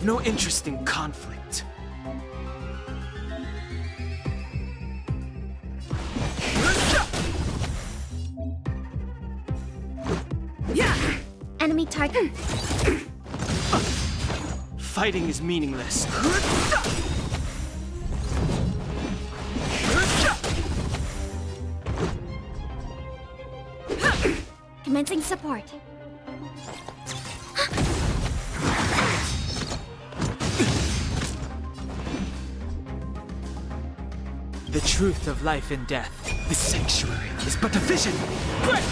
I've no interest in conflict. Enemy target. Fighting is meaningless. Commencing support. The truth of life and death. The sanctuary is but a vision. Break!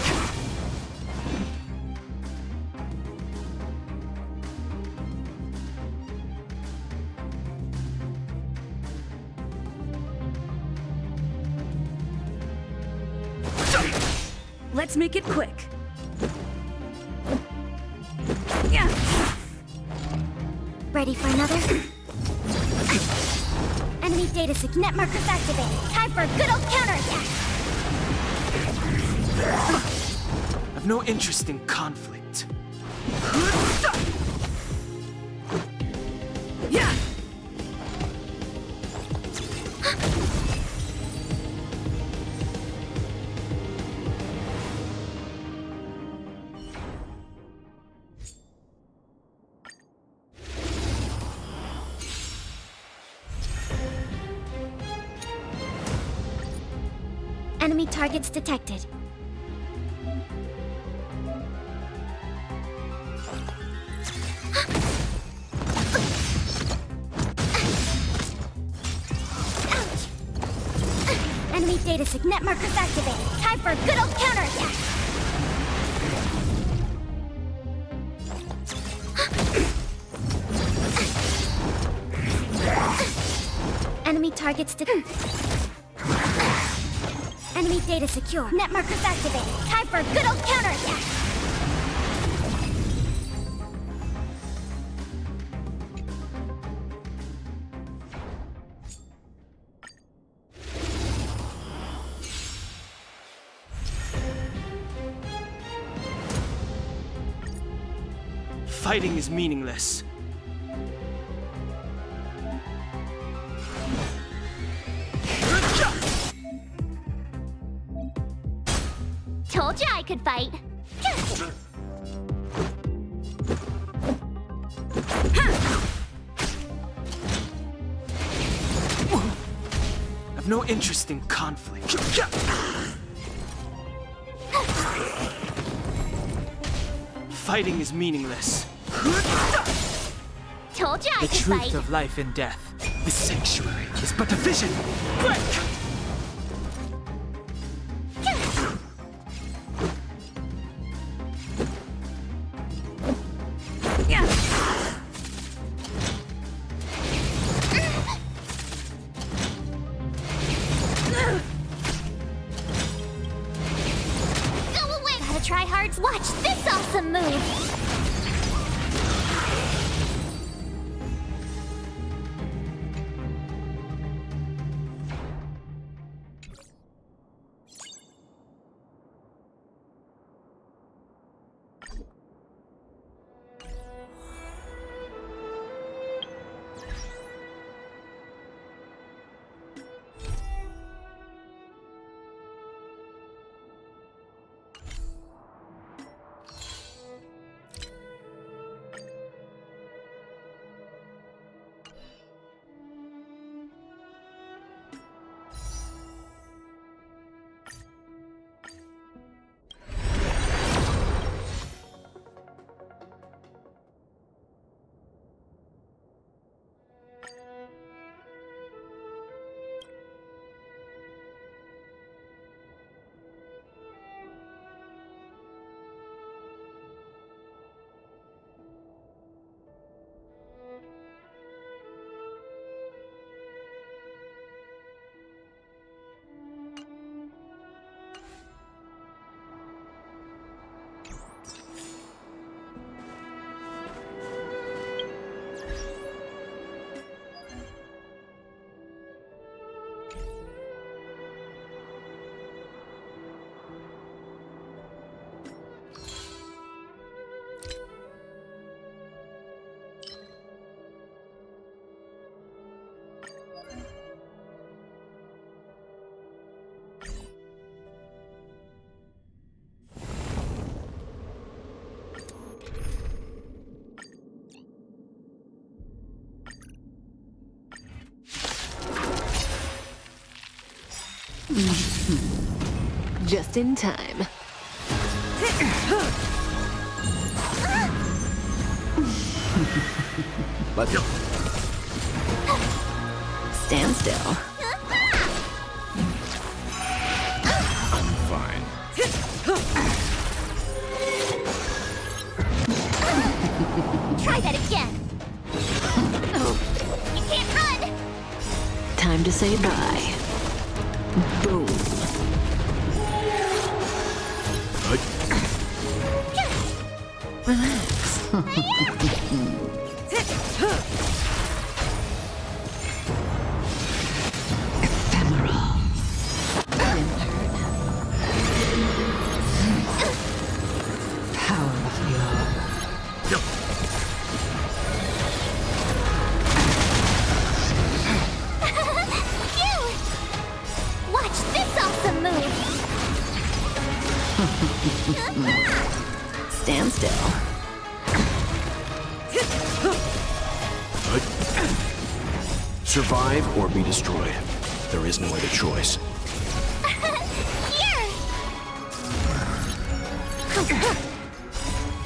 Let's make it quick. Yeah. Ready for another? Enemy data sig net markers activated. Time for a good old counterattack. I've no interest in conflict. Yeah. Enemy targets detected. Enemy data sig net markers activated. Time for a good old counterattack. Enemy targets Enemy data secure. Net markers activated. Time for a good old counterattack. Fighting is meaningless. Told you I could fight. I've no interest in conflict. Fighting is meaningless. Told you I The could truth fight. of life and death. The sanctuary is but a vision. Break! Yeah. Go away. Gotta try hard. Watch this awesome move. Just in time. Let's go. Stand still. I'm fine. Try that again. You can't run. Time to say bye. Boom. Relax. Ephemeral. Power of your Phew! Watch this awesome move. stand still. Survive or be destroyed. There is no other choice. Here!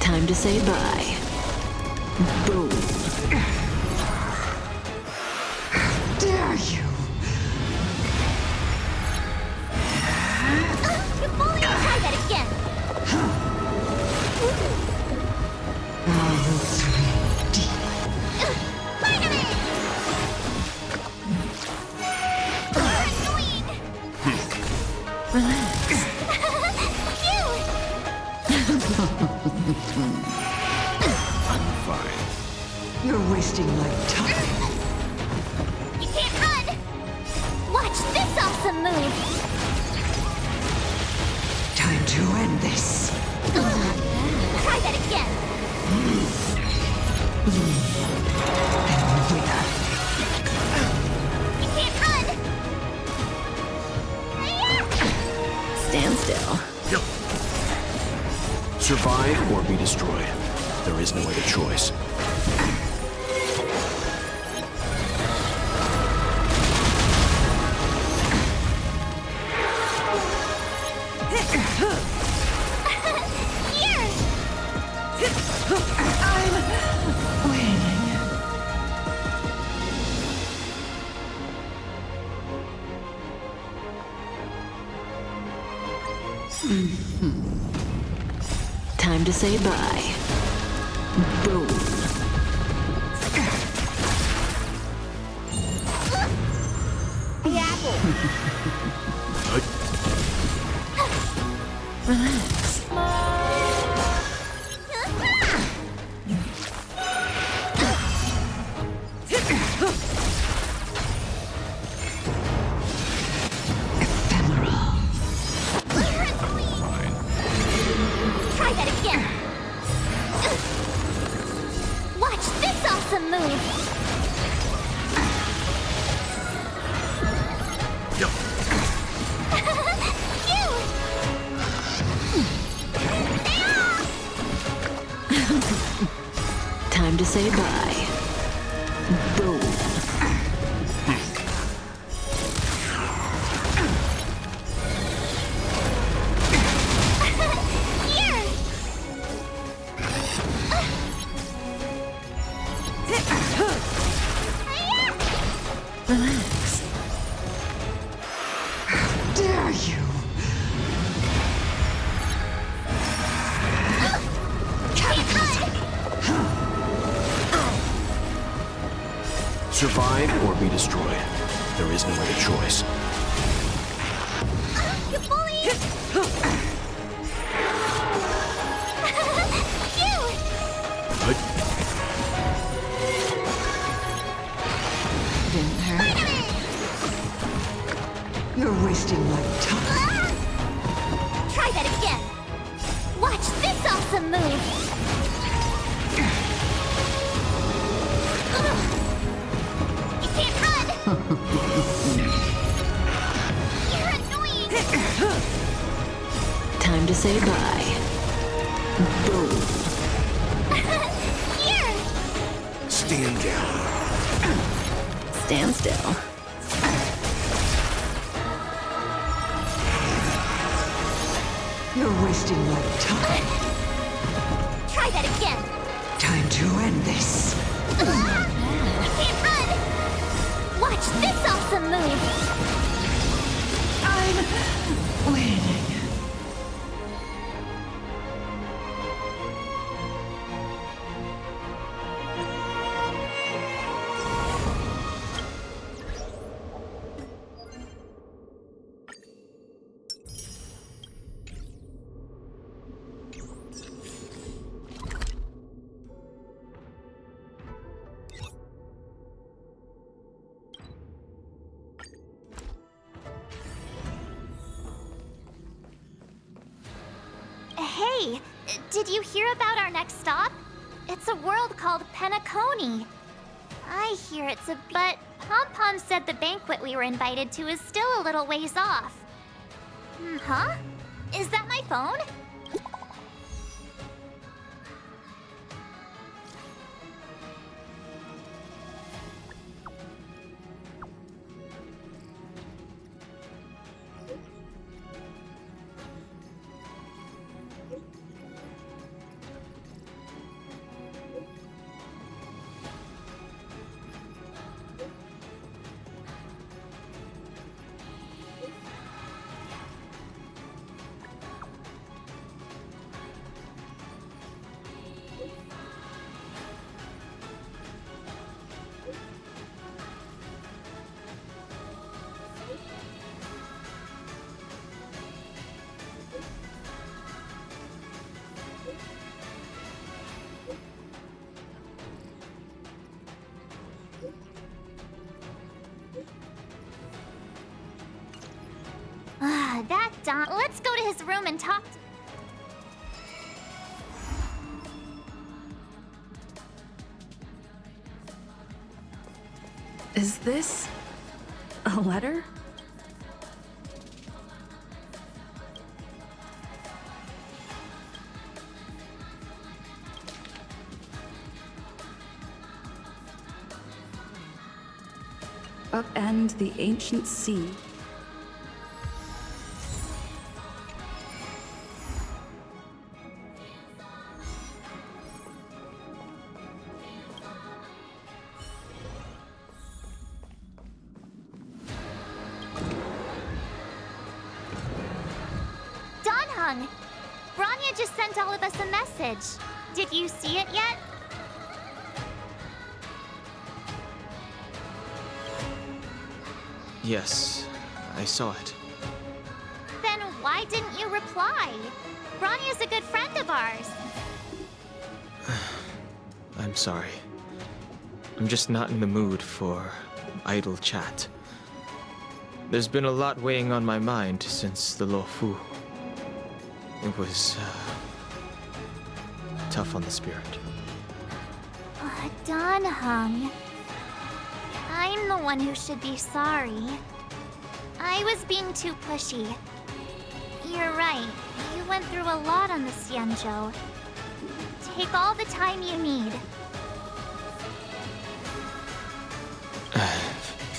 Time to say bye. Boom. Dare you? You bully! Try that again. Finally! Relax. Phew! I'm fine. You're wasting my time. You can't run! Watch this awesome move! Time to end this. Try that again! You can't run! Stand still. Survive or be destroyed. There is no other choice. Here! Waiting. Time to say bye. Boom. The apple! Relax. Ephemeral. Fine. Try that again! Watch this awesome move! Phew! Time to say bye. Boom. Here! Relax. Dare you? Survive or be destroyed. There is no other choice. You bully! Phew! Didn't hurt. You're wasting my time. Try that again! Watch this awesome move! You can't run! You're annoying! Time to say bye. Boom. Here! Stand down. Stand still. You're wasting my time. Try that again. Time to end this. I can't run. Watch this awesome move. I'm winning. Hey, did you hear about our next stop? It's a world called Penacony. I hear it's a... But Pom-Pom said the banquet we were invited to is still a little ways off. Huh? Is that my phone? That Don. Let's go to his room and talk. Is this a letter? Upend the ancient sea. Donhung! Bronya just sent all of us a message. Did you see it yet? Yes, I saw it. Then why didn't you reply? Bronya's a good friend of ours. I'm sorry. I'm just not in the mood for idle chat. There's been a lot weighing on my mind since the Luofu. It was tough on the spirit. Donhung. I'm the one who should be sorry. I was being too pushy. You're right. You went through a lot on the Xianzhou. Take all the time you need.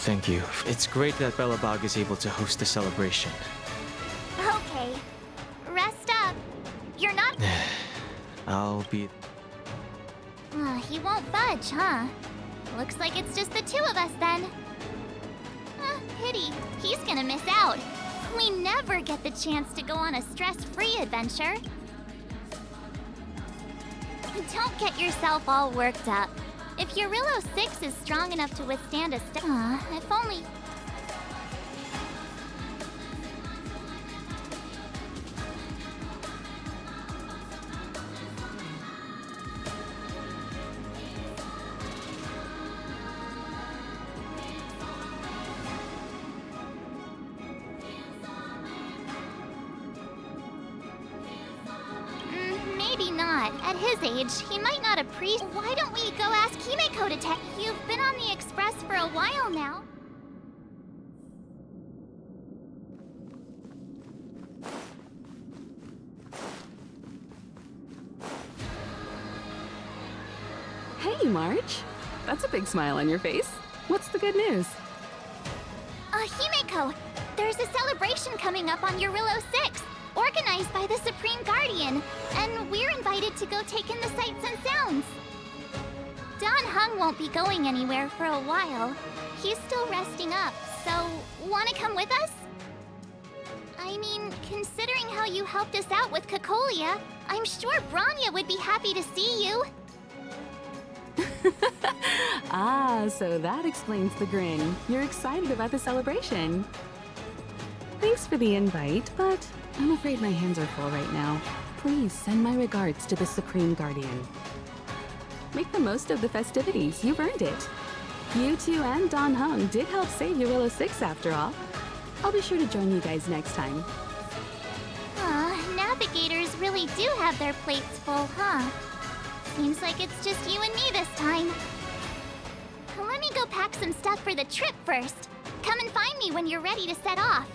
Thank you. It's great that Belobog is able to host the celebration. Okay. Rest up. You're not... I'll be... He won't budge, huh? Looks like it's just the two of us then. Pity. He's gonna miss out. We never get the chance to go on a stress-free adventure. Don't get yourself all worked up. If Eurillo 6 is strong enough to withstand a if only... Maybe not. At his age, he might not appreciate... Why don't we go ask Himeko to take... You've been on the Express for a while now. Hey, March. That's a big smile on your face. What's the good news? Himeko, there's a celebration coming up on Eurillo 6. organized by the Supreme Guardian, and we're invited to go take in the sights and sounds. Don Hung won't be going anywhere for a while. He's still resting up, so wanna come with us? I mean, considering how you helped us out with Cocolia, I'm sure Bronya would be happy to see you. Ah, so that explains the grin. You're excited about the celebration. Thanks for the invite, but I'm afraid my hands are full right now. Please send my regards to the Supreme Guardian. Make the most of the festivities. You've earned it. You two and Don Hung did help save Eurilla 6 after all. I'll be sure to join you guys next time. Navigators really do have their plates full, huh? Seems like it's just you and me this time. Let me go pack some stuff for the trip first. Come and find me when you're ready to set off.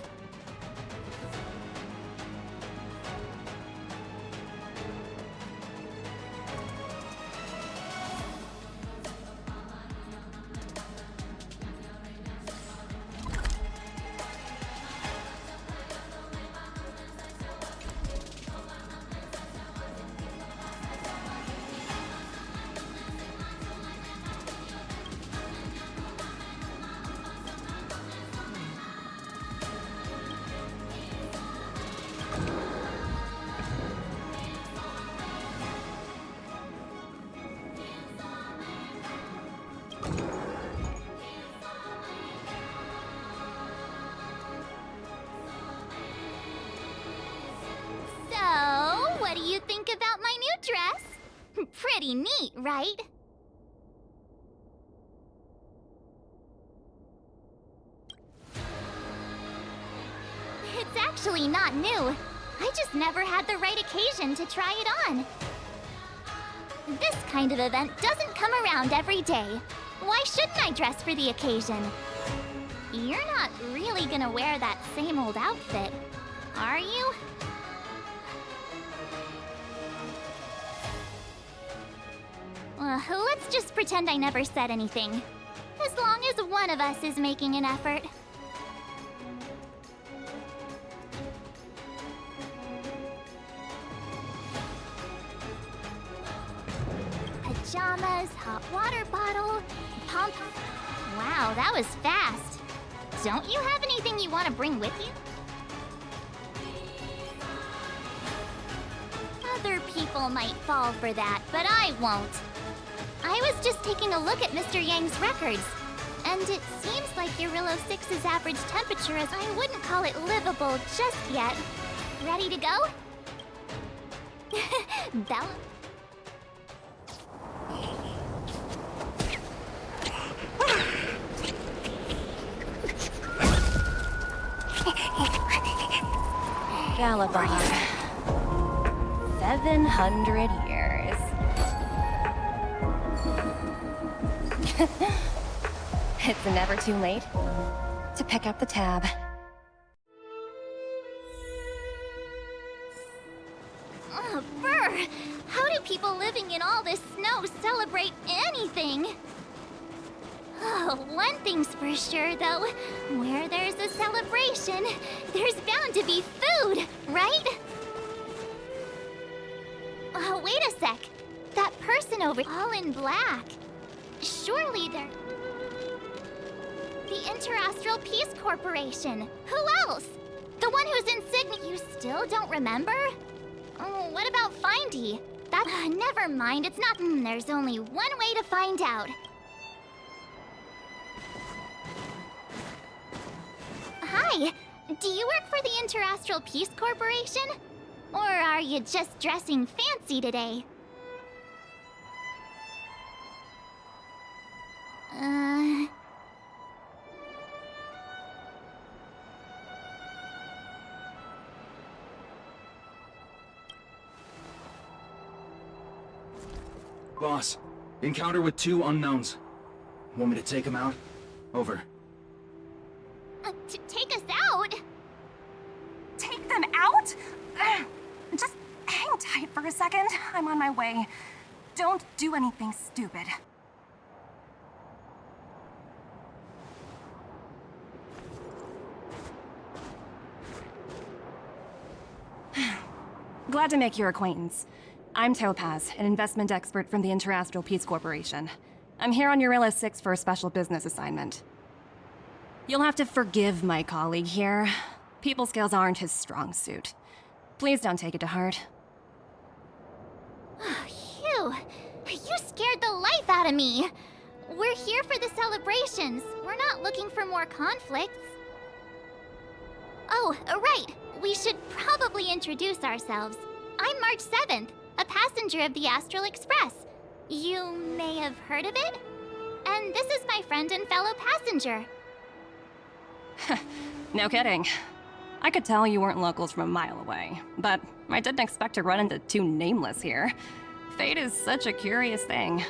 What do you think about my new dress? Pretty neat, right? It's actually not new. I just never had the right occasion to try it on. This kind of event doesn't come around every day. Why shouldn't I dress for the occasion? You're not really gonna wear that same old outfit, are you? Let's just pretend I never said anything. As long as one of us is making an effort. Pajamas, hot water bottle, pom-pom. Wow, that was fast. Don't you have anything you want to bring with you? Other people might fall for that, but I won't. I was just taking a look at Mr. Yang's records, and it seems like Eurilla 6's average temperature is, I wouldn't call it livable just yet. Ready to go? Bella? Galabar. 700 years. It's never too late to pick up the tab. Brr! How do people living in all this snow celebrate anything? Oh, one thing's for sure, though. Where there's a celebration, there's bound to be food, right? Oh, wait a sec. That person over, all in black. Surely they're... The Interastral Peace Corporation. Who else? The one whose insignia you still don't remember? Oh, what about Findy? That... never mind, it's not... there's only one way to find out. Hi, do you work for the Interastral Peace Corporation? Or are you just dressing fancy today? Boss, encounter with 2 unknowns. Want me to take them out? Over. Take us out? Take them out? Just hang tight for a second. I'm on my way. Don't do anything stupid. Glad to make your acquaintance. I'm Topaz, an investment expert from the Interastral Peace Corporation. I'm here on Eurilla 6 for a special business assignment. You'll have to forgive my colleague here. People skills aren't his strong suit. Please don't take it to heart. Phew! You scared the life out of me! We're here for the celebrations. We're not looking for more conflicts. Oh, right. We should probably introduce ourselves. I'm March 7th, a passenger of the Astral Express. You may have heard of it? And this is my friend and fellow passenger. No kidding. I could tell you weren't locals from a mile away, but I didn't expect to run into two nameless here. Fate is such a curious thing.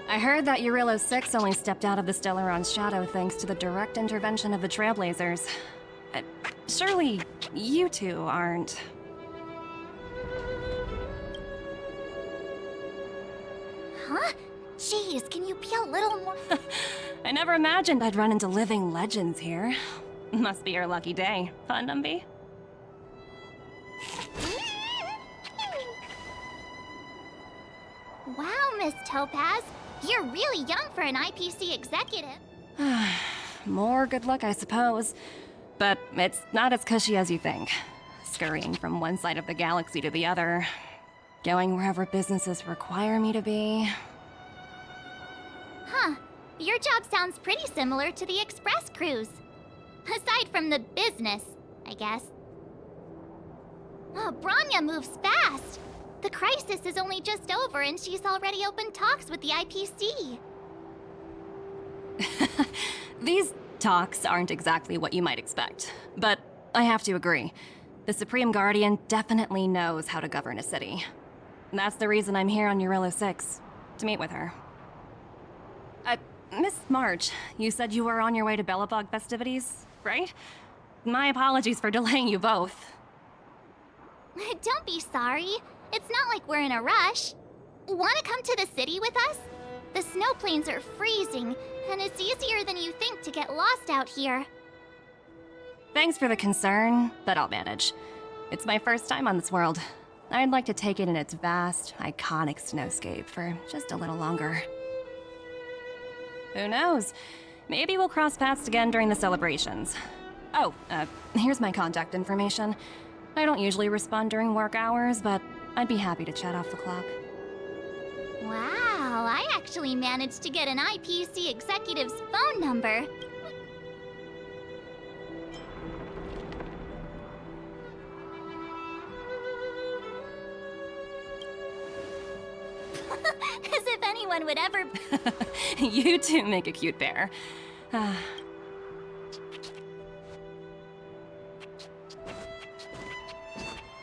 I heard that Eurilla 6 only stepped out of the Stellaron's shadow thanks to the direct intervention of the Trailblazers. Surely you two aren't... Huh? Jeez, can you be a little more... I never imagined I'd run into living legends here. Must be your lucky day, fun, Dumby? Wow, Miss Topaz. You're really young for an IPC executive. More good luck, I suppose. But it's not as cushy as you think. Scurrying from one side of the galaxy to the other. Going wherever businesses require me to be. Huh. Your job sounds pretty similar to the Express cruise. Aside from the business, I guess. Oh, Bronya moves fast. The crisis is only just over and she's already opened talks with the IPC. These talks aren't exactly what you might expect. But I have to agree. The Supreme Guardian definitely knows how to govern a city. That's the reason I'm here on Eurilla 6, to meet with her. Miss March, you said you were on your way to Belobog festivities, right? My apologies for delaying you both. Don't be sorry. It's not like we're in a rush. Want to come to the city with us? The snow plains are freezing, and it's easier than you think to get lost out here. Thanks for the concern, but I'll manage. It's my first time on this world. I'd like to take it in its vast, iconic snowscape for just a little longer. Who knows? Maybe we'll cross paths again during the celebrations. Oh, here's my contact information. I don't usually respond during work hours, but I'd be happy to chat off the clock. Wow, I actually managed to get an IPC executive's phone number. As if anyone would ever... You two make a cute pair.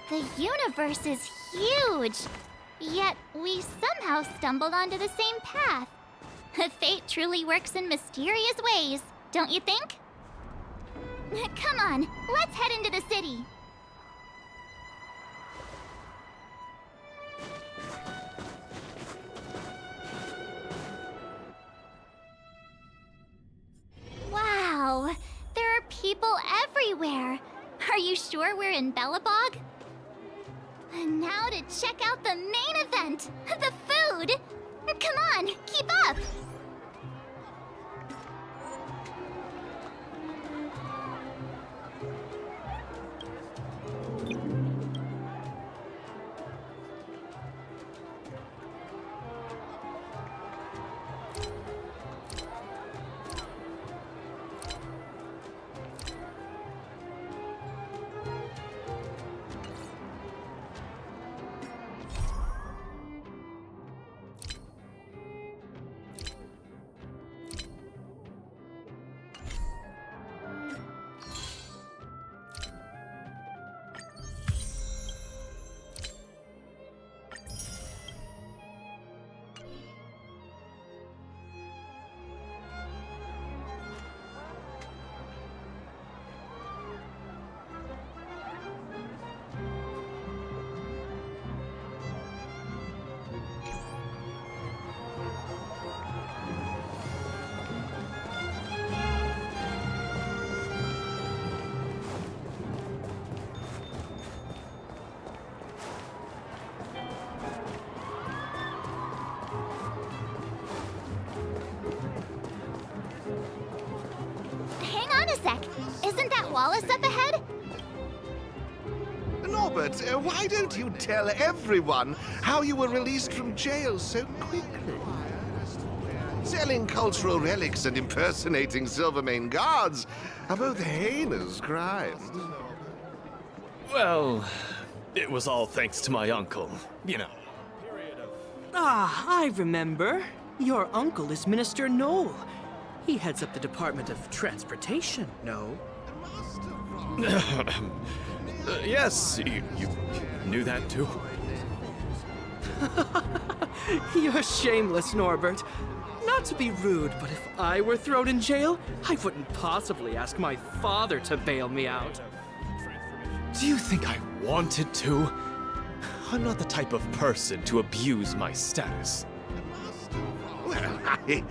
The universe is huge! Yet we somehow stumbled onto the same path. Fate truly works in mysterious ways, don't you think? Come on, let's head into the city. Wow, there are people everywhere. Are you sure we're in Belobog? And now to check out the main event, the food! Come on, keep up! Hang on a sec. Isn't that Wallace up ahead? Norbert, why don't you tell everyone how you were released from jail so quickly? Selling cultural relics and impersonating Silvermane guards are both heinous crimes. Well, it was all thanks to my uncle, you know. Ah, I remember. Your uncle is Minister Knoll. He heads up the Department of Transportation, no? Yes, you knew that too? You're shameless, Norbert. Not to be rude, but if I were thrown in jail, I wouldn't possibly ask my father to bail me out. Do you think I wanted to? I'm not the type of person to abuse my status. Well, I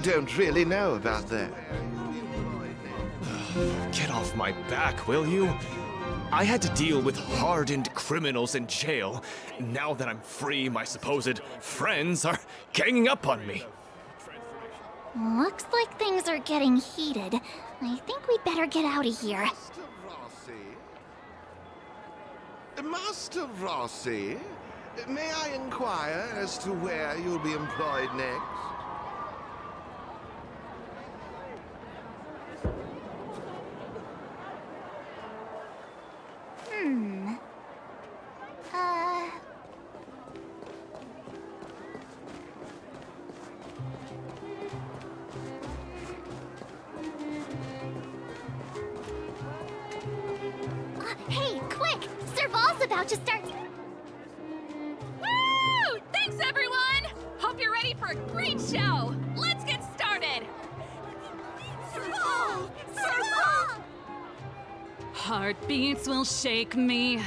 don't really know about that. Get off my back, will you? I had to deal with hardened criminals in jail. Now that I'm free, my supposed friends are ganging up on me. Looks like things are getting heated. I think we'd better get out of here. Master Rossi, may I inquire as to where you'll be employed next? Hey, quick! Serval's about to start... Woo! Thanks, everyone! Hope you're ready for a great show. Let's get started. Serval! Serval! Heartbeats will shake me.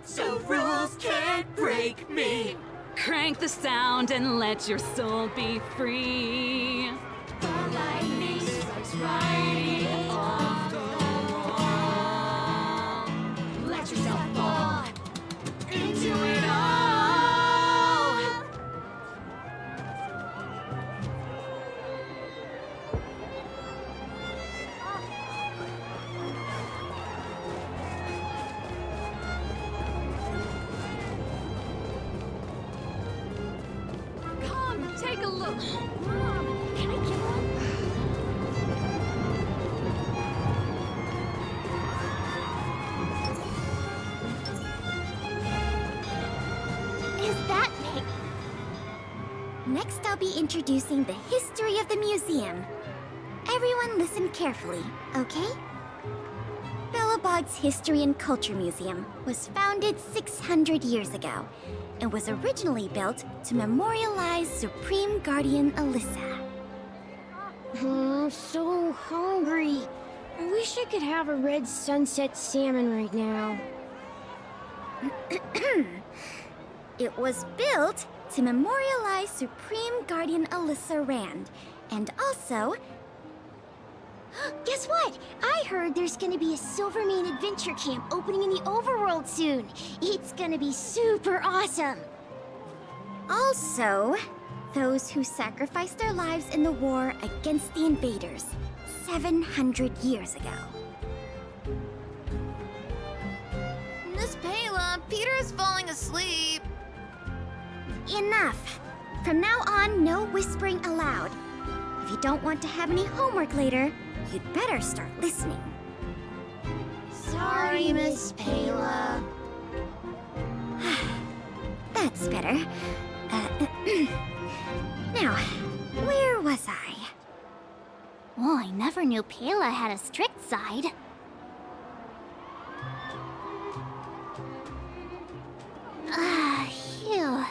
So rules can't break me. Crank the sound and let your soul be free. The lightning strikes right off the wall. Let yourself fall into it all. Come, take a look. Mom, can I get one? Is that me? Next, I'll be introducing the history of the museum. Everyone listen carefully, okay? Bellabog's History and Culture Museum was founded 600 years ago and was originally built to memorialize Supreme Guardian Alyssa. I'm so hungry. I wish I could have a red sunset salmon right now. It was built to memorialize Supreme Guardian Alyssa Rand, and also... Guess what? I heard there's gonna be a Silvermane adventure camp opening in the overworld soon. It's gonna be super awesome. Also, those who sacrificed their lives in the war against the invaders 700 years ago. Miss Payla, Peter is falling asleep. Enough! From now on, no whispering allowed. If you don't want to have any homework later, you'd better start listening. Sorry, Miss Payla. That's better. Now, where was I? Oh, I never knew Payla had a strict side. Phew.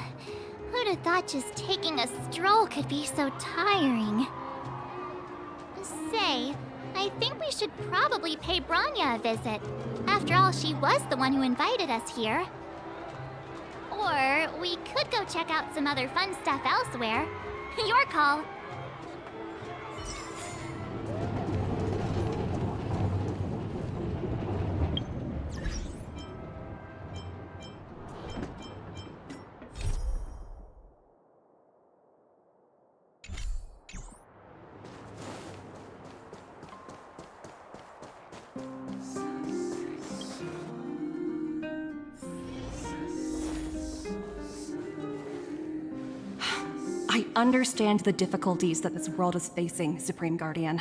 Who'd have thought just taking a stroll could be so tiring? Say, I think we should probably pay Branya a visit. After all, she was the one who invited us here. Or we could go check out some other fun stuff elsewhere. Your call. I understand the difficulties that this world is facing, Supreme Guardian.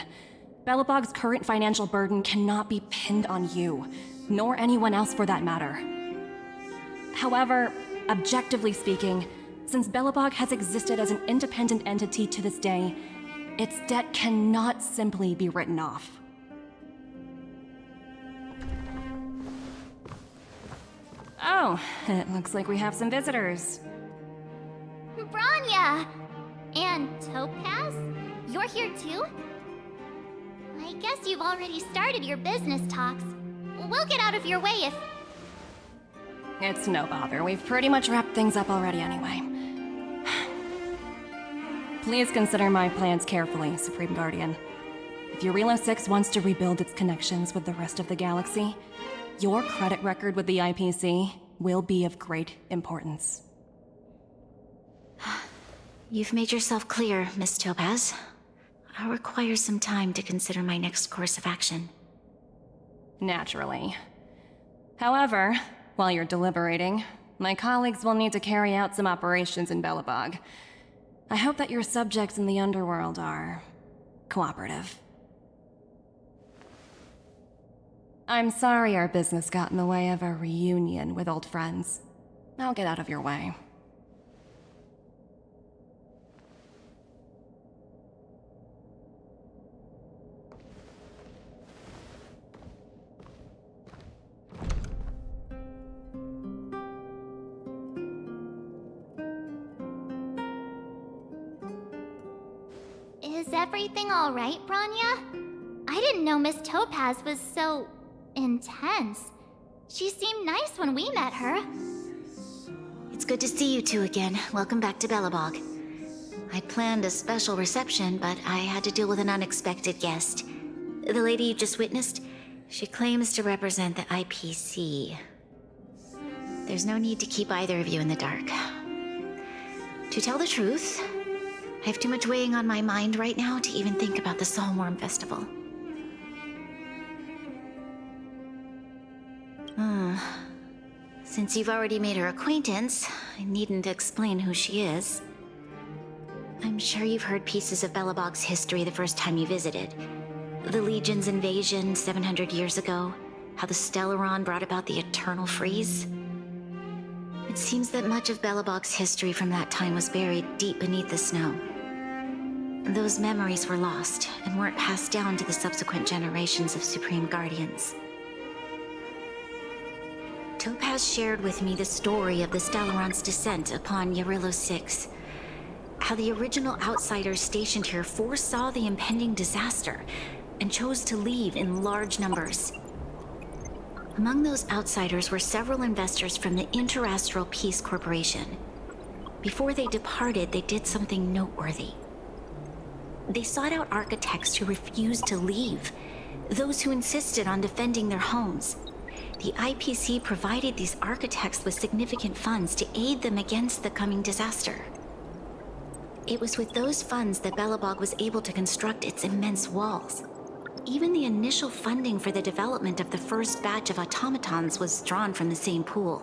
Belobog's current financial burden cannot be pinned on you, nor anyone else for that matter. However, objectively speaking, since Belobog has existed as an independent entity to this day, its debt cannot simply be written off. Oh, it looks like we have some visitors. Bronya! And Topaz? You're here too? I guess you've already started your business talks. We'll get out of your way if... It's no bother. We've pretty much wrapped things up already anyway. Please consider my plans carefully, Supreme Guardian. If Yarilo 6 wants to rebuild its connections with the rest of the galaxy, your credit record with the IPC will be of great importance. You've made yourself clear, Miss Topaz. I'll require some time to consider my next course of action. Naturally. However, while you're deliberating, my colleagues will need to carry out some operations in Belobog. I hope that your subjects in the underworld are cooperative. I'm sorry our business got in the way of a reunion with old friends. I'll get out of your way. Is everything all right, Bronya? I didn't know Miss Topaz was so... intense. She seemed nice when we met her. It's good to see you two again. Welcome back to Belobog. I'd planned a special reception, but I had to deal with an unexpected guest. The lady you just witnessed, she claims to represent the IPC. There's no need to keep either of you in the dark. To tell the truth, I have too much weighing on my mind right now to even think about the Soulworm Festival. Since you've already made her acquaintance, I needn't explain who she is. I'm sure you've heard pieces of Belobog's history the first time you visited. The Legion's invasion 700 years ago, how the Stellaron brought about the Eternal Freeze. It seems that much of Belobog's history from that time was buried deep beneath the snow. Those memories were lost and weren't passed down to the subsequent generations of Supreme Guardians. Topaz shared with me the story of the Stellaron's descent upon Yarilo 6. How the original outsiders stationed here foresaw the impending disaster and chose to leave in large numbers. Among those outsiders were several investors from the Interastral Peace Corporation. Before they departed, they did something noteworthy. They sought out architects who refused to leave, those who insisted on defending their homes. The IPC provided these architects with significant funds to aid them against the coming disaster. It was with those funds that Belobog was able to construct its immense walls. Even the initial funding for the development of the first batch of automatons was drawn from the same pool.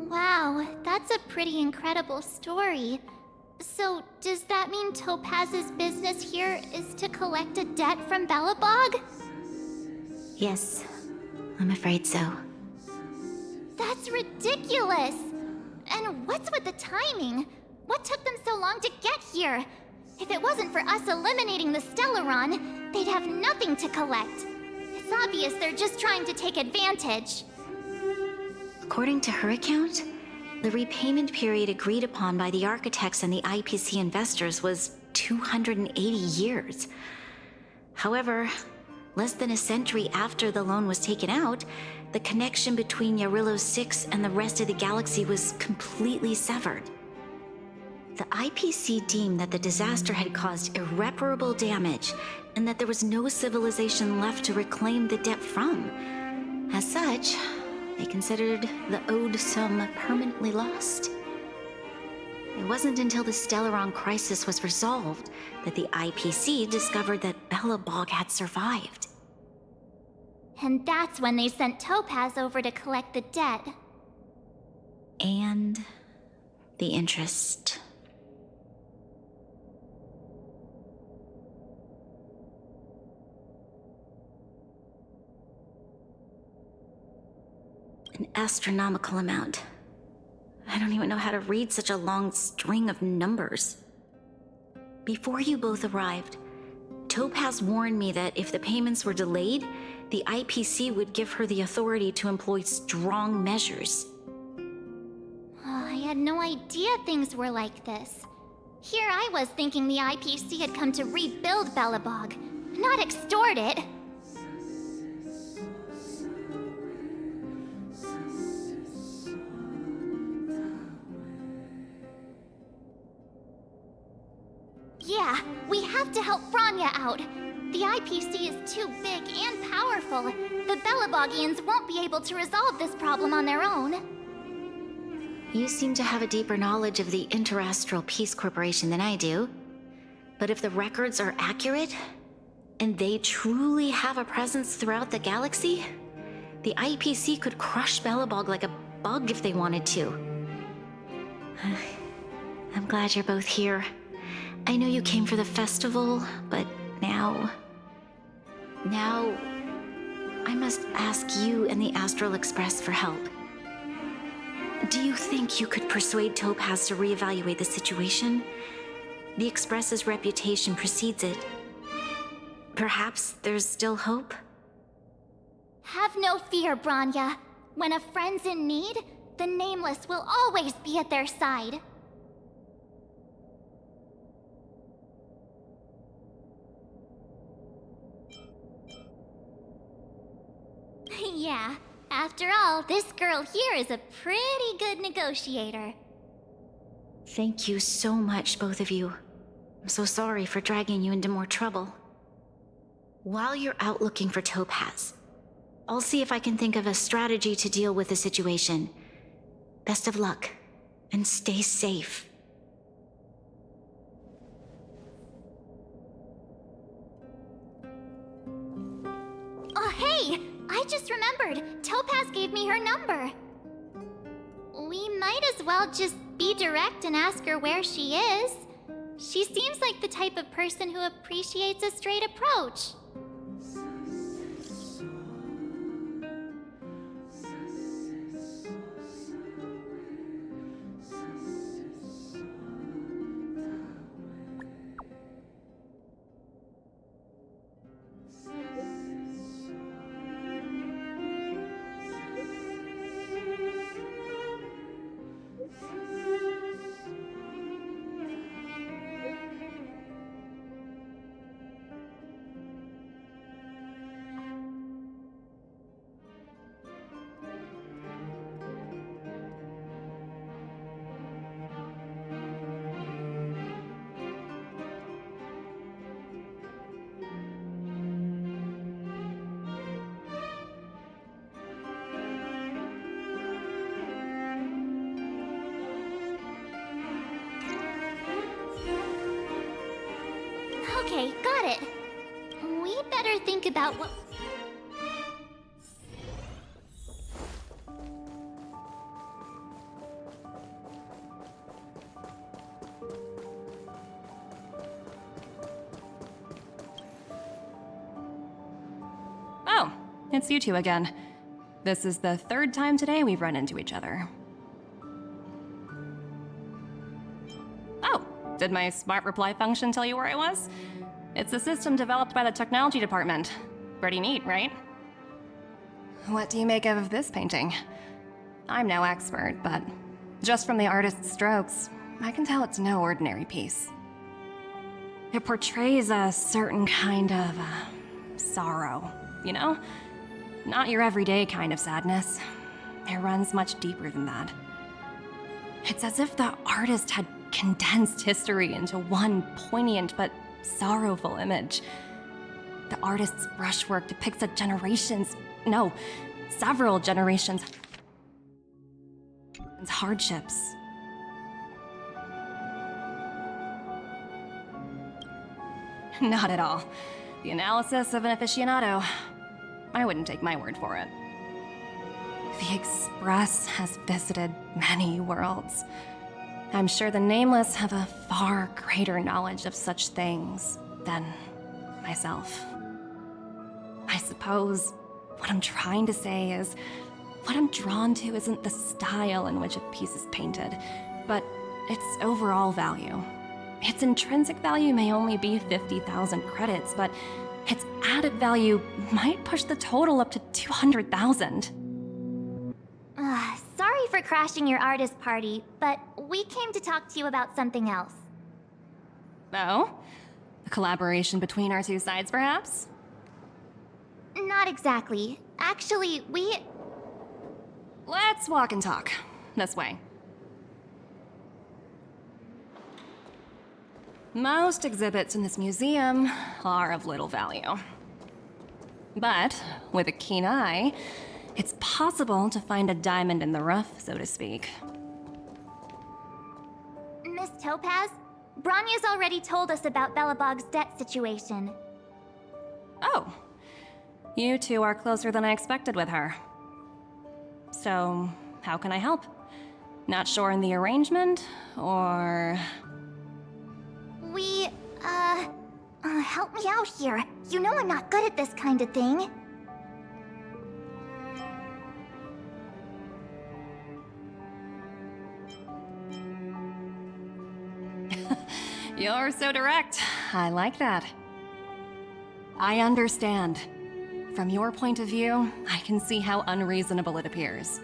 Wow, that's a pretty incredible story. So, does that mean Topaz's business here is to collect a debt from Belobog? Yes, I'm afraid so. That's ridiculous! And what's with the timing? What took them so long to get here? If it wasn't for us eliminating the Stellaron, they'd have nothing to collect. It's obvious they're just trying to take advantage. According to her account, the repayment period agreed upon by the architects and the IPC investors was 280 years. However, less than a century after the loan was taken out, the connection between Yarilo 6 and the rest of the galaxy was completely severed. The IPC deemed that the disaster had caused irreparable damage and that there was no civilization left to reclaim the debt from. As such, they considered the owed sum permanently lost. It wasn't until the Stellaron crisis was resolved that the IPC discovered that Belobog had survived. And that's when they sent Topaz over to collect the debt. And the interest. An astronomical amount. I don't even know how to read such a long string of numbers. Before you both arrived, Topaz warned me that if the payments were delayed, the IPC would give her the authority to employ strong measures. I had no idea things were like this. Here I was thinking the IPC had come to rebuild Belobog, not extort it. Yeah, we have to help Bronya out. The IPC is too big and powerful. The Belobogians won't be able to resolve this problem on their own. You seem to have a deeper knowledge of the Interastral Peace Corporation than I do. But if the records are accurate, and they truly have a presence throughout the galaxy, the IPC could crush Belobog like a bug if they wanted to. I'm glad you're both here. I know you came for the festival, but now I must ask you and the Astral Express for help. Do you think you could persuade Topaz to reevaluate the situation? The Express's reputation precedes it. Perhaps there's still hope? Have no fear, Bronya. When a friend's in need, the Nameless will always be at their side. Yeah, after all, this girl here is a pretty good negotiator. Thank you so much, both of you. I'm so sorry for dragging you into more trouble. While you're out looking for Topaz, I'll see if I can think of a strategy to deal with the situation. Best of luck, and stay safe. Oh, hey! I just remembered. Topaz gave me her number. We might as well just be direct and ask her where she is. She seems like the type of person who appreciates a straight approach. Okay, got it. We better think about what... Oh, it's you two again. This is the third time today we've run into each other. Oh, did my smart reply function tell you where I was? It's a system developed by the technology department. Pretty neat, right? What do you make of this painting? I'm no expert, but just from the artist's strokes, I can tell it's no ordinary piece. It portrays a certain kind of sorrow, you know? Not your everyday kind of sadness. It runs much deeper than that. It's as if the artist had condensed history into one poignant but sorrowful image. The artist's brushwork depicts several generations' hardships. Not at all. The analysis of an aficionado. I wouldn't take my word for it. The Express has visited many worlds. I'm sure the Nameless have a far greater knowledge of such things than myself. I suppose what I'm trying to say is, what I'm drawn to isn't the style in which a piece is painted, but its overall value. Its intrinsic value may only be 50,000 credits, but its added value might push the total up to 200,000. Sorry for crashing your artist party, but we came to talk to you about something else. Oh? A collaboration between our two sides, perhaps? Not exactly. Actually, Let's walk and talk. This way. Most exhibits in this museum are of little value. But, with a keen eye, it's possible to find a diamond in the rough, so to speak. Miss Topaz, Bronya's already told us about Belobog's debt situation. Oh. You two are closer than I expected with her. So, how can I help? Not sure in the arrangement, or... Help me out here. You know I'm not good at this kind of thing. You're so direct. I like that. I understand. From your point of view, I can see how unreasonable it appears.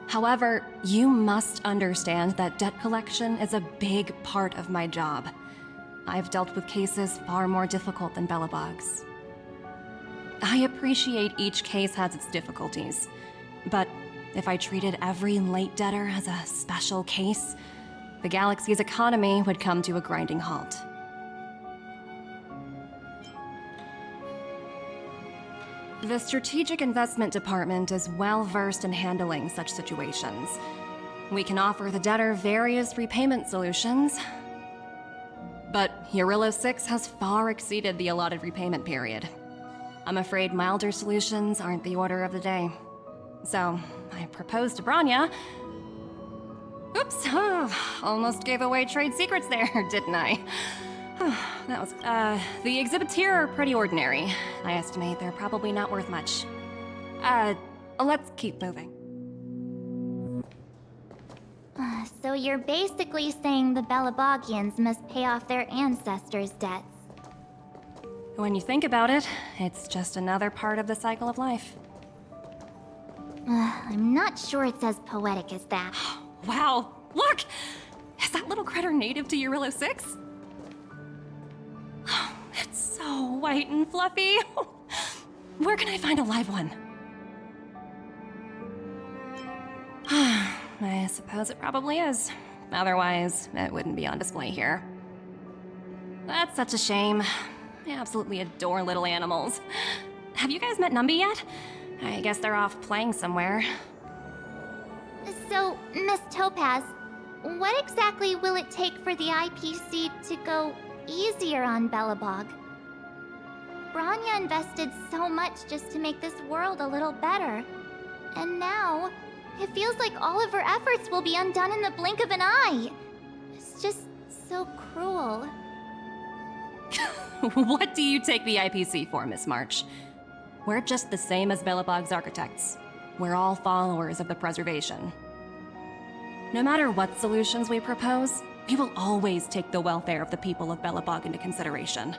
However, you must understand that debt collection is a big part of my job. I've dealt with cases far more difficult than Belobog's. I appreciate each case has its difficulties, but if I treated every late debtor as a special case, the galaxy's economy would come to a grinding halt. The Strategic Investment Department is well versed in handling such situations. We can offer the debtor various repayment solutions, but Eurylo 6 has far exceeded the allotted repayment period. I'm afraid milder solutions aren't the order of the day. So, I proposed to Bronya. Oops, almost gave away trade secrets there, didn't I? That was, the exhibits here are pretty ordinary. I estimate they're probably not worth much. Let's keep moving. So you're basically saying the Belobogians must pay off their ancestors' debts. When you think about it, it's just another part of the cycle of life. I'm not sure it's as poetic as that. Wow, look! Is that little critter native to Eurylo 6? It's so white and fluffy. Where can I find a live one? I suppose it probably is. Otherwise, it wouldn't be on display here. That's such a shame. I absolutely adore little animals. Have you guys met Numby yet? I guess they're off playing somewhere. So, Miss Topaz, what exactly will it take for the IPC to go easier on Belobog? Bronya invested so much just to make this world a little better. And now, it feels like all of her efforts will be undone in the blink of an eye. It's just so cruel. What do you take the IPC for, Miss March? We're just the same as Belobog's architects. We're all followers of the preservation. No matter what solutions we propose, we will always take the welfare of the people of Belobog into consideration.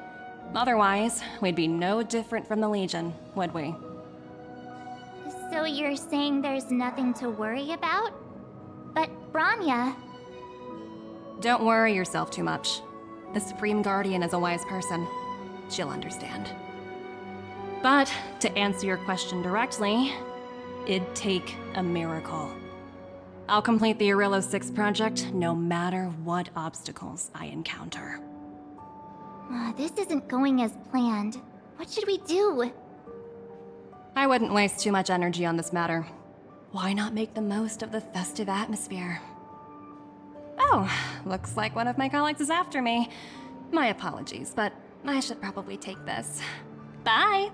Otherwise, we'd be no different from the Legion, would we? So you're saying there's nothing to worry about? But Bronya... Don't worry yourself too much. The Supreme Guardian is a wise person. She'll understand. But, to answer your question directly, it'd take a miracle. I'll complete the Eurylo 6 project no matter what obstacles I encounter. This isn't going as planned. What should we do? I wouldn't waste too much energy on this matter. Why not make the most of the festive atmosphere? Oh, looks like one of my colleagues is after me. My apologies, but I should probably take this. Bye!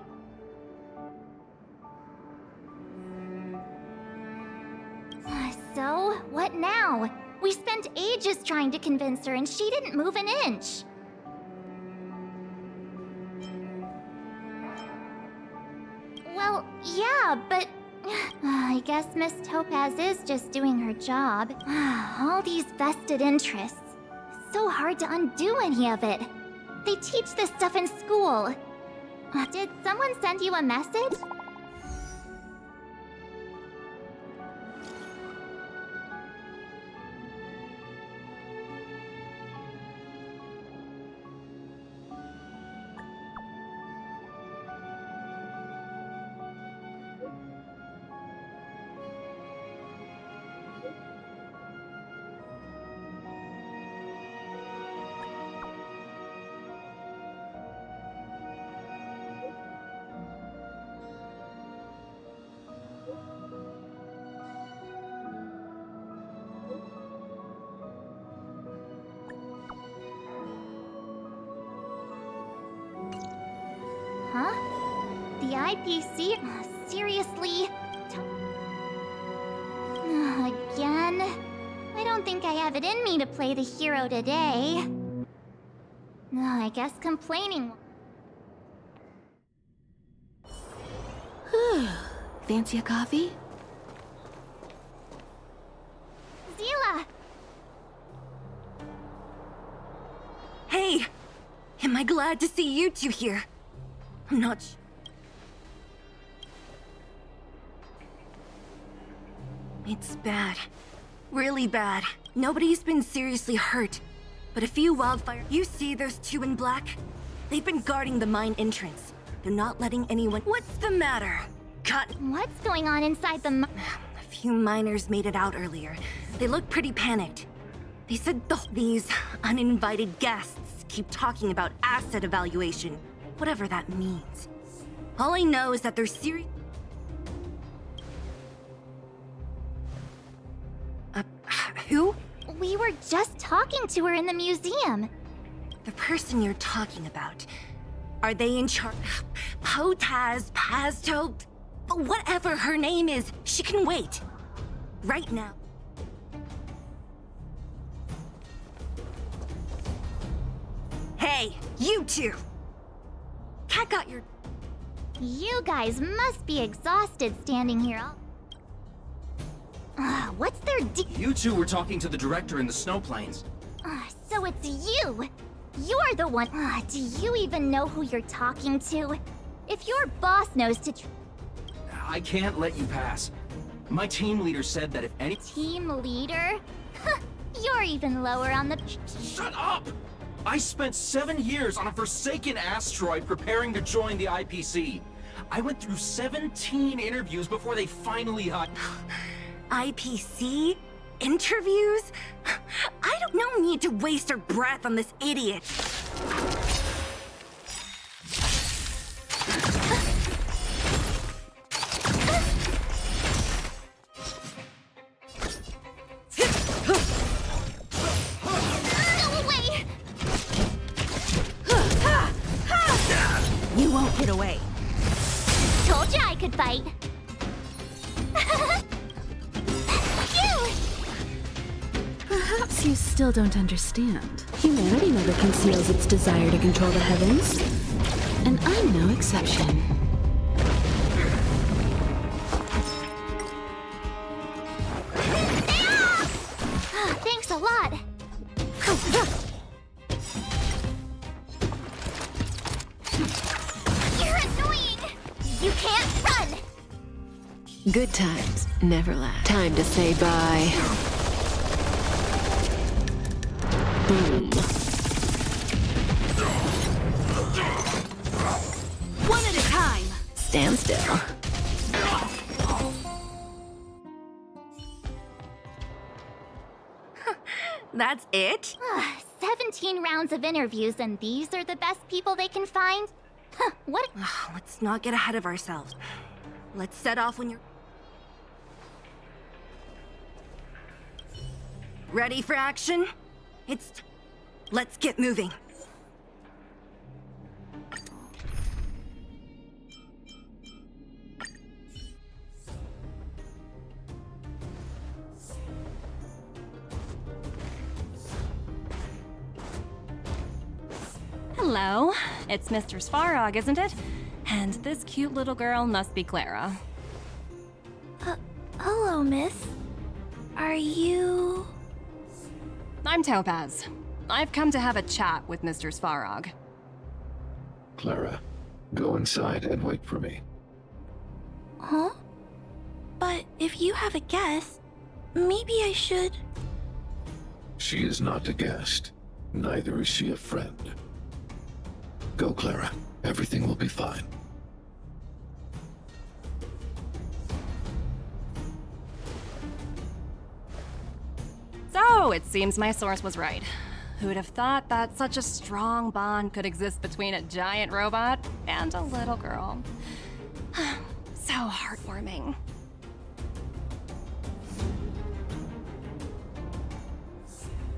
So, what now? We spent ages trying to convince her and she didn't move an inch. Well, yeah, but I guess Miss Topaz is just doing her job. All these vested interests. So hard to undo any of it. They teach this stuff in school. Did someone send you a message? Huh? The IPC? Seriously? Again? I don't think I have it in me to play the hero today. I guess complaining... Fancy a coffee? Zila! Hey! Am I glad to see you two here? I'm not It's bad. Really bad. Nobody's been seriously hurt. But a few wildfire... You see those two in black? They've been guarding the mine entrance. They're not letting anyone... What's the matter? Cut. What's going on inside the mine? A few miners made it out earlier. They looked pretty panicked. They said these uninvited guests keep talking about asset evaluation. Whatever that means. All I know is that they're serious... Who? We were just talking to her in the museum. The person you're talking about. Are they in charge? Potaz, Pazto... Whatever her name is, she can wait. Right now. Hey, you two! Cat got your... You guys must be exhausted standing here all... what's their You two were talking to the director in the snow plains. So it's you! You're the one... do you even know who you're talking to? If your boss knows to... I can't let you pass. My team leader said that if any... Team leader? You're even lower on the... Shut up! I spent 7 years on a forsaken asteroid preparing to join the IPC. I went through 17 interviews before they finally hired... IPC? Interviews? I don't no need to waste our breath on this idiot. You won't get away. Told you I could fight. Perhaps you still don't understand. Humanity never conceals its desire to control the heavens. And I'm no exception. Thanks a lot. You're annoying. You can't run. Good times never last. Time to say bye. Boom. One at a time. Stand still. That's it? 17 rounds of interviews and these are the best people they can find? What? Let's not get ahead of ourselves. Let's set off when you're... Ready for action? Let's get moving. Hello, it's Mr. Svarog, isn't it? And this cute little girl must be Clara. Hello, miss. Are you... I'm Topaz. I've come to have a chat with Mr. Svarog. Clara, go inside and wait for me. Huh? But if you have a guest, maybe I should... She is not a guest. Neither is she a friend. Go, Clara. Everything will be fine. So, it seems my source was right. Who'd have thought that such a strong bond could exist between a giant robot and a little girl? So heartwarming.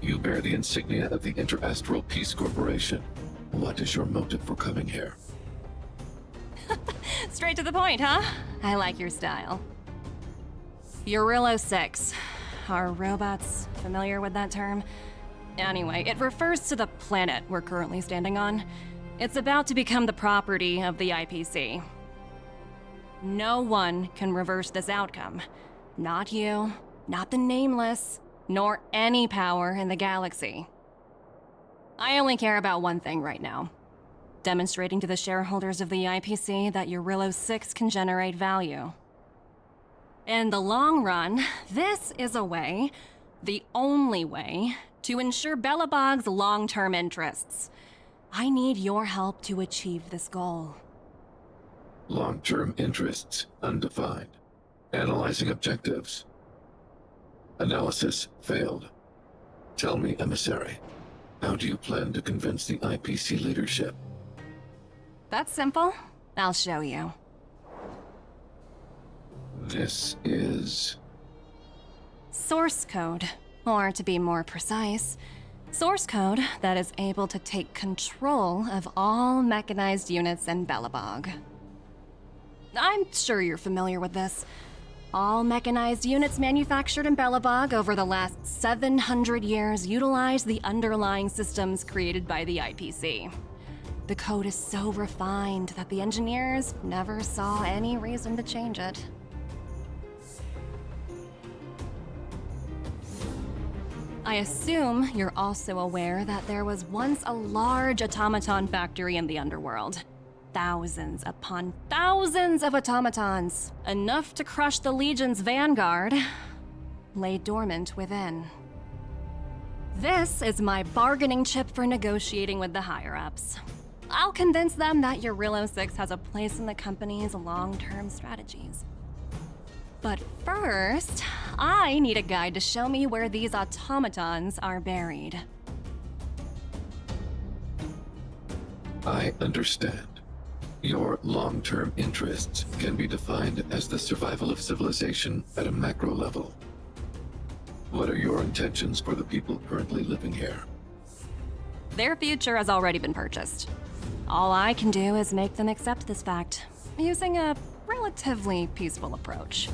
You bear the insignia of the Interastral Peace Corporation. What is your motive for coming here? Straight to the point, huh? I like your style. Eurillo 6. Are robots familiar with that term? Anyway, it refers to the planet we're currently standing on. It's about to become the property of the IPC. No one can reverse this outcome. Not you, not the Nameless, nor any power in the galaxy. I only care about one thing right now. Demonstrating to the shareholders of the IPC that Eurillo 6 can generate value. In the long run, this is a way, the only way, to ensure Belobog's long-term interests. I need your help to achieve this goal. Long-term interests, undefined. Analyzing objectives. Analysis failed. Tell me, Emissary, how do you plan to convince the IPC leadership? That's simple. I'll show you. This is... Source code. Or to be more precise, source code that is able to take control of all mechanized units in Belobog. I'm sure you're familiar with this. All mechanized units manufactured in Belobog over the last 700 years utilize the underlying systems created by the IPC. The code is so refined that the engineers never saw any reason to change it. I assume you're also aware that there was once a large automaton factory in the underworld. Thousands upon thousands of automatons, enough to crush the Legion's vanguard, lay dormant within. This is my bargaining chip for negotiating with the higher-ups. I'll convince them that Eurillo 6 has a place in the company's long-term strategies. But first, I need a guide to show me where these automatons are buried. I understand. Your long-term interests can be defined as the survival of civilization at a macro level. What are your intentions for the people currently living here? Their future has already been purchased. All I can do is make them accept this fact, using a relatively peaceful approach.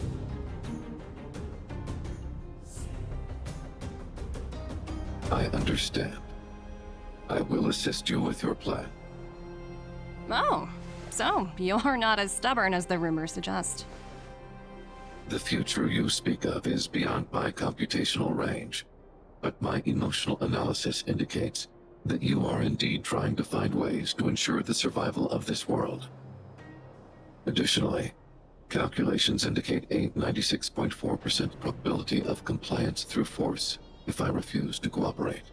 I understand. I will assist you with your plan. Oh, so you're not as stubborn as the rumors suggest. The future you speak of is beyond my computational range, but my emotional analysis indicates that you are indeed trying to find ways to ensure the survival of this world. Additionally, calculations indicate a 96.4% probability of compliance through force if I refuse to cooperate.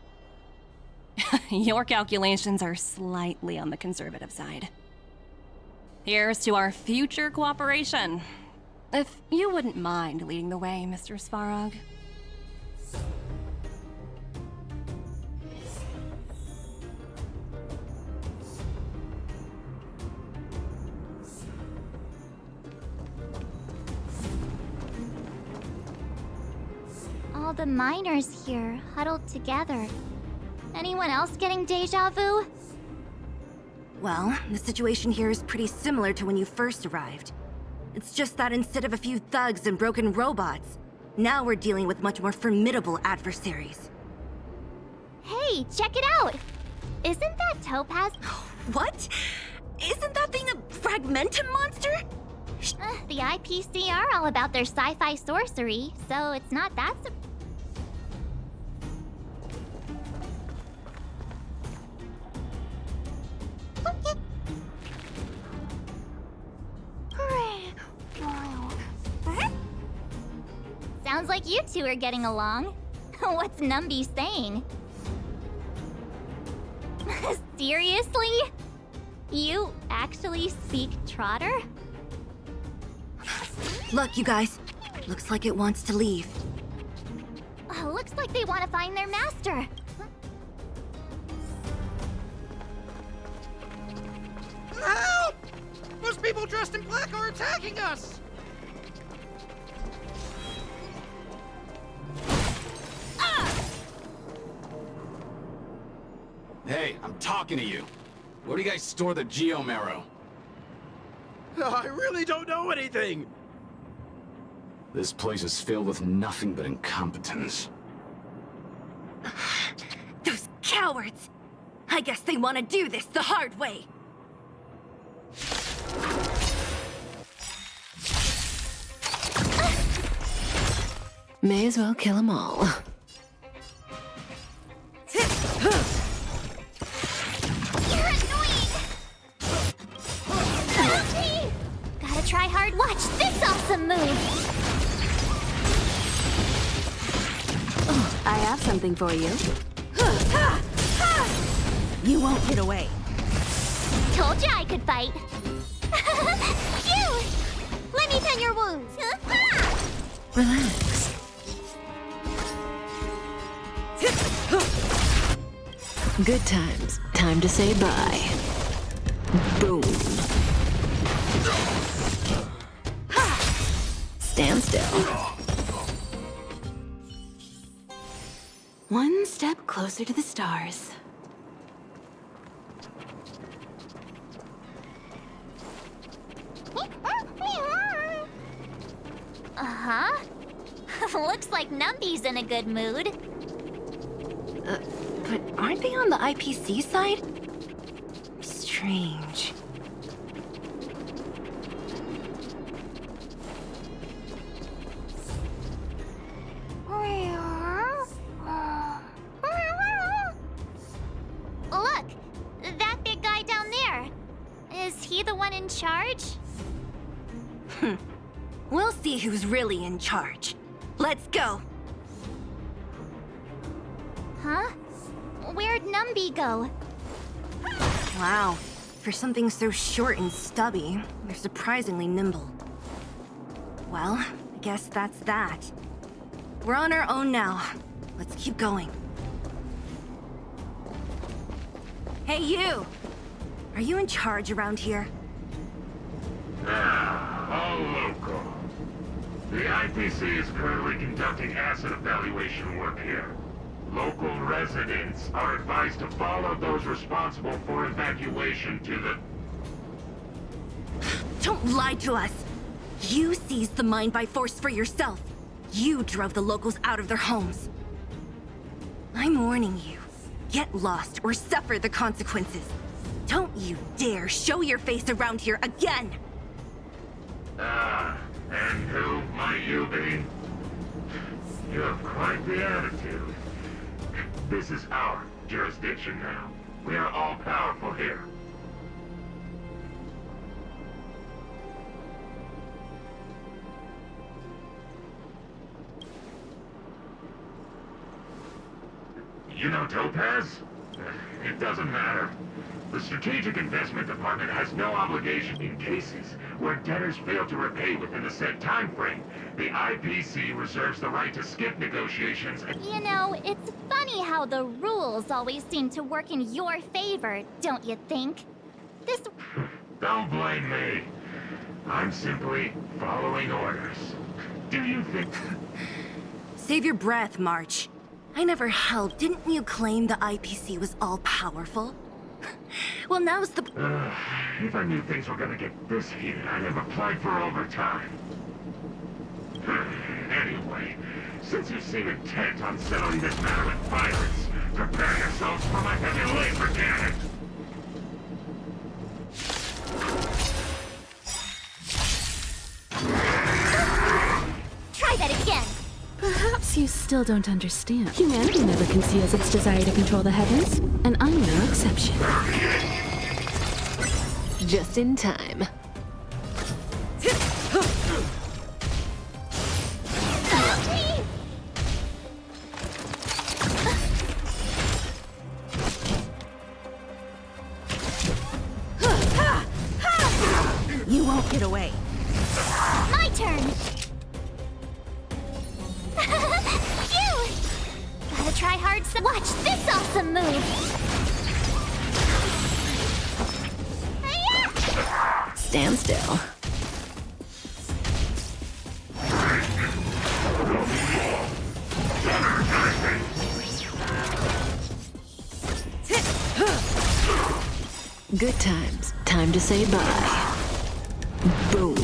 Your calculations are slightly on the conservative side. Here's to our future cooperation. If you wouldn't mind leading the way, Mr. Svarog. All the miners here, huddled together. Anyone else getting deja vu? Well, the situation here is pretty similar to when you first arrived. It's just that instead of a few thugs and broken robots, now we're dealing with much more formidable adversaries. Hey, check it out! Isn't that Topaz? What? Isn't that thing a Fragmentum monster? The IPC are all about their sci-fi sorcery, so it's not that Sounds like you two are getting along. What's Numby saying? Seriously? You actually speak Trotter? Look, you guys. Looks like it wants to leave. Looks like they want to find their master. Help! Those people dressed in black are attacking us! Hey, I'm talking to you. Where do you guys store the Geomarrow? I really don't know anything! This place is filled with nothing but incompetence. Those cowards! I guess they want to do this the hard way. May as well kill them all. You're annoying! Gotta try hard. Watch this awesome move! I have something for you. You won't get away. Told you I could fight. Phew! Let me tend your wounds. Relax. Good times. Time to say bye. Boom. Stand still. One step closer to the stars. Uh-huh. Looks like Numby's in a good mood. But aren't they on the IPC side? Strange. Look! That big guy down there. Is he the one in charge? We'll see who's really in charge. Let's go. Huh? Where'd Numby go? Wow. For something so short and stubby, they're surprisingly nimble. Well, I guess that's that. We're on our own now. Let's keep going. Hey, you! Are you in charge around here? All local. The IPC is currently conducting asset evaluation work here. Local residents are advised to follow those responsible for evacuation to the... Don't lie to us! You seized the mine by force for yourself. You drove the locals out of their homes. I'm warning you. Get lost or suffer the consequences. Don't you dare show your face around here again! Ah, and who might you be? You have quite the attitude. This is our jurisdiction now. We are all powerful here. You know Topaz? It doesn't matter. The Strategic Investment Department has no obligation in cases where debtors fail to repay within a set time frame. The IPC reserves the right to skip negotiations and... You know, it's funny how the rules always seem to work in your favor, don't you think? This... Don't blame me. I'm simply following orders. Do you think... Save your breath, March. I never held. Didn't you claim the IPC was all-powerful? Well, now's the... if I knew things were gonna get this heated, I'd have applied for overtime. Anyway, since you seem intent on settling this matter with violence, Prepare yourselves for my heavy laser cannon! Try that again! Perhaps you still don't understand. Humanity never conceals its desire to control the heavens, and I'm no exception. Just in time. You won't get away. My turn! Phew! Gotta try hard some. Watch this awesome move! Hi-ya! Stand still. Good times. Time to say bye. Boom.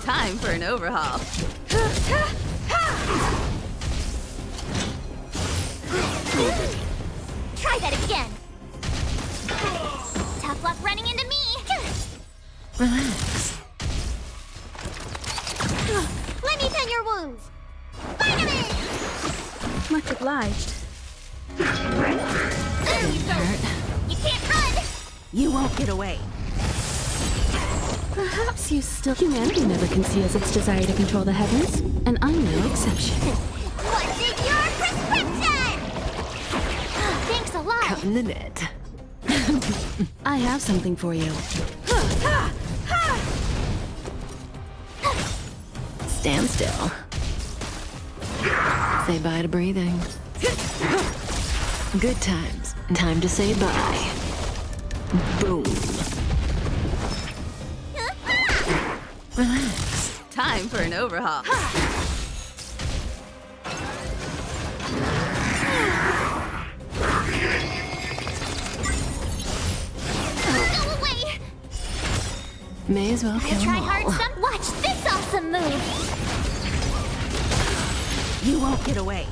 Time for an overhaul. Try that again! Tough luck running into me! Relax. Let me tend your wounds. Spider-Man! Much obliged. You can't run! You won't get away. Perhaps you still. Humanity never conceals its desire to control the heavens, and I'm no exception. What's in your prescription? Thanks a lot. Cut in the net. I have something for you. Stand still. Say bye to breathing. Good times. Time to say bye. Boom. Relax. Time for an overhaul. Go away! May as well kill Try them hard all. some. Watch this awesome move! You won't get away.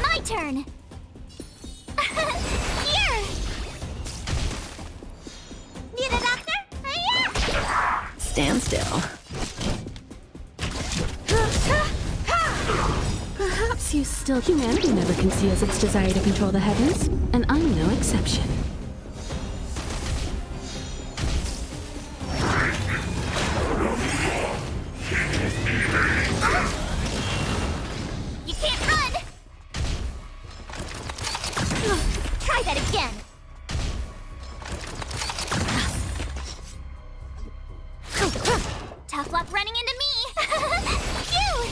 My turn! Here! Need a doctor? Hi-ya! Stand still. Perhaps you still. Humanity never conceals its desire to control the heavens, and I'm no exception. You can't run! Try that again! Tough luck running into me! Phew!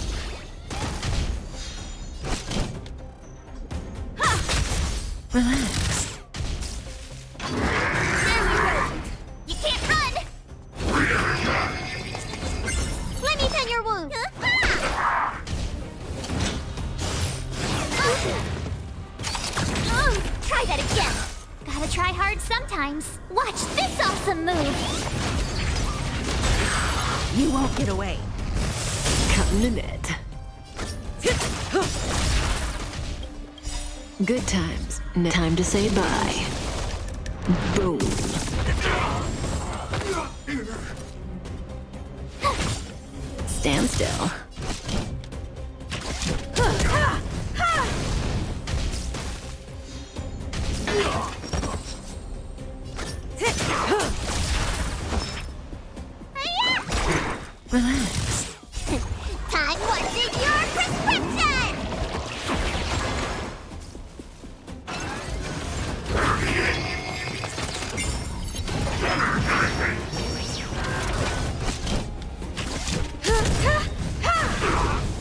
Relax. You can't run! Let me tend your wounds. Try that again! Gotta try hard sometimes. Watch this awesome move! You won't get away. Cut in the net. Good times. Time to say bye. Boom. Stand still. Relax. Time what's in your prescription!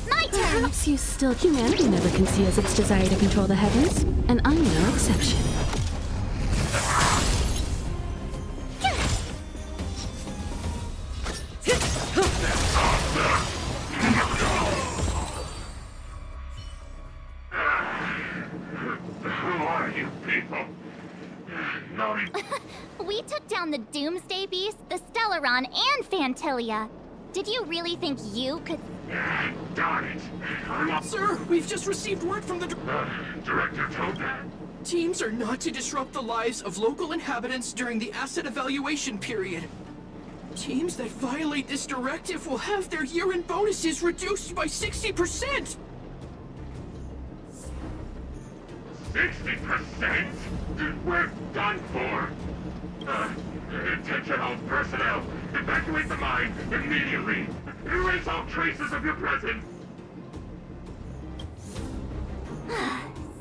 My turn! Perhaps you still. Humanity never conceals its desire to control the heavens, and I'm no exception. Who are you people? We took down the Doomsday Beast, the Stellaron, and Phantilia. Did you really think you could... Darn it! Sir, we've just received word from the... Director Topaz. Teams are not to disrupt the lives of local inhabitants during the asset evaluation period. Teams that violate this directive will have their year-end bonuses reduced by 60%! 60%? We're done for! Attention all personnel! Evacuate the mine immediately! Erase all traces of your presence!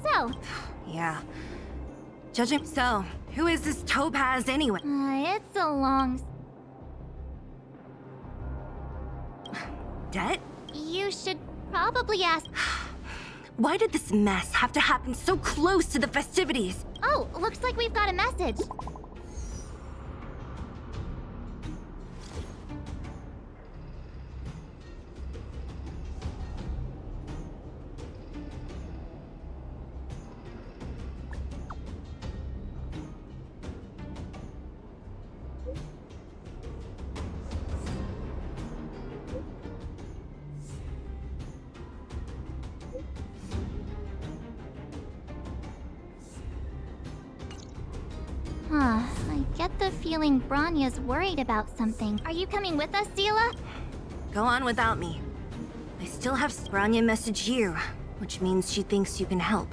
So... Yeah. Judging... So, who is this Topaz anyway? It's a long... Det? You should probably ask... Why did this mess have to happen so close to the festivities? Oh, looks like we've got a message. I get the feeling Bronya's worried about something. Are you coming with us, Seele? Go on without me. I still have Bronya message you, which means she thinks you can help.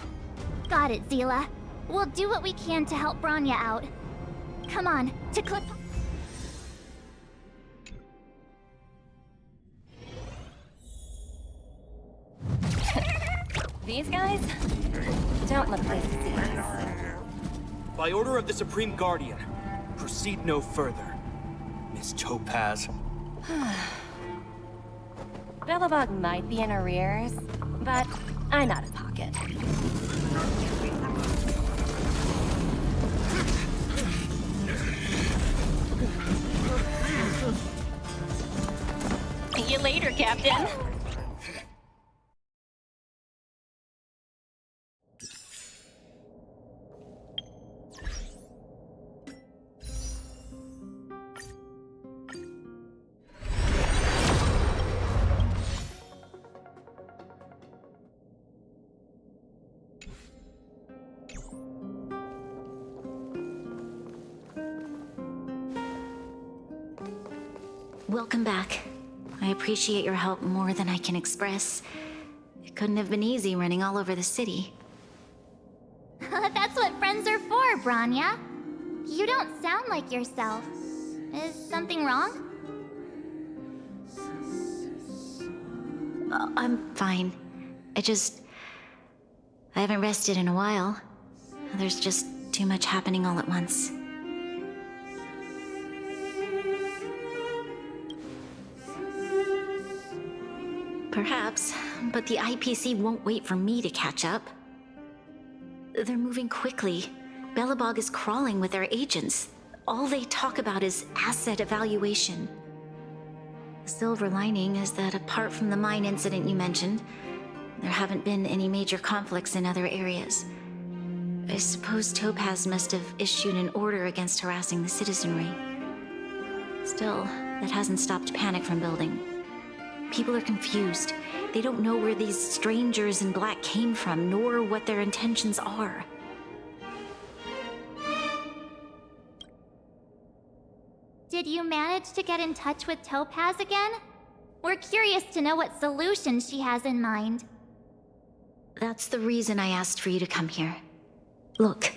Got it, Seele. We'll do what we can to help Bronya out. Come on, to clip... These guys don't look like thieves. By order of the Supreme Guardian, proceed no further, Miss Topaz. Belobog might be in arrears, but I'm out of pocket. See you later, Captain. Welcome back. I appreciate your help more than I can express. It couldn't have been easy running all over the city. That's what friends are for, Bronya. You don't sound like yourself. Is something wrong? I'm fine. I haven't rested in a while. There's just too much happening all at once. Perhaps, but the IPC won't wait for me to catch up. They're moving quickly. Belobog is crawling with their agents. All they talk about is asset evaluation. The silver lining is that apart from the mine incident you mentioned, there haven't been any major conflicts in other areas. I suppose Topaz must have issued an order against harassing the citizenry. Still, that hasn't stopped panic from building. People are confused. They don't know where these strangers in black came from, nor what their intentions are. Did you manage to get in touch with Topaz again? We're curious to know what solutions she has in mind. That's the reason I asked for you to come here. Look.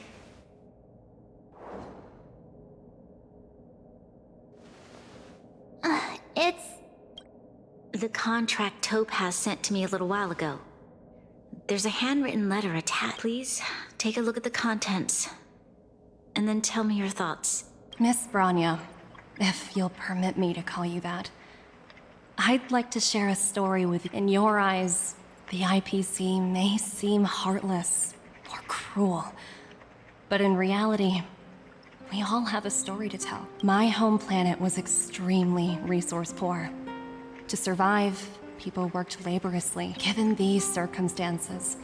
It's... the contract Topaz sent to me a little while ago. There's a handwritten letter attached. Please, take a look at the contents. And then tell me your thoughts. Miss Bronya, if you'll permit me to call you that, I'd like to share a story with you. In your eyes, the IPC may seem heartless or cruel, but in reality, we all have a story to tell. My home planet was extremely resource poor. To survive, people worked laboriously. Given these circumstances,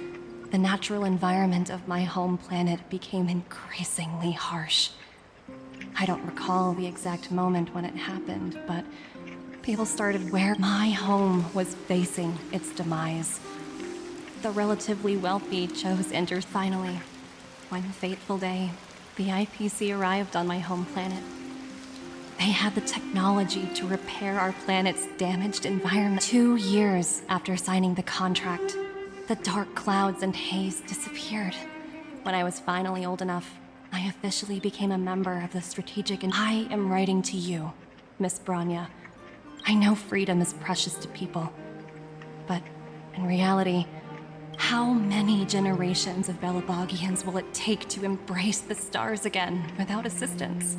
the natural environment of my home planet became increasingly harsh. I don't recall the exact moment when it happened, but people started where my home was facing its demise. The relatively wealthy chose Ender finally. One fateful day, the IPC arrived on my home planet. They had the technology to repair our planet's damaged environment. 2 years after signing the contract, the dark clouds and haze disappeared. When I was finally old enough, I officially became a member of the strategic and I am writing to you, Miss Bronya. I know freedom is precious to people, but in reality, how many generations of Belabogians will it take to embrace the stars again without assistance?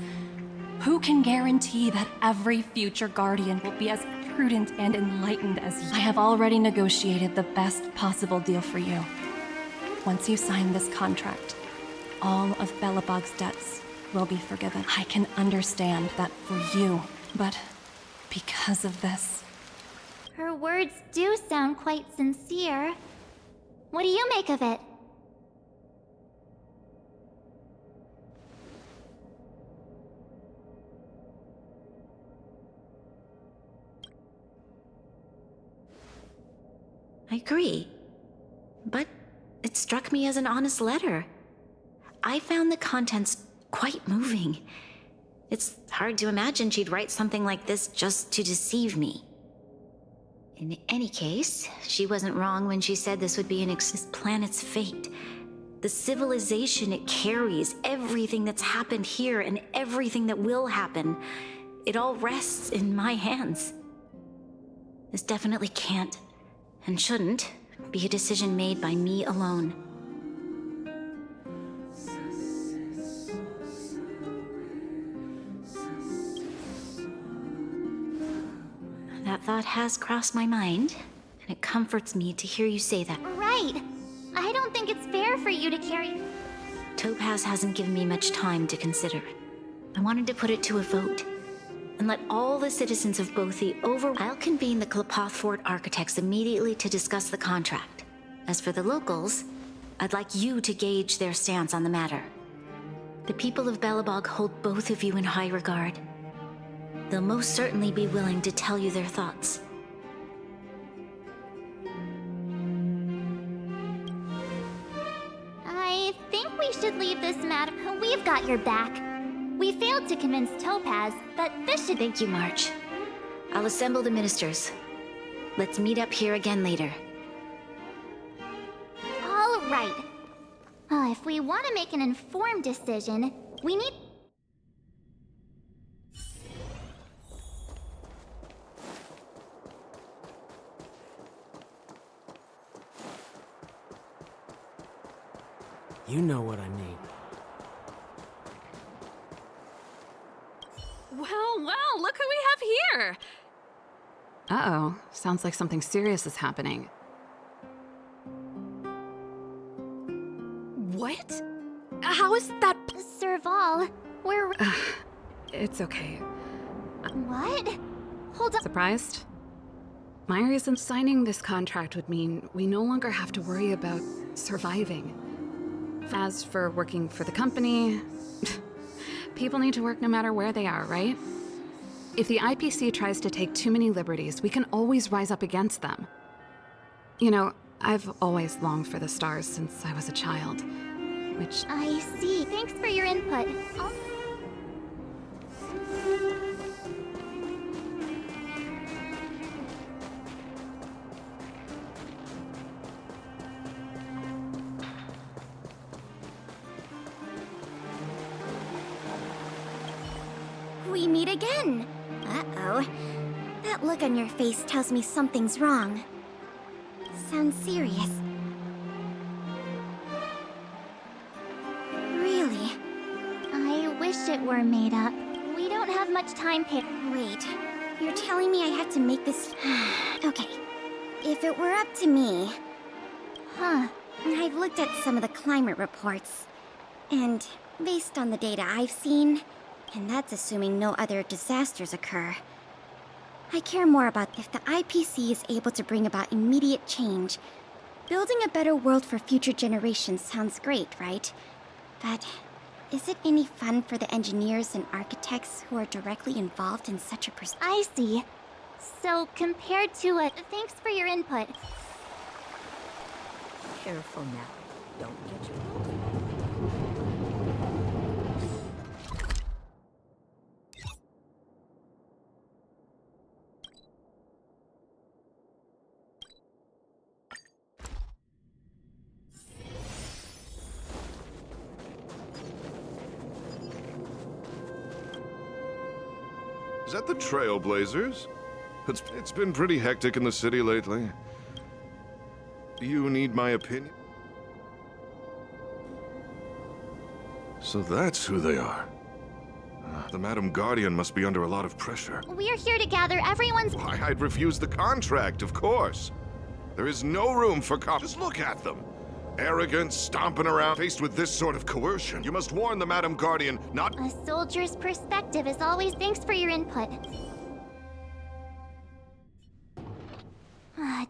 Who can guarantee that every future Guardian will be as prudent and enlightened as you? I have already negotiated the best possible deal for you. Once you sign this contract, all of Belobog's debts will be forgiven. I can understand that for you, but because of this... Her words do sound quite sincere. What do you make of it? I agree. But it struck me as an honest letter. I found the contents quite moving. It's hard to imagine she'd write something like this just to deceive me. In any case, she wasn't wrong when she said this would be this planet's fate. The civilization it carries, everything that's happened here and everything that will happen, it all rests in my hands. This definitely can't, and shouldn't, be a decision made by me alone. That thought has crossed my mind, and it comforts me to hear you say that. Right. I don't think it's fair for you to carry... Topaz hasn't given me much time to consider. I wanted to put it to a vote, and let all the citizens of both the I'll convene the Klapoth Fort architects immediately to discuss the contract. As for the locals, I'd like you to gauge their stance on the matter. The people of Belobog hold both of you in high regard. They'll most certainly be willing to tell you their thoughts. I think we should leave this matter. We've got your back. We failed to convince Topaz, but this should... Thank you, March. I'll assemble the ministers. Let's meet up here again later. All right. If we want to make an informed decision, we need... You know what I mean. Well, look who we have here! Uh-oh, sounds like something serious is happening. What? How is that... Serval, we're... It's okay. What? Hold up. Surprised? My reason signing this contract would mean we no longer have to worry about surviving. As for working for the company, people need to work no matter where they are, right? If the IPC tries to take too many liberties, we can always rise up against them. You know, I've always longed for the stars since I was a child, which... I see. Thanks for your input. We meet again. Uh-oh. That look on your face tells me something's wrong. Sounds serious. Really? I wish it were made up. We don't have much time, Wait. You're telling me I have to make this... Okay. If it were up to me... I've looked at some of the climate reports. And based on the data I've seen... And that's assuming no other disasters occur. I care more about if the IPC is able to bring about immediate change. Building a better world for future generations sounds great, right? But is it any fun for the engineers and architects who are directly involved in such a I see. So, compared to a... Thanks for your input. Careful now. Don't get your... Is that the Trailblazers? It's been pretty hectic in the city lately. Do you need my opinion? So that's who they are. The Madam Guardian must be under a lot of pressure. We're here to gather everyone's... Why, I'd refuse the contract, of course. There is no room for Just look at them. Arrogant, stomping around, faced with this sort of coercion. You must warn the Madam Guardian not... A soldier's perspective is always... Thanks for your input.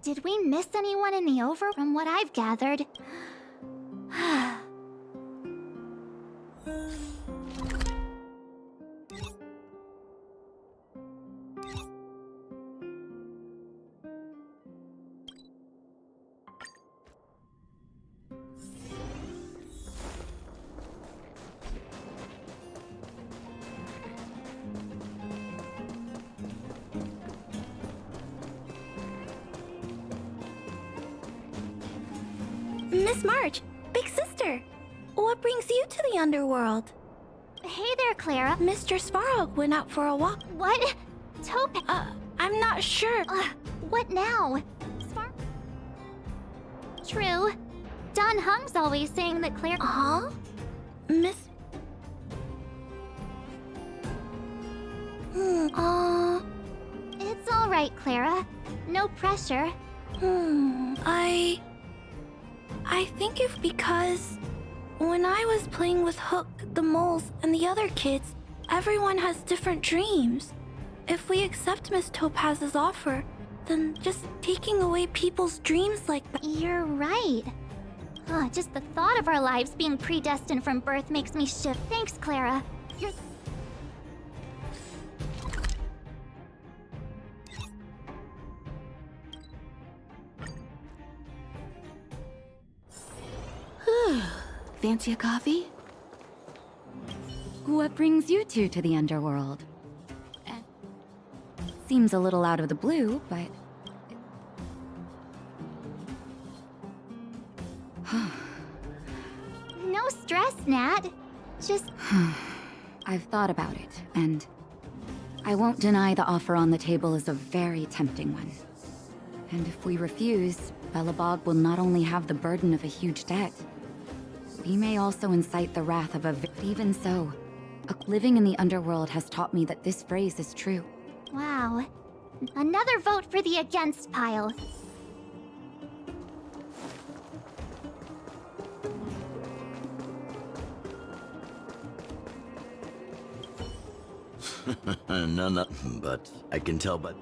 Did we miss anyone in the over... From what I've gathered... Miss March, big sister, what brings you to the underworld? Hey there, Clara. Mr. Svarog went out for a walk. What? Topaz... I'm not sure. What now? True. Dan Heng's always saying that Clara... Huh? Miss... It's alright, Clara. No pressure. I think it's because when I was playing with Hook, the moles, and the other kids, everyone has different dreams. If we accept Miss Topaz's offer, then just taking away people's dreams like that... You're right. Just the thought of our lives being predestined from birth makes me shift. Thanks, Clara. You're... Fancy a coffee? What brings you two to the underworld? Seems a little out of the blue, but... No stress, Nat. Just... I've thought about it, and I won't deny the offer on the table is a very tempting one. And if we refuse, Belobog will not only have the burden of a huge debt, we may also incite the wrath of a... Even so, living in the underworld has taught me that this phrase is true. Wow. Another vote for the against pile. No, but I can tell, but...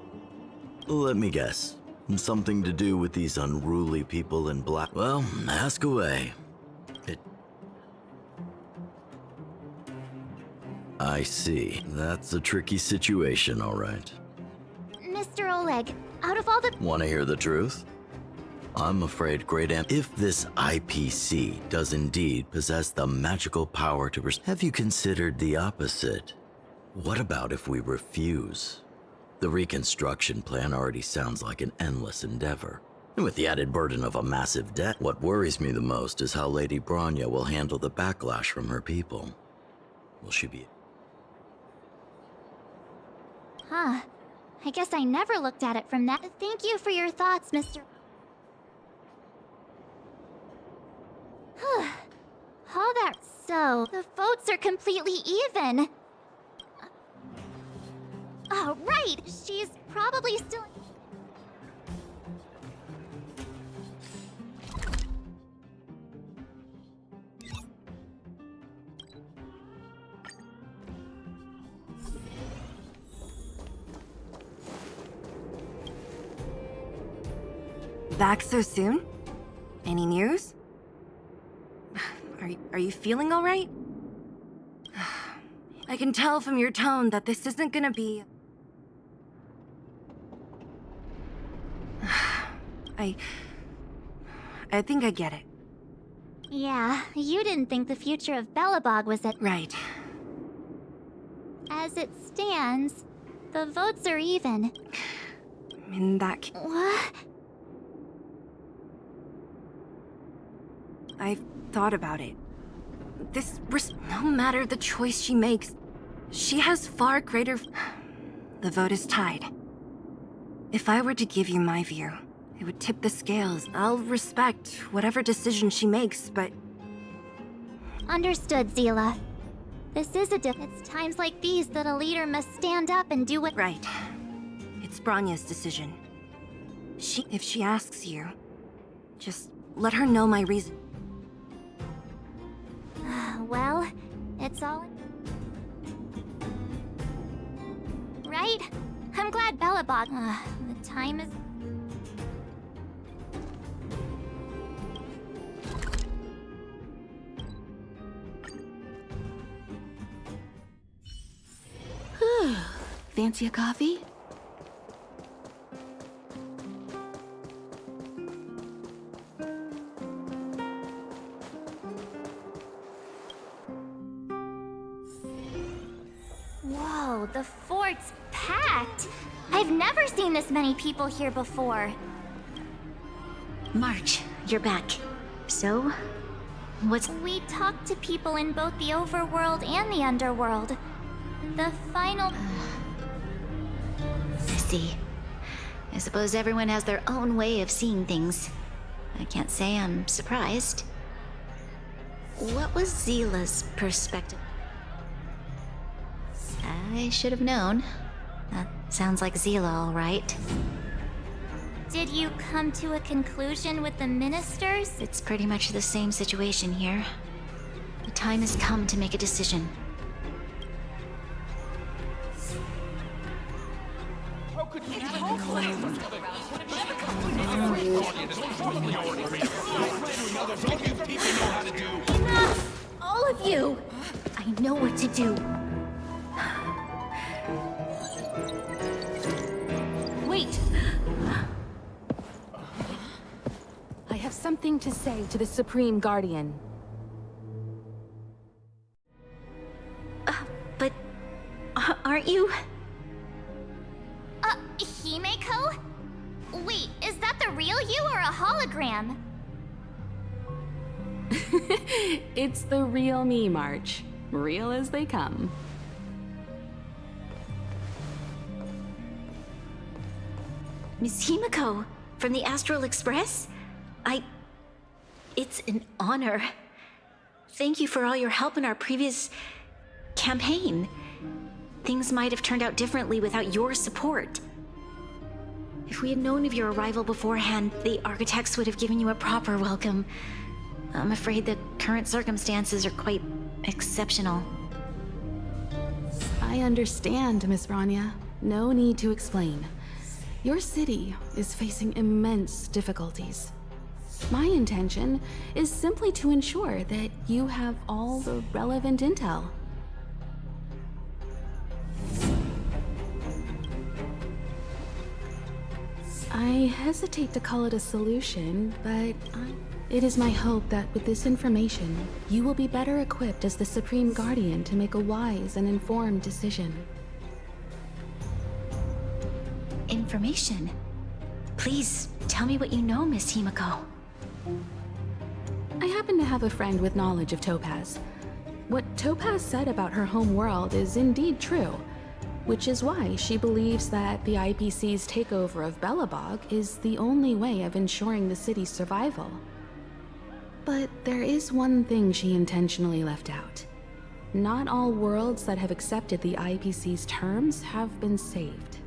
Let me guess. Something to do with these unruly people in black... Well, ask away. I see. That's a tricky situation, all right. Mr. Oleg, out of all the... Want to hear the truth? I'm afraid if this IPC does indeed possess the magical power to... Have you considered the opposite? What about if we refuse? The reconstruction plan already sounds like an endless endeavor. And with the added burden of a massive debt, what worries me the most is how Lady Bronya will handle the backlash from her people. Will she be... I guess I never looked at it from that. Thank you for your thoughts, Mr. All that... So, the votes are completely even. Oh, right! She's probably still... Back so soon? Any news? Are you feeling all right? I can tell from your tone that this isn't gonna be... I think I get it. Yeah, you didn't think the future of Belobog was at... Right. As it stands, the votes are even. In that case... What? I've thought about it. No matter the choice she makes, she has far greater... The vote is tied. If I were to give you my view, it would tip the scales. I'll respect whatever decision she makes, but... Understood, Zila. This is it's times like these that a leader must stand up and do what... Right. It's Bronya's decision. If she asks you, just let her know my reason. Well, it's all... Right? I'm glad Belobog... the time is... Fancy a coffee? Whoa, the fort's packed! I've never seen this many people here before. March, you're back. So, what's... We talked to people in both the overworld and the underworld. The final... I see. I suppose everyone has their own way of seeing things. I can't say I'm surprised. What was Zila's perspective? I should have known. That sounds like Zila, all right. Did you come to a conclusion with the ministers? It's pretty much the same situation here. The time has come to make a decision. Enough! All of you! I know what to do. Wait! I have something to say to the Supreme Guardian. But... aren't you? Himeko? Wait, is that the real you or a hologram? It's the real me, March. Real as they come. Miss Himeko, from the Astral Express? It's an honor. Thank you for all your help in our previous campaign. Things might have turned out differently without your support. If we had known of your arrival beforehand, the architects would have given you a proper welcome. I'm afraid the current circumstances are quite exceptional. I understand, Miss Bronya. No need to explain. Your city is facing immense difficulties. My intention is simply to ensure that you have all the relevant intel. I hesitate to call it a solution, but it is my hope that with this information, you will be better equipped as the Supreme Guardian to make a wise and informed decision. Information? Please, tell me what you know, Miss Himeko. I happen to have a friend with knowledge of Topaz. What Topaz said about her home world is indeed true, which is why she believes that the IPC's takeover of Belobog is the only way of ensuring the city's survival. But there is one thing she intentionally left out. Not all worlds that have accepted the IPC's terms have been saved.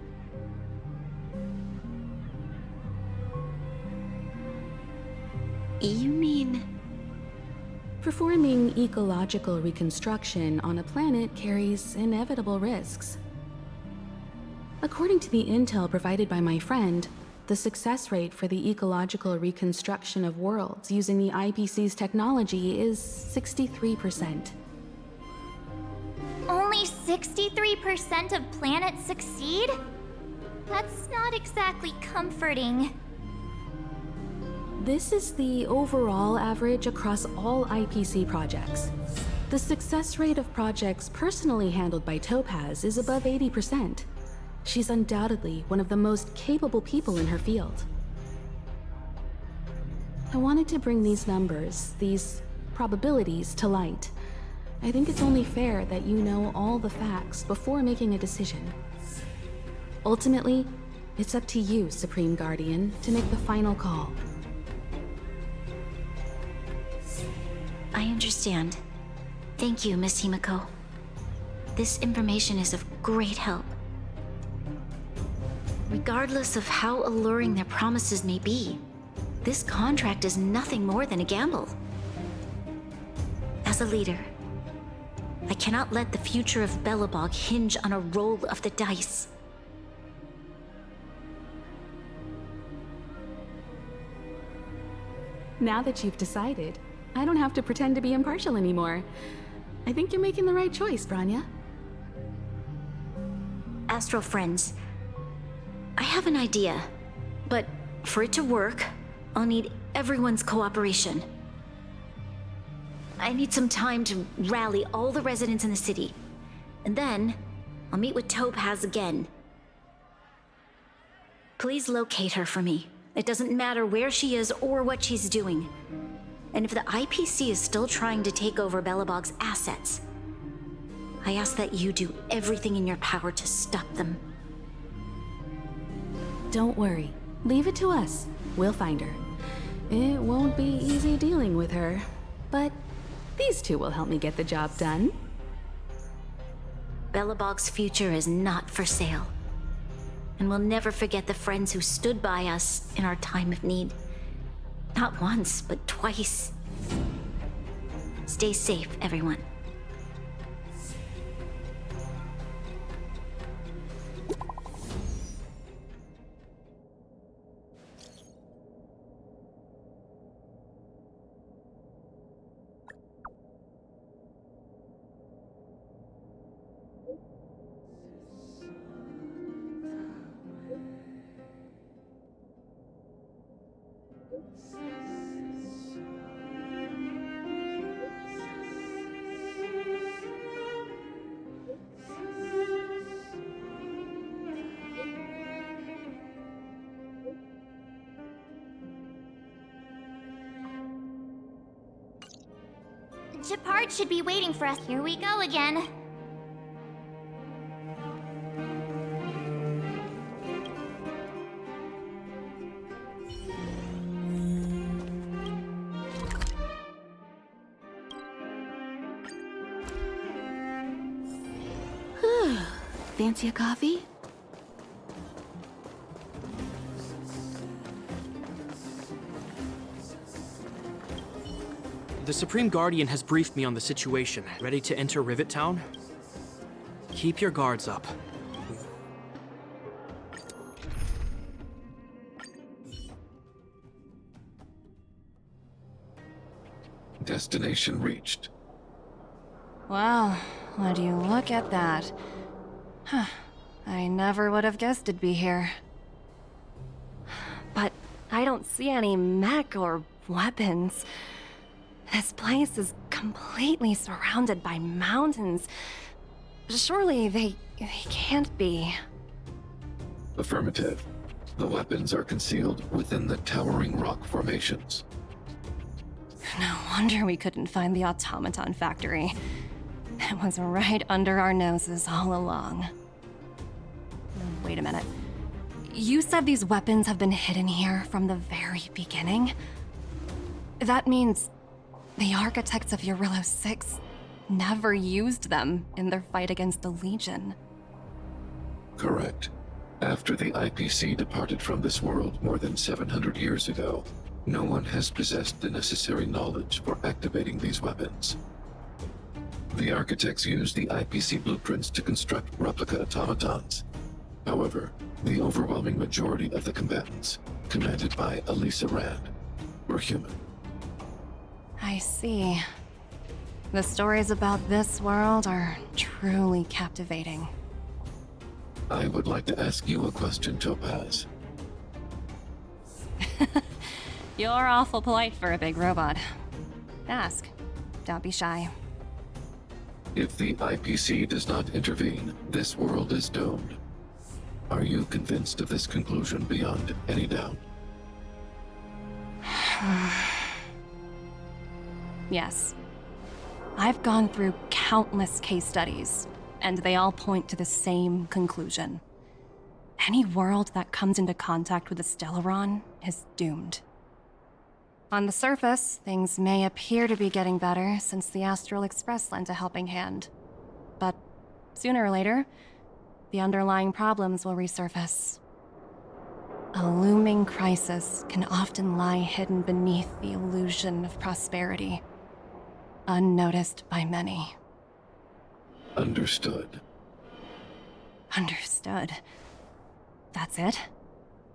You mean... Performing ecological reconstruction on a planet carries inevitable risks. According to the intel provided by my friend, the success rate for the ecological reconstruction of worlds using the IPC's technology is 63%. Only 63% of planets succeed? That's not exactly comforting. This is the overall average across all IPC projects. The success rate of projects personally handled by Topaz is above 80%. She's undoubtedly one of the most capable people in her field. I wanted to bring these numbers, these probabilities, to light. I think it's only fair that you know all the facts before making a decision. Ultimately, it's up to you, Supreme Guardian, to make the final call. I understand. Thank you, Miss Himiko. This information is of great help. Regardless of how alluring their promises may be, this contract is nothing more than a gamble. As a leader, I cannot let the future of Belobog hinge on a roll of the dice. Now that you've decided, I don't have to pretend to be impartial anymore. I think you're making the right choice, Bronya. Astral friends, I have an idea, but for it to work, I'll need everyone's cooperation. I need some time to rally all the residents in the city, and then I'll meet with Topaz again. Please locate her for me. It doesn't matter where she is or what she's doing. And if the IPC is still trying to take over Belobog's assets, I ask that you do everything in your power to stop them. Don't worry. Leave it to us. We'll find her. It won't be easy dealing with her, but these two will help me get the job done. Belobog's future is not for sale. And we'll never forget the friends who stood by us in our time of need. Not once, but twice. Stay safe, everyone. Gepard should be waiting for us. Here we go again. Fancy a coffee? The Supreme Guardian has briefed me on the situation. Ready to enter Rivet Town? Keep your guards up. Destination reached. Wow, would you look at that? Huh. I never would have guessed it'd be here. But I don't see any mech or weapons. This place is completely surrounded by mountains. Surely they can't be. Affirmative. The weapons are concealed within the towering rock formations. No wonder we couldn't find the automaton factory. It was right under our noses all along. Wait a minute. You said these weapons have been hidden here from the very beginning? That means the architects of Jarilo 6 never used them in their fight against the Legion. Correct. After the IPC departed from this world more than 700 years ago, no one has possessed the necessary knowledge for activating these weapons. The architects used the IPC blueprints to construct replica automatons. However, the overwhelming majority of the combatants, commanded by Elisa Rand, were human. I see. The stories about this world are truly captivating. I would like to ask you a question, Topaz. You're awful polite for a big robot. Ask. Don't be shy. If the IPC does not intervene, this world is doomed. Are you convinced of this conclusion beyond any doubt? Yes. I've gone through countless case studies, and they all point to the same conclusion. Any world that comes into contact with a Stellaron is doomed. On the surface, things may appear to be getting better since the Astral Express lent a helping hand. But sooner or later, the underlying problems will resurface. A looming crisis can often lie hidden beneath the illusion of prosperity, unnoticed by many. Understood. Understood. That's it?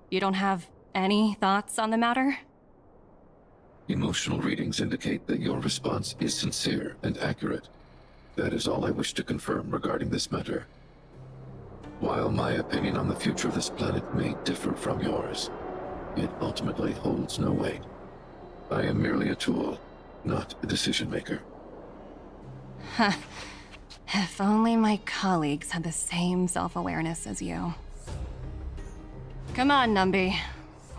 You don't have any thoughts on the matter? Emotional readings indicate that your response is sincere and accurate. That is all I wish to confirm regarding this matter. While my opinion on the future of this planet may differ from yours, it ultimately holds no weight. I am merely a tool, not a decision maker. Huh. If only my colleagues had the same self-awareness as you. Come on, Numby.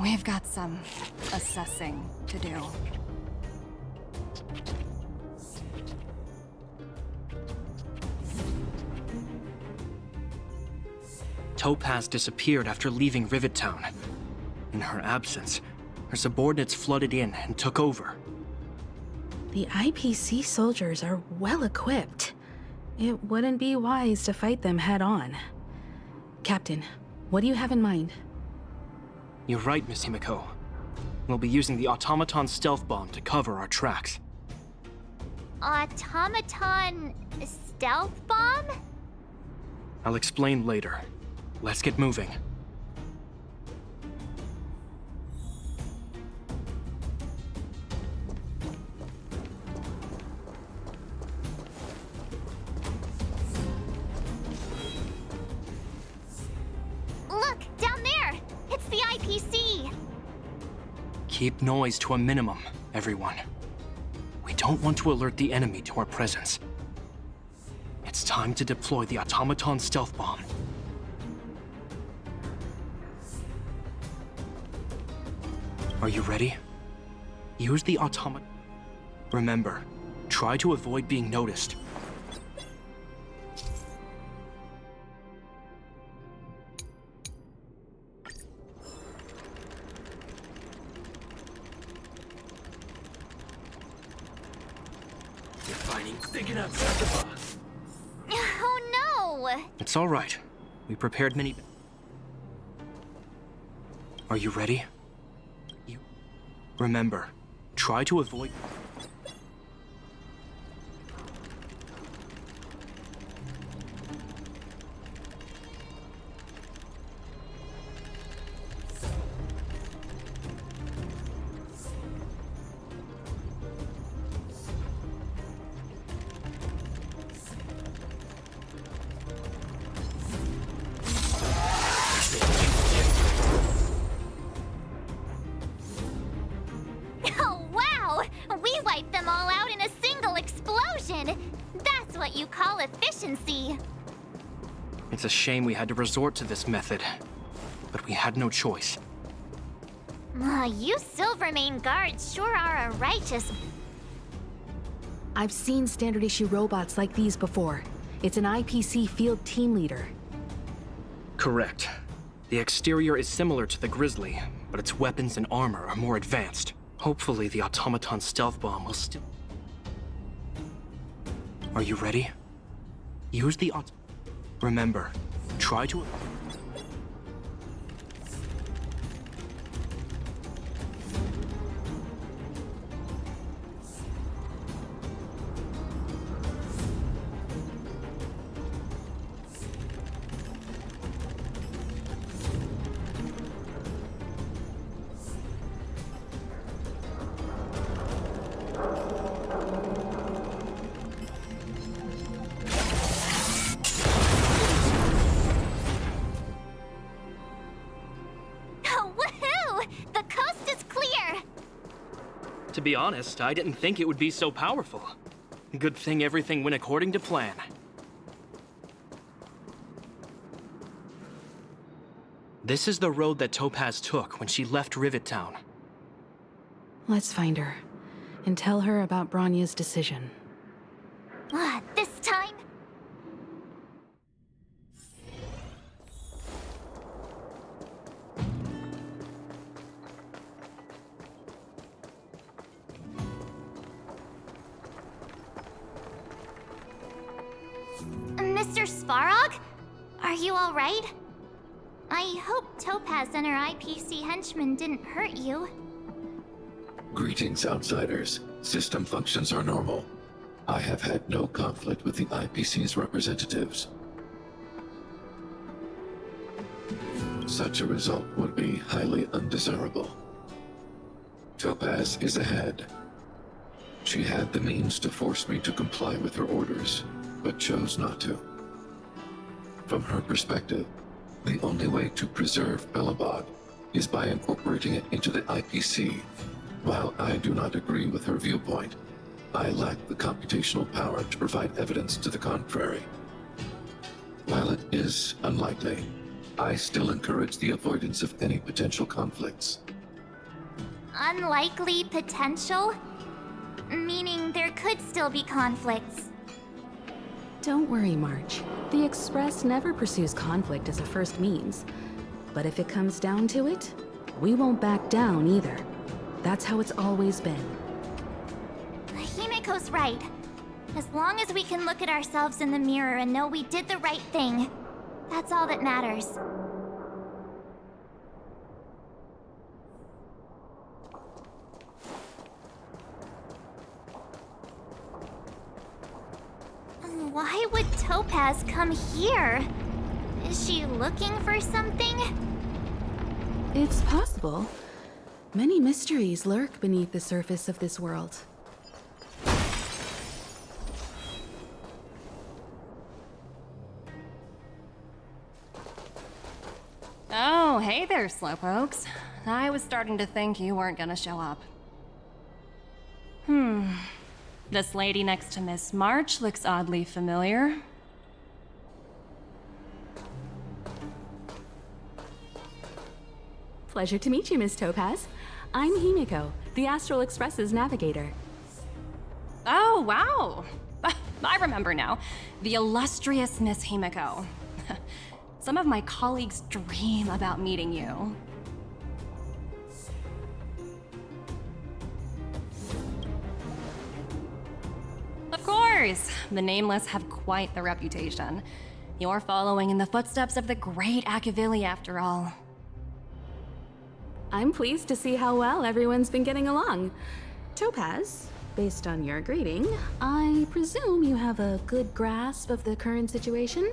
We've got some assessing to do. Topaz disappeared after leaving Rivet Town. In her absence, her subordinates flooded in and took over. The IPC soldiers are well equipped. It wouldn't be wise to fight them head on. Captain, what do you have in mind? You're right, Miss Himiko. We'll be using the Automaton stealth bomb to cover our tracks. Automaton stealth bomb? I'll explain later. Let's get moving. Look, down there! It's the IPC! Keep noise to a minimum, everyone. We don't want to alert the enemy to our presence. It's time to deploy the Automaton stealth bomb. Are you ready? Use the automaton. Remember, try to avoid being noticed. You're fighting thinking outside the box. Oh no! It's all right. We prepared many. Are you ready? Remember, try to avoid... It's a shame we had to resort to this method, but we had no choice. You Silvermane guards sure are a righteous... I've seen standard issue robots like these before. It's an IPC field team leader. Correct. The exterior is similar to the Grizzly, but its weapons and armor are more advanced. Hopefully the Automaton stealth bomb will still... Are you ready? Use the Remember, try to... To be honest, I didn't think it would be so powerful. Good thing everything went according to plan. This is the road that Topaz took when she left Rivet Town. Let's find her and tell her about Bronya's decision. This time? Mr. Svarog? Are you all right? I hope Topaz and her IPC henchmen didn't hurt you. Greetings, outsiders. System functions are normal. I have had no conflict with the IPC's representatives. Such a result would be highly undesirable. Topaz is ahead. She had the means to force me to comply with her orders, but chose not to. From her perspective, the only way to preserve Belobog is by incorporating it into the IPC. While I do not agree with her viewpoint, I lack the computational power to provide evidence to the contrary. While it is unlikely, I still encourage the avoidance of any potential conflicts. Unlikely potential? Meaning there could still be conflicts. Don't worry, March. The Express never pursues conflict as a first means. But if it comes down to it, we won't back down either. That's how it's always been. Himiko's right. As long as we can look at ourselves in the mirror and know we did the right thing, that's all that matters. Why would Topaz come here? Is she looking for something? It's possible. Many mysteries lurk beneath the surface of this world. Oh, hey there, Slowpokes. I was starting to think you weren't gonna show up. This lady next to Miss March looks oddly familiar. Pleasure to meet you, Miss Topaz. I'm Himiko, the Astral Express's navigator. Oh, wow! I remember now. The illustrious Miss Himiko. Some of my colleagues dream about meeting you. Of course! The Nameless have quite the reputation. You're following in the footsteps of the great Akavili, after all. I'm pleased to see how well everyone's been getting along. Topaz, based on your greeting, I presume you have a good grasp of the current situation?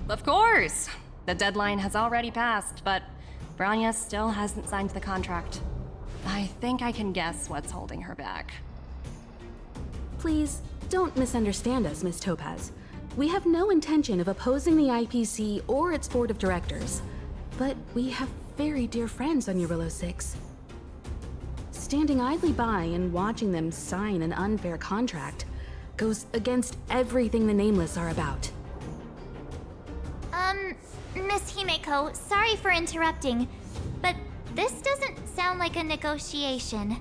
Of course! The deadline has already passed, but Bronya still hasn't signed the contract. I think I can guess what's holding her back. Please, don't misunderstand us, Miss Topaz. We have no intention of opposing the IPC or its board of directors, but we have very dear friends on Jarilo 6. Standing idly by and watching them sign an unfair contract goes against everything the Nameless are about. Miss Himiko, sorry for interrupting, but this doesn't sound like a negotiation.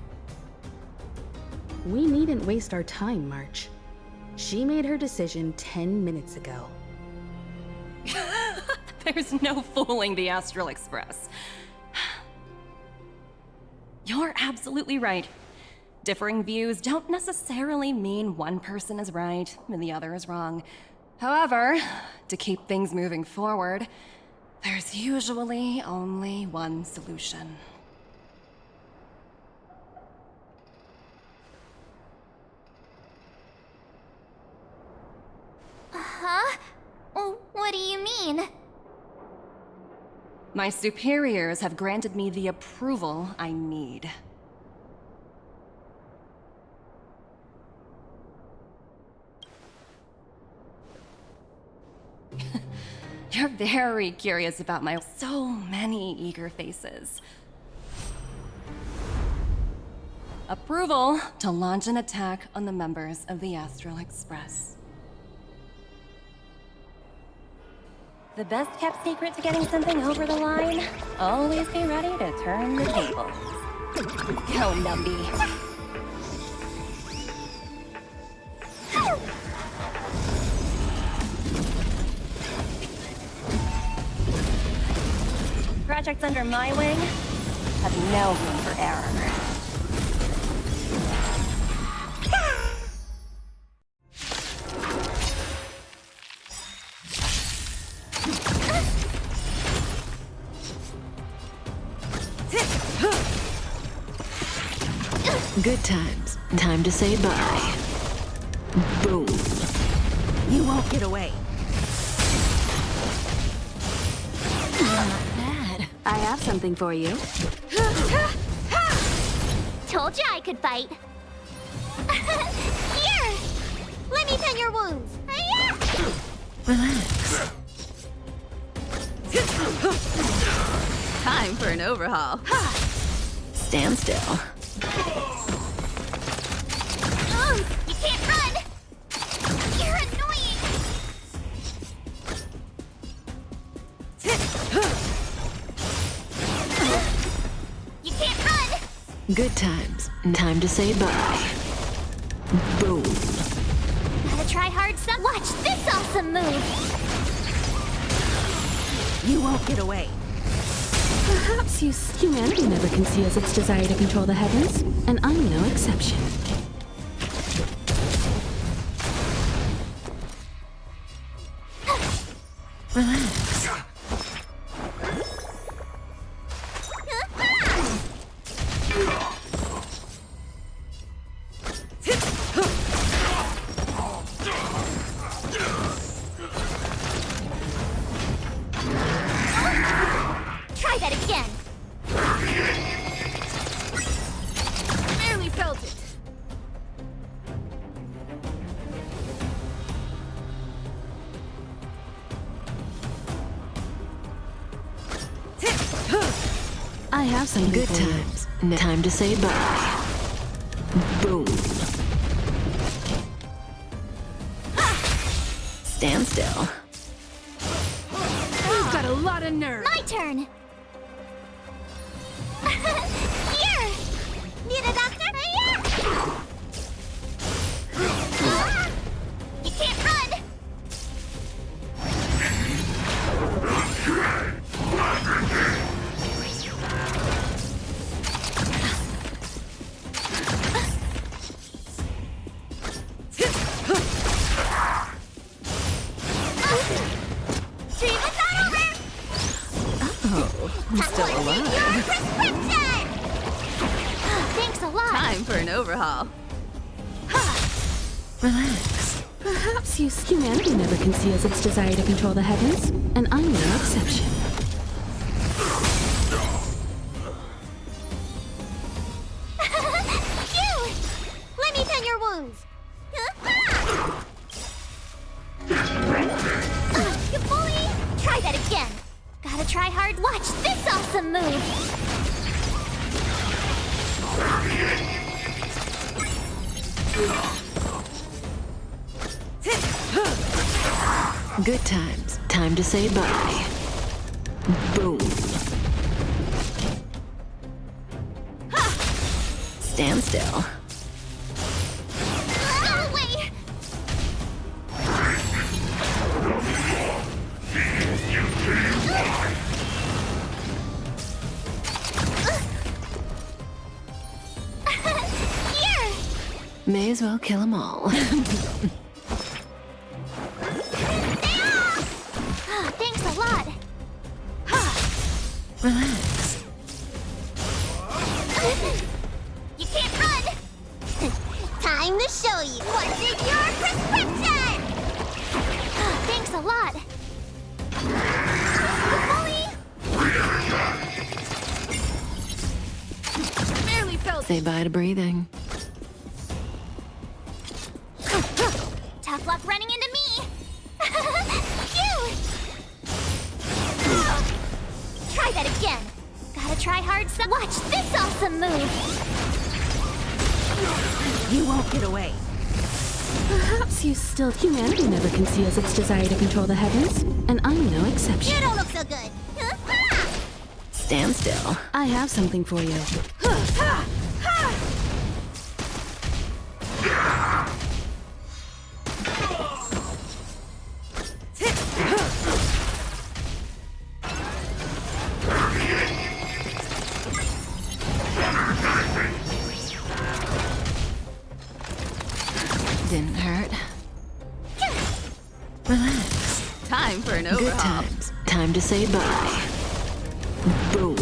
We needn't waste our time, March. She made her decision 10 minutes ago. There's no fooling the Astral Express. You're absolutely right. Differing views don't necessarily mean one person is right and the other is wrong. However, to keep things moving forward, there's usually only one solution. Huh? What do you mean? My superiors have granted me the approval I need. You're very curious about my so many eager faces. Approval to launch an attack on the members of the Astral Express. The best kept secret to getting something over the line? Always be ready to turn the tables. Go, Numby. Projects under my wing have no room for error. Good times. Time to say bye. Boom. You won't get away. Not bad. I have something for you. Told you I could fight. Here! Let me tend your wounds. Relax. Time for an overhaul. Stand still. You can't run! You're annoying! You can't run! Good times. Time to say bye. Boom. Gotta try hard some. Watch this awesome move! You won't get away. Perhaps humanity never conceals its desire to control the heavens, and I'm no exception. Relax. Try that again! Barely felt it. I have some Good times. Time to say bye. Boom. Stand still. You've got a lot of nerve. My turn! Here! Need a doctor? You can't run! I'm still alive. Thanks a lot. Time for an overhaul. Relax. Perhaps humanity never conceals its desire to control the heavens, and I'm no exception. Phew! Let me tend your wounds. You bully! Try that again. Gotta try hard. Watch this awesome move. Good times. Time to say bye. Boom. Stand still. Go away! Here! May as well kill them all. Thanks a lot. Relax. You can't run! Time to show you what's in your prescription! Thanks a lot. Bully! Barely felt Say bye to breathing. Tough luck running into me! Phew! Try that again. Gotta try hard some. Watch this awesome move! You won't get away. Perhaps you still... Humanity never conceals its desire to control the heavens, and I'm no exception. You don't look so good. Stand still. I have something for you. Didn't hurt. Relax. Time for an Good overhaul. times. Time to say bye. Boom.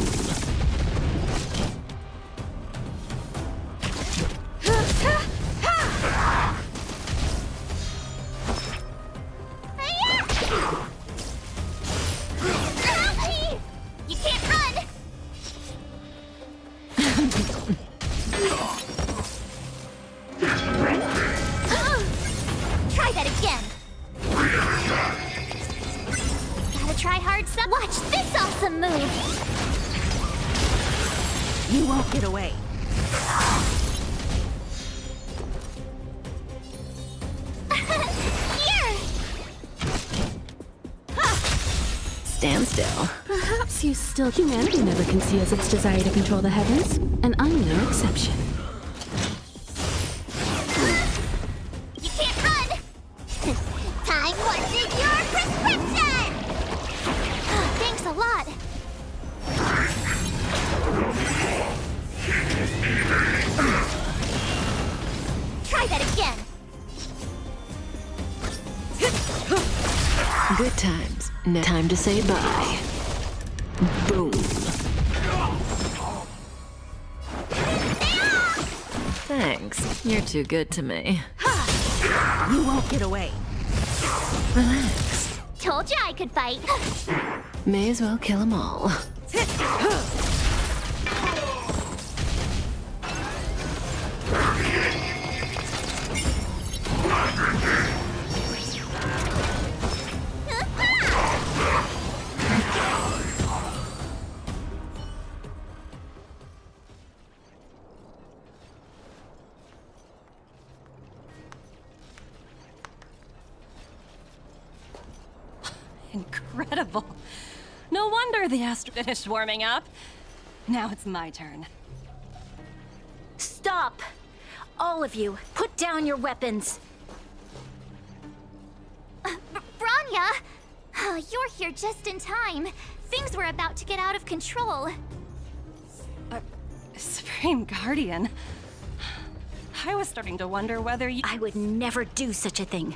You can't run! Try that again. Gotta try hard some. Watch this awesome move. You won't get away. Here! Stand still. Perhaps you still... Humanity never conceals its desire to control the heavens, and I'm no exception. You can't run! Time wasted your prescription! Thanks a lot. Try that again. Good times. Now time to say bye. Boom. Thanks. You're too good to me. You won't get away. Relax. Told you I could fight. May as well kill them all. Incredible. No wonder the astro finished warming up. Now it's my turn. Stop! All of you, put down your weapons. Branya! You're here just in time. Things were about to get out of control. Supreme Guardian. I was starting to wonder whether you... I would never do such a thing.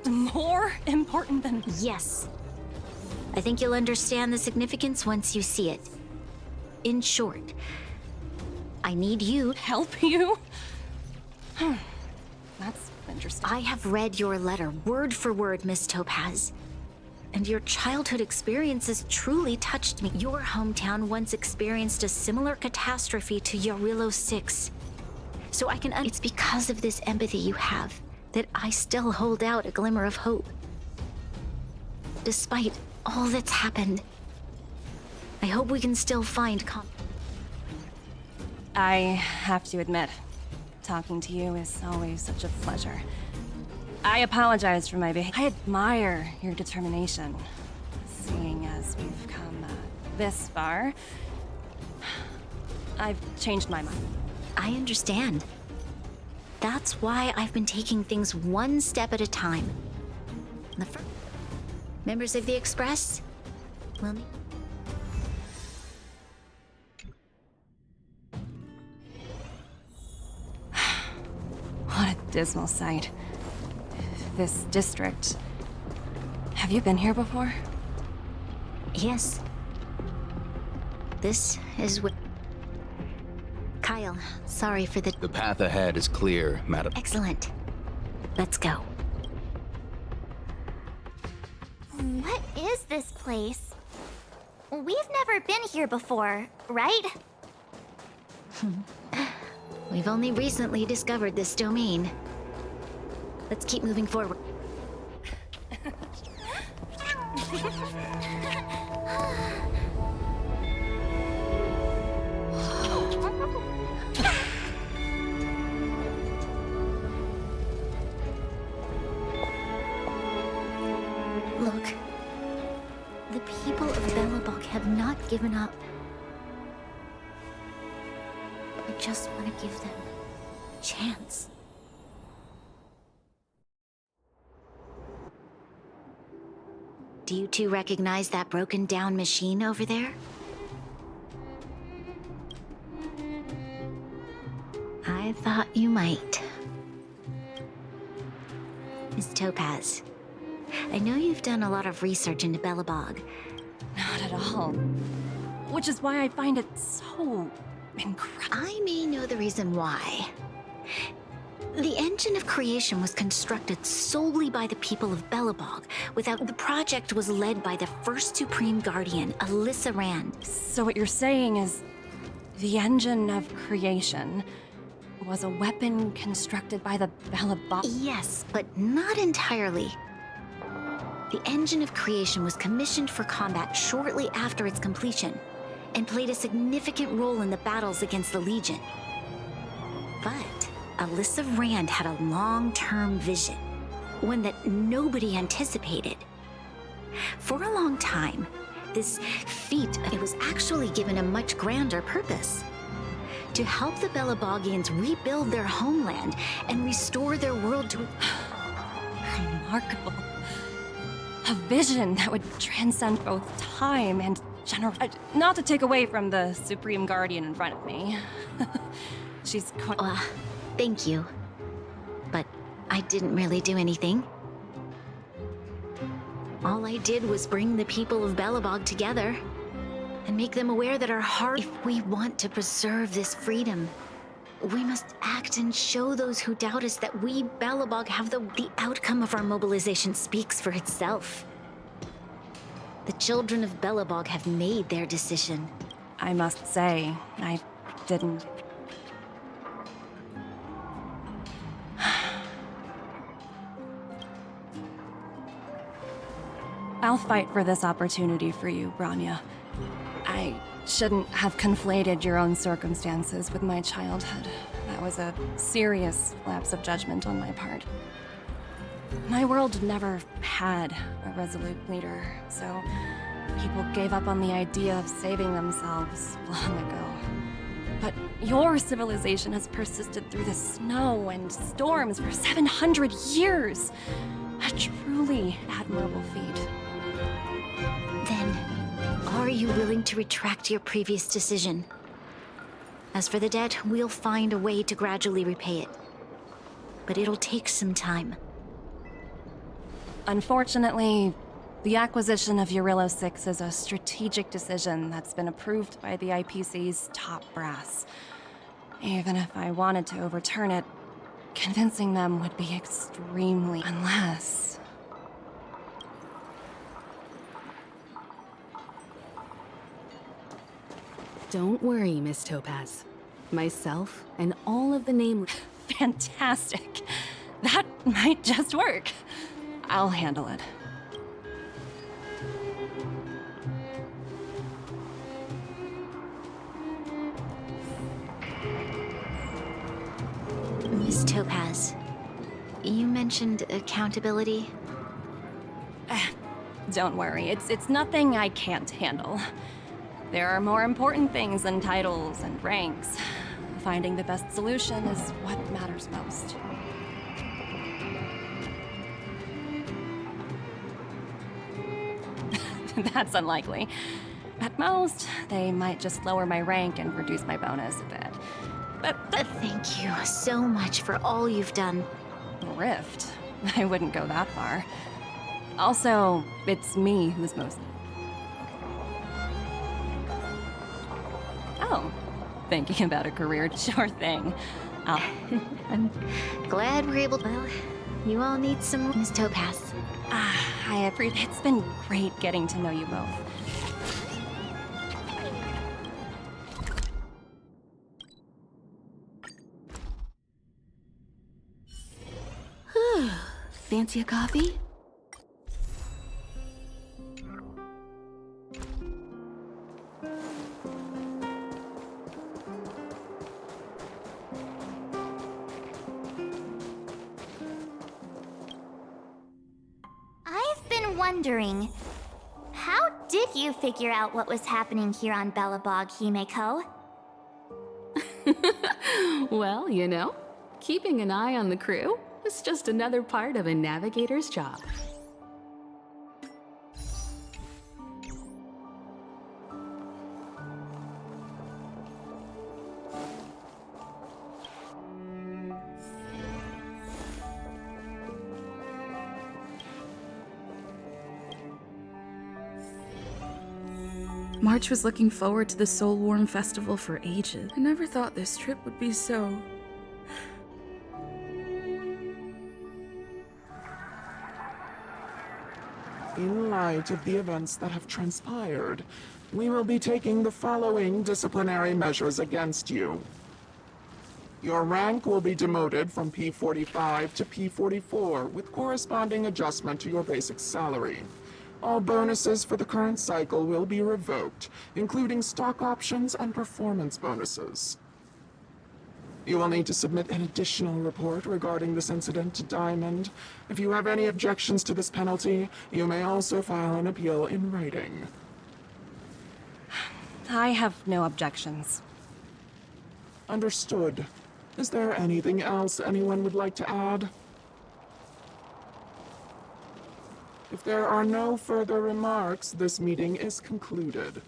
More important than... Yes. I think you'll understand the significance once you see it. In short, I need you... Help you? That's interesting. I have read your letter word for word, Miss Topaz. And your childhood experiences truly touched me. Your hometown once experienced a similar catastrophe to Yarillo 6. So I can... It's because of this empathy you have that I still hold out a glimmer of hope. Despite all that's happened, I hope we can still find I have to admit, talking to you is always such a pleasure. I apologize for my behavior. I admire your determination. Seeing as we've come this far, I've changed my mind. I understand. That's why I've been taking things one step at a time. The first members of the Express will meet. What a dismal sight. This district. Have you been here before? Yes. This is what... Kyle, sorry for the... The path ahead is clear, madam. Excellent. Let's go. What is this place? We've never been here before, right? We've only recently discovered this domain. Let's keep moving forward. people of Belobog have not given up. I just want to give them a chance. Do you two recognize that broken down machine over there? I thought you might. Miss Topaz, I know you've done a lot of research into Belobog. Not at all. Which is why I find it so incredible. I may know the reason why. The engine of creation was constructed solely by the people of Belobog. The project was led by the first Supreme Guardian, Alyssa Rand. So what you're saying is the engine of creation was a weapon constructed by the Belobog? Yes, but not entirely. The engine of creation was commissioned for combat shortly after its completion, and played a significant role in the battles against the Legion. But Alyssa Rand had a long-term vision, one that nobody anticipated. For a long time, this feat, it was actually given a much grander purpose. To help the Belobogians rebuild their homeland and restore their world to... Remarkable. A vision that would transcend both time and not to take away from the Supreme Guardian in front of me. She's quite... Thank you. But I didn't really do anything. All I did was bring the people of Belobog together and make them aware that our heart... If we want to preserve this freedom, we must act and show those who doubt us that we, Belobog, have the outcome of our mobilization speaks for itself. The children of Belobog have made their decision. I must say, I didn't... I'll fight for this opportunity for you, Branya. I shouldn't have conflated your own circumstances with my childhood. That was a serious lapse of judgment on my part. My world never had a resolute leader, so people gave up on the idea of saving themselves long ago. But your civilization has persisted through the snow and storms for 700 years. A truly admirable feat. Then, are you willing to retract your previous decision? As for the debt, we'll find a way to gradually repay it. But it'll take some time. Unfortunately, the acquisition of Jarilo 6 is a strategic decision that's been approved by the IPC's top brass. Even if I wanted to overturn it, convincing them would be extremely... unless... Don't worry, Miss Topaz. Myself and all of the nameless... Fantastic. That might just work. I'll handle it. Miss Topaz, you mentioned accountability. Don't worry, it's nothing I can't handle. There are more important things than titles and ranks. Finding the best solution is what matters most. That's unlikely. At most, they might just lower my rank and reduce my bonus a bit. But thank you so much for all you've done. Rift? I wouldn't go that far. Also, it's me who's most... Oh, thinking about a career? Sure thing. I'm glad we're able to... Well, you all need some... Miss Topaz. I appreciate... It's been great getting to know you both. Fancy a coffee? I've been wondering, how did you figure out what was happening here on Belobog, Himeko? Well, you know, keeping an eye on the crew is just another part of a navigator's job. March was looking forward to the Soulwarm Festival for ages. I never thought this trip would be so... In light of the events that have transpired, we will be taking the following disciplinary measures against you. Your rank will be demoted from P45 to P44 with corresponding adjustment to your basic salary. All bonuses for the current cycle will be revoked, including stock options and performance bonuses. You will need to submit an additional report regarding this incident to Diamond. If you have any objections to this penalty, you may also file an appeal in writing. I have no objections. Understood. Is there anything else anyone would like to add? If there are no further remarks, this meeting is concluded.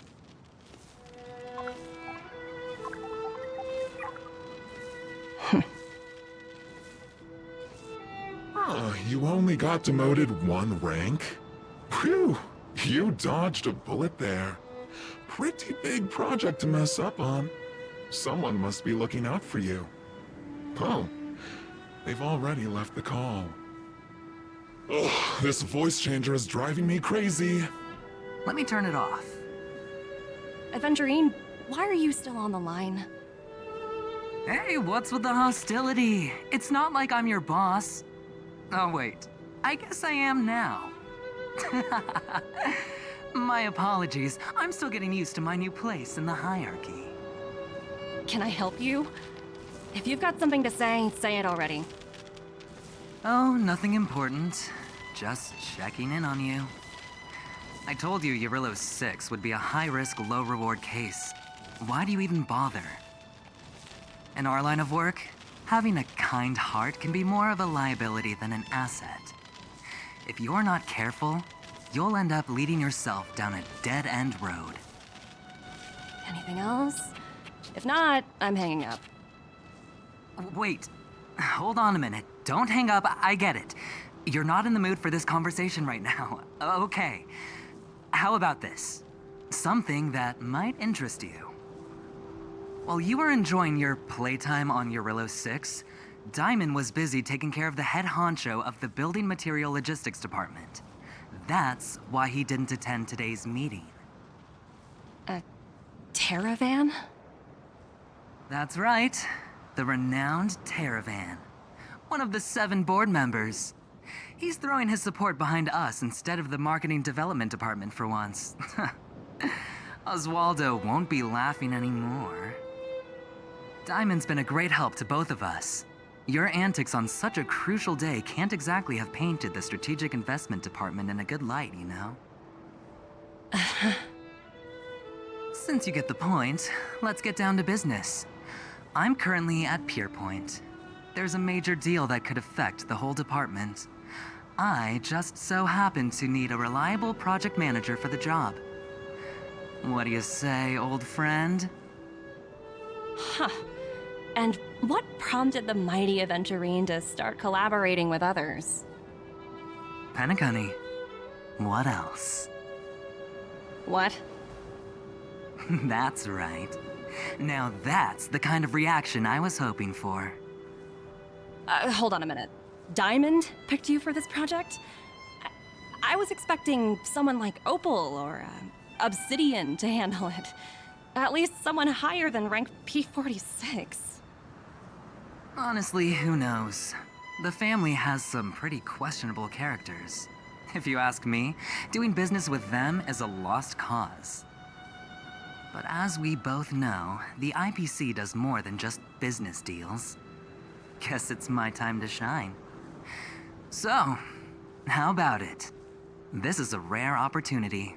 You only got demoted 1 rank? Phew, you dodged a bullet there. Pretty big project to mess up on. Someone must be looking out for you. Oh, they've already left the call. Ugh, this voice changer is driving me crazy. Let me turn it off. Aventurine, why are you still on the line? Hey, what's with the hostility? It's not like I'm your boss. Oh, wait. I guess I am now. My apologies. I'm still getting used to my new place in the hierarchy. Can I help you? If you've got something to say it already. Oh, nothing important. Just checking in on you. I told you Jarilo 6 would be a high-risk, low-reward case. Why do you even bother? In our line of work, having a kind heart can be more of a liability than an asset. If you're not careful, you'll end up leading yourself down a dead-end road. Anything else? If not, I'm hanging up. Wait. Hold on a minute. Don't hang up. I get it. You're not in the mood for this conversation right now. Okay. How about this? Something that might interest you. While you were enjoying your playtime on Jarilo 6, Diamond was busy taking care of the head honcho of the Building Material Logistics Department. That's why he didn't attend today's meeting. A Terravan? That's right. The renowned Terravan. One of the 7 board members. He's throwing his support behind us instead of the Marketing Development Department for once. Oswaldo won't be laughing anymore. Diamond's been a great help to both of us. Your antics on such a crucial day can't exactly have painted the Strategic Investment Department in a good light, you know? Since you get the point, let's get down to business. I'm currently at Pierpoint. There's a major deal that could affect the whole department. I just so happen to need a reliable project manager for the job. What do you say, old friend? Huh. And what prompted the mighty Aventurine to start collaborating with others? Penacony. What else? What? That's right. Now that's the kind of reaction I was hoping for. Hold on a minute. Diamond picked you for this project? I was expecting someone like Opal or Obsidian to handle it. At least someone higher than rank P46. Honestly, who knows? The family has some pretty questionable characters. If you ask me, doing business with them is a lost cause. But as we both know, the IPC does more than just business deals. Guess it's my time to shine. So, how about it? This is a rare opportunity.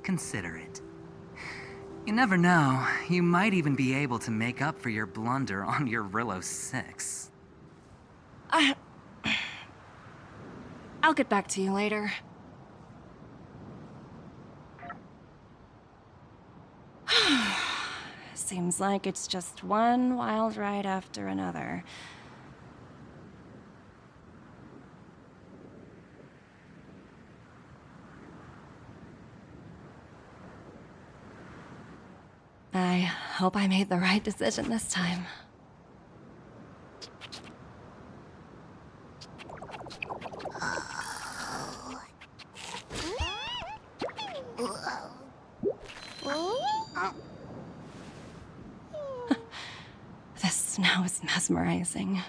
consider it. You never know, you might even be able to make up for your blunder on Eurillo 6. I'll get back to you later. Seems like it's just one wild ride after another. I hope I made the right decision this time. This snow is mesmerizing.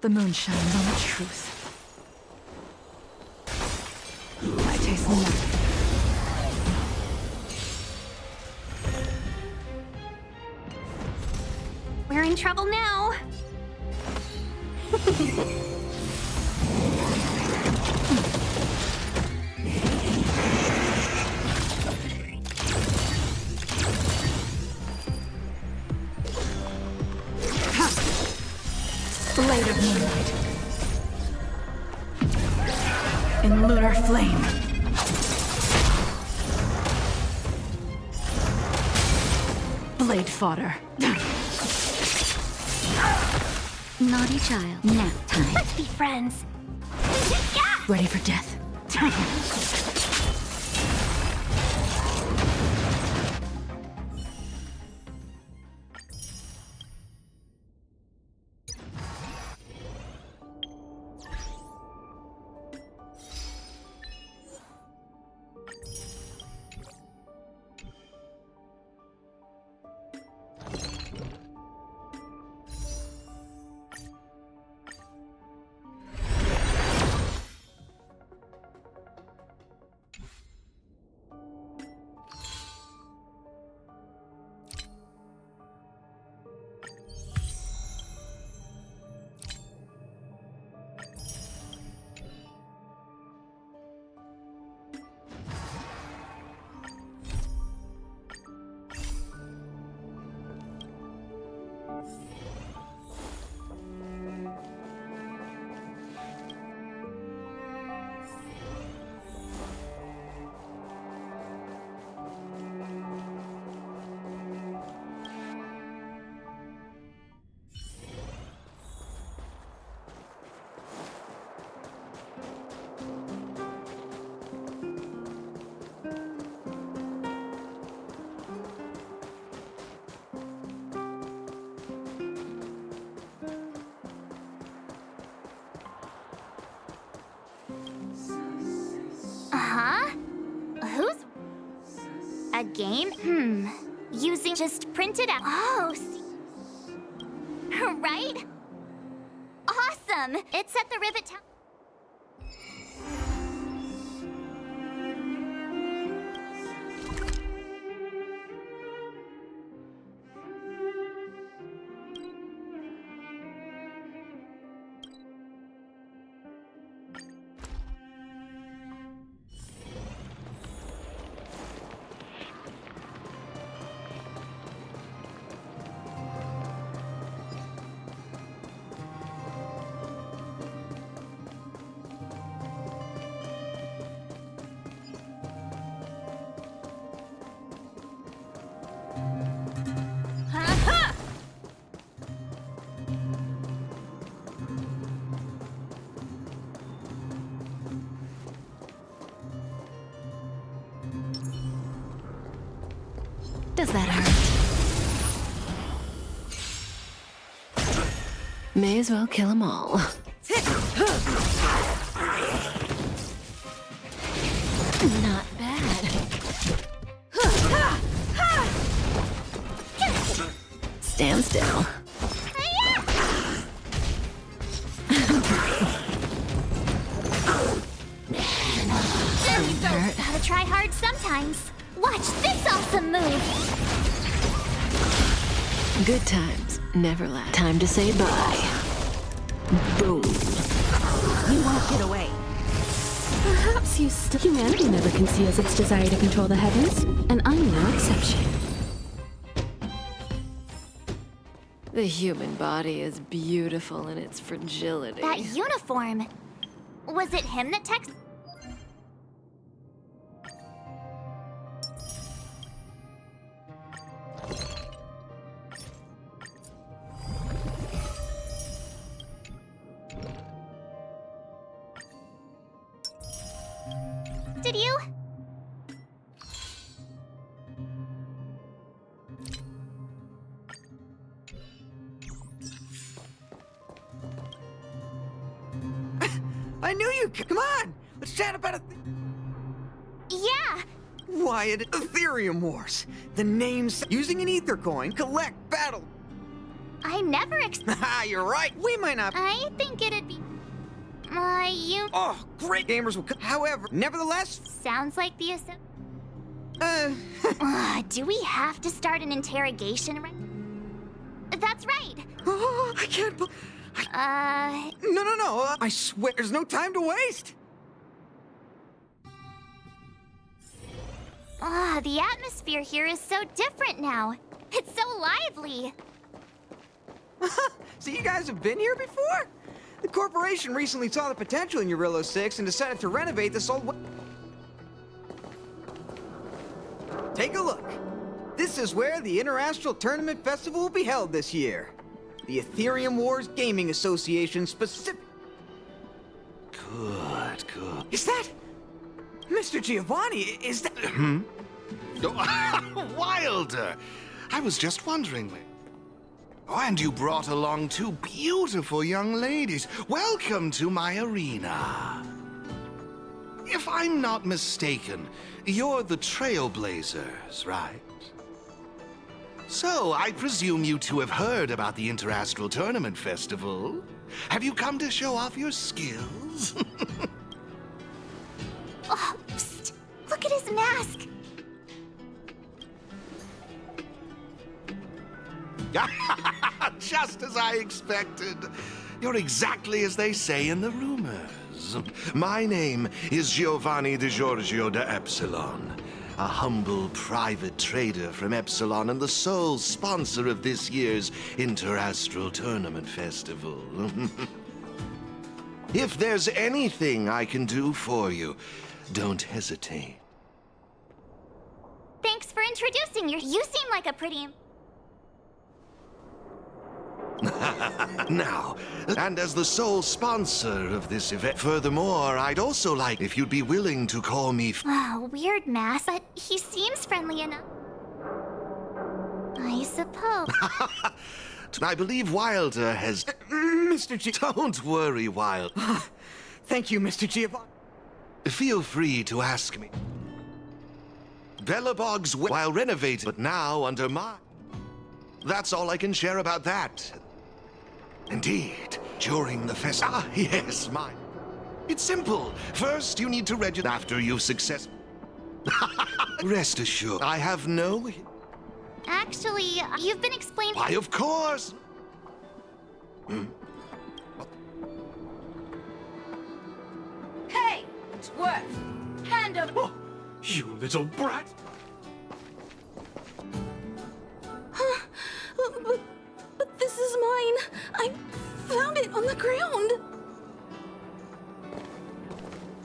The moon shines on the truth. I taste nothing. We're in trouble now. Blade of moonlight. In lunar flame. Blade fodder. Naughty child. Nap time. Let's be friends. Ready for death. game? Using just printed out. Oh, right? Awesome! It's at the Rivet Tower. Does that hurt? May as well kill them all. Not bad. Stand still. Gotta try hard sometimes. Watch this awesome move! Good times never last. Time to say bye. Boom. You won't get away. Perhaps humanity never conceals its desire to control the heavens, and I'm no exception. The human body is beautiful in its fragility. That uniform! Was it him that texted? Did you? I knew you. Come on, let's chat about it. Yeah. Wyatt, Ethereum Wars. The names using an ether coin, collect, battle. I never Haha, you're right. We might not. I think it'd be. Oh, great gamers will come. However, nevertheless. Sounds like the do we have to start an interrogation right? That's right. Oh, I can't. No. I swear, there's no time to waste. The atmosphere here is so different now. It's so lively. So you guys have been here before? The corporation recently saw the potential in Eurillo 6 and decided to renovate this old... Take a look. This is where the Interastral Tournament Festival will be held this year. The Ethereum Wars Gaming Association specific... Good. Is that... Mr. Giovanni, is that... Wilder! I was just wondering... Oh, and you brought along two beautiful young ladies. Welcome to my arena. If I'm not mistaken, you're the Trailblazers, right? So, I presume you two have heard about the Interastral Tournament Festival. Have you come to show off your skills? Oh, psst! Look at his mask! Just as I expected. You're exactly as they say in the rumors. My name is Giovanni Di Giorgio de Epsilon, a humble private trader from Epsilon and the sole sponsor of this year's Interastral Tournament Festival. If there's anything I can do for you, don't hesitate. Thanks for introducing you seem like a pretty... Now, and as the sole sponsor of this event, furthermore, I'd also like if you'd be willing to call me... weird mask, but he seems friendly enough. I suppose. I believe Wilder has... Mr. G... Don't worry, Wilder. Thank you, Mr. Giovanni. Feel free to ask me. Belobog's while renovated, but now under my... That's all I can share about that. Indeed, during the fest... Ah, yes, mine. It's simple. First, you need to register after you've successfully... Rest assured, I have no... Actually, you've been explaining... Why, of course! Hey! Twerp! Hand over... Oh, you little brat! But this is mine. I found it on the ground.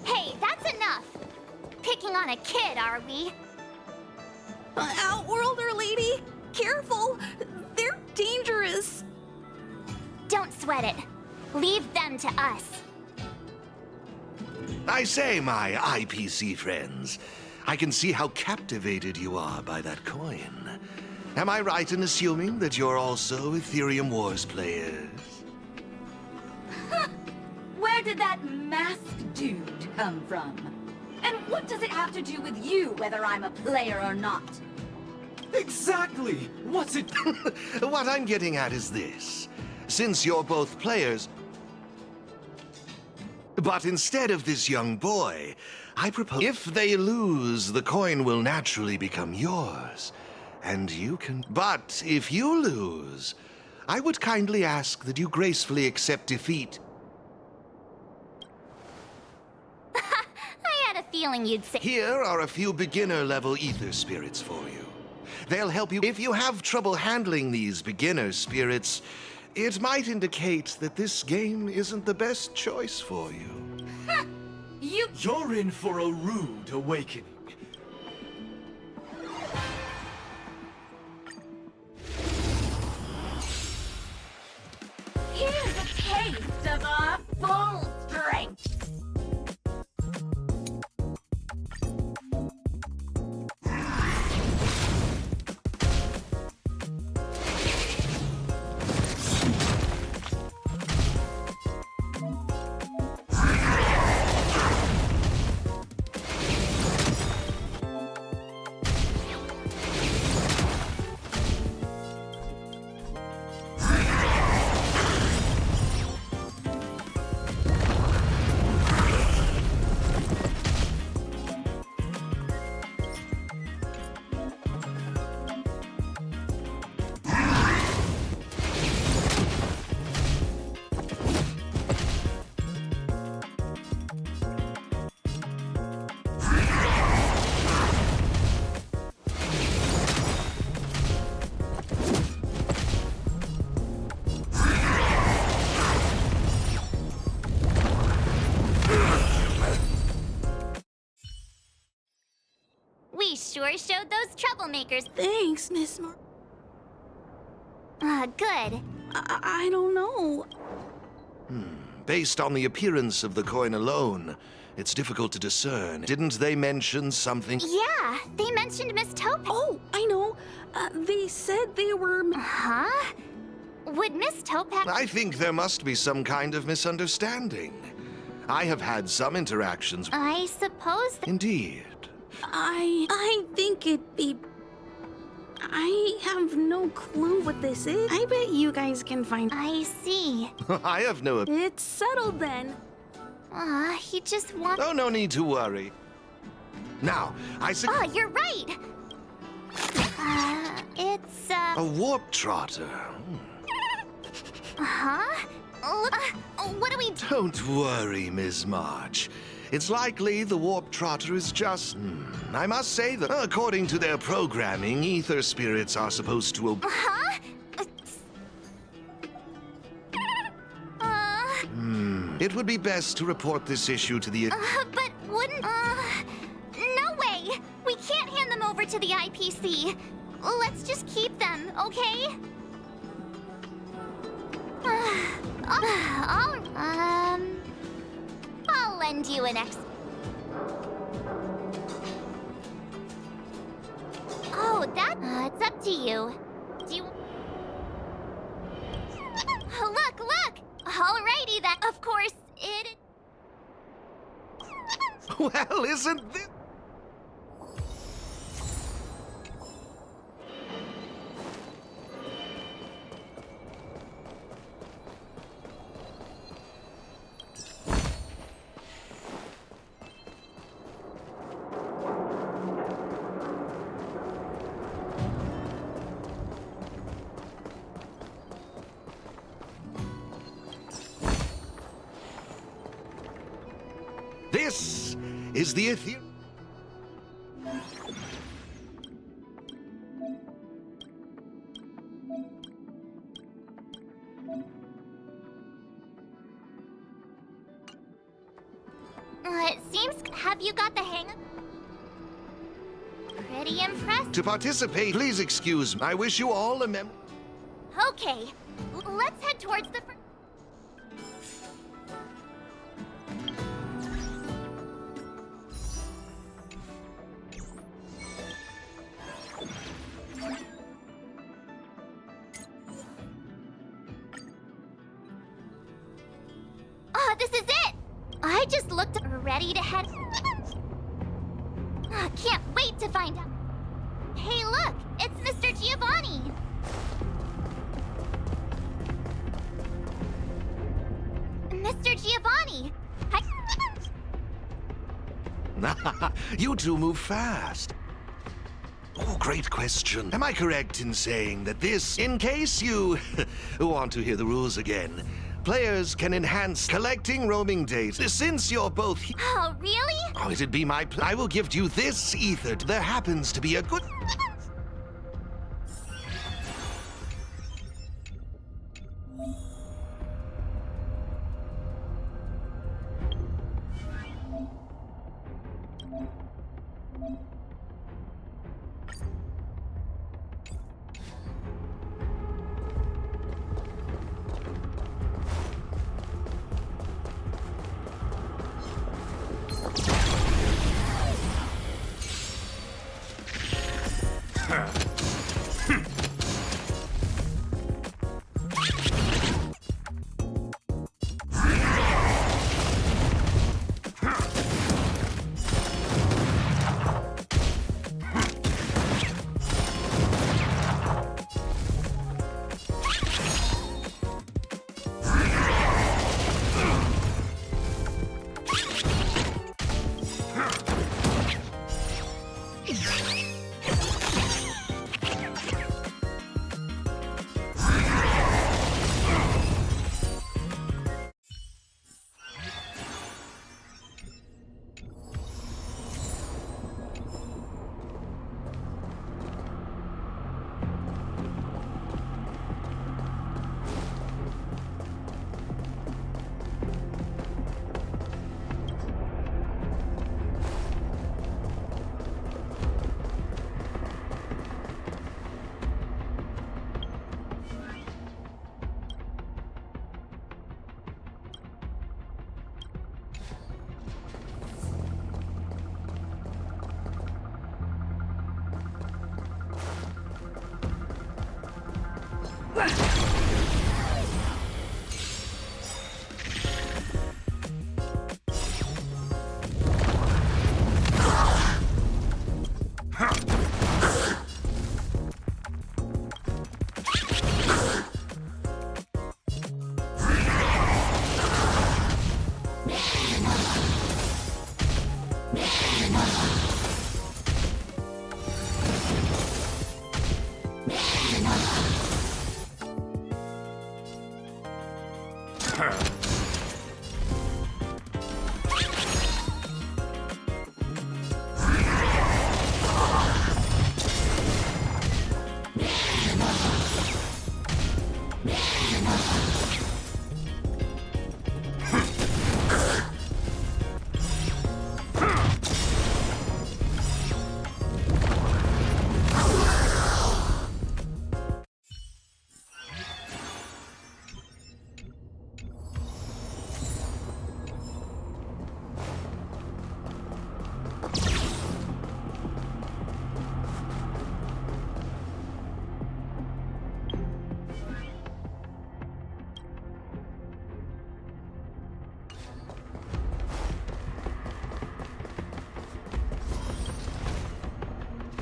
Hey, that's enough! Picking on a kid, are we? Outworlder lady, careful. They're dangerous. Don't sweat it. Leave them to us. I say, my IPC friends, I can see how captivated you are by that coin. Am I right in assuming that you're also Ethereum Wars players? Where did that masked dude come from? And what does it have to do with you, whether I'm a player or not? Exactly! What's it... What I'm getting at is this. Since you're both players... But instead of this young boy, I propose... If they lose, the coin will naturally become yours. And you can... But if you lose, I would kindly ask that you gracefully accept defeat. I had a feeling you'd say... Here are a few beginner-level ether spirits for you. They'll help you. If you have trouble handling these beginner spirits, it might indicate that this game isn't the best choice for you. You're in for a rude awakening. Here's a taste of our full strength! We sure showed those troublemakers. Thanks, Miss Good. I don't know. Based on the appearance of the coin alone, it's difficult to discern. Didn't they mention something? Yeah, they mentioned Miss Topaz. Oh, I know. They said they were... Huh? Would Miss Topaz... I think there must be some kind of misunderstanding. I have had some interactions... I suppose... Indeed. I think it'd be... I have no clue what this is. I bet you guys can find... I see. I have no... It's settled then. He just wants... Oh, no need to worry. Now, Oh, you're right! It's, A warp trotter. Huh? What do we do? Don't worry, Ms. March. It's likely the warp trotter is just... I must say that, according to their programming, ether spirits are supposed to... Huh? It would be best to report this issue to the... But wouldn't... No way! We can't hand them over to the IPC. Let's just keep them, okay? I'll lend you an ex... Oh, that... it's up to you. Do you... Look! Alrighty then. Of course, it... Well, isn't this... This is the Ethereum. It seems... Have you got the hang of... Pretty impressed. To participate, please excuse me. I wish you all a Okay, let's head towards the... Oh, this is it! I just looked ready to head... Can't wait to find out. Hey, look! It's Mr. Giovanni! Mr. Giovanni! You two move fast. Oh, great question. Am I correct in saying that this, in case you want to hear the rules again, players can enhance collecting roaming data since you're both here? Oh, really? Oh, it'd be my I will give you this ether. There happens to be a good...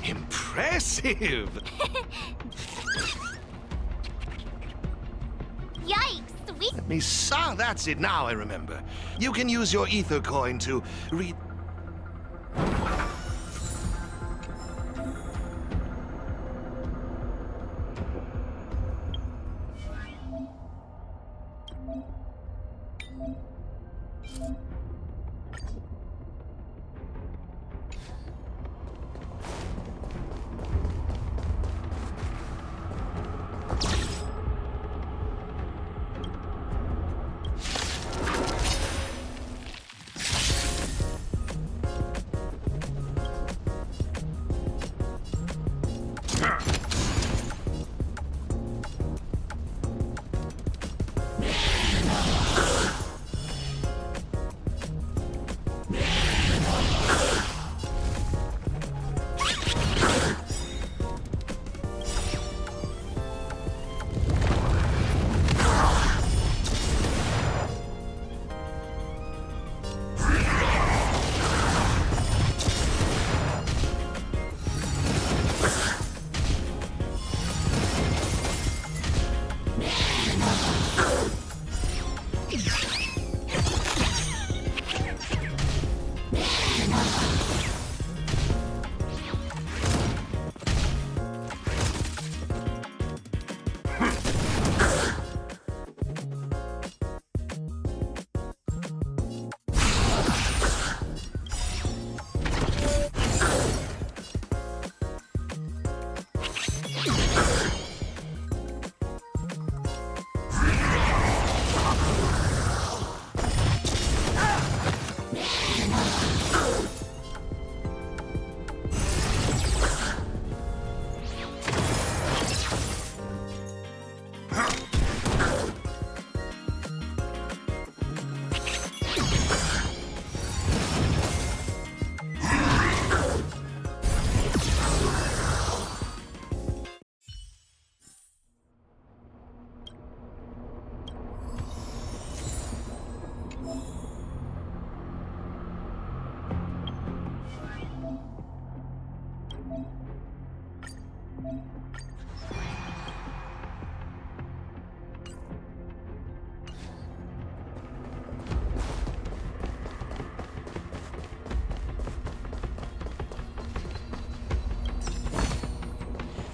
Impressive! Yikes, we... Let me saw. That's it. Now I remember. You can use your ether coin to read...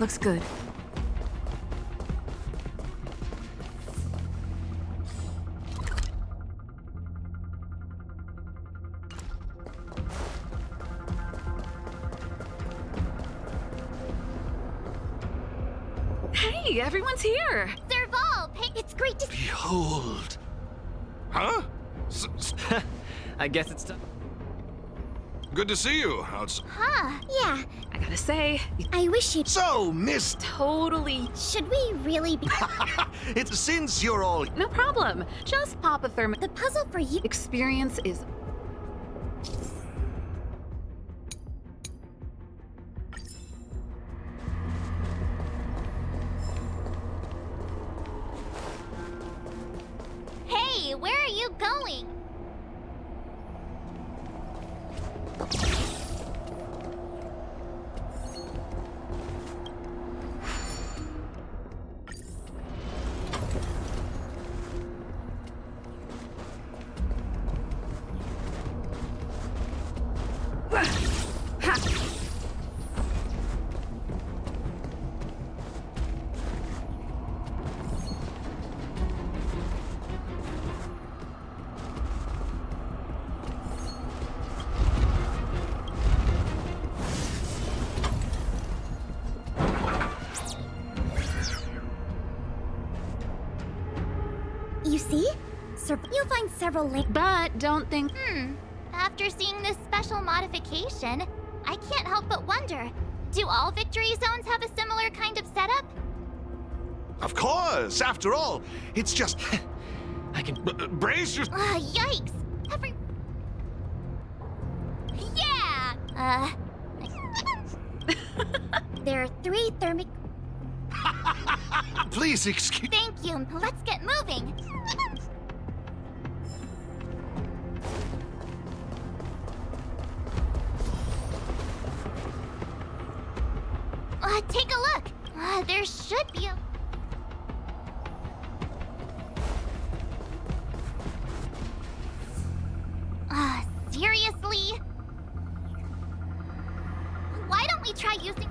Looks good. Hey, everyone's here! Serval, it's great to Behold. Huh? I guess it's time. Good to see you. Huh? Yeah. I gotta say, I wish you'd. So, Miss. Totally. Should we really be. It's since you're all. No problem. Just pop a The puzzle for you. Experience is. Hey, where are you going? You see? You'll find several links. But don't think. After seeing this special modification, I can't help but wonder, do all victory zones have a similar kind of setup? Of course. After all, it's just. I can brace your. Yikes! Yeah! There are 3 thermic. Please excuse. Thank you. Let's get moving. Take a look. There should be a... Seriously? Why don't we try using...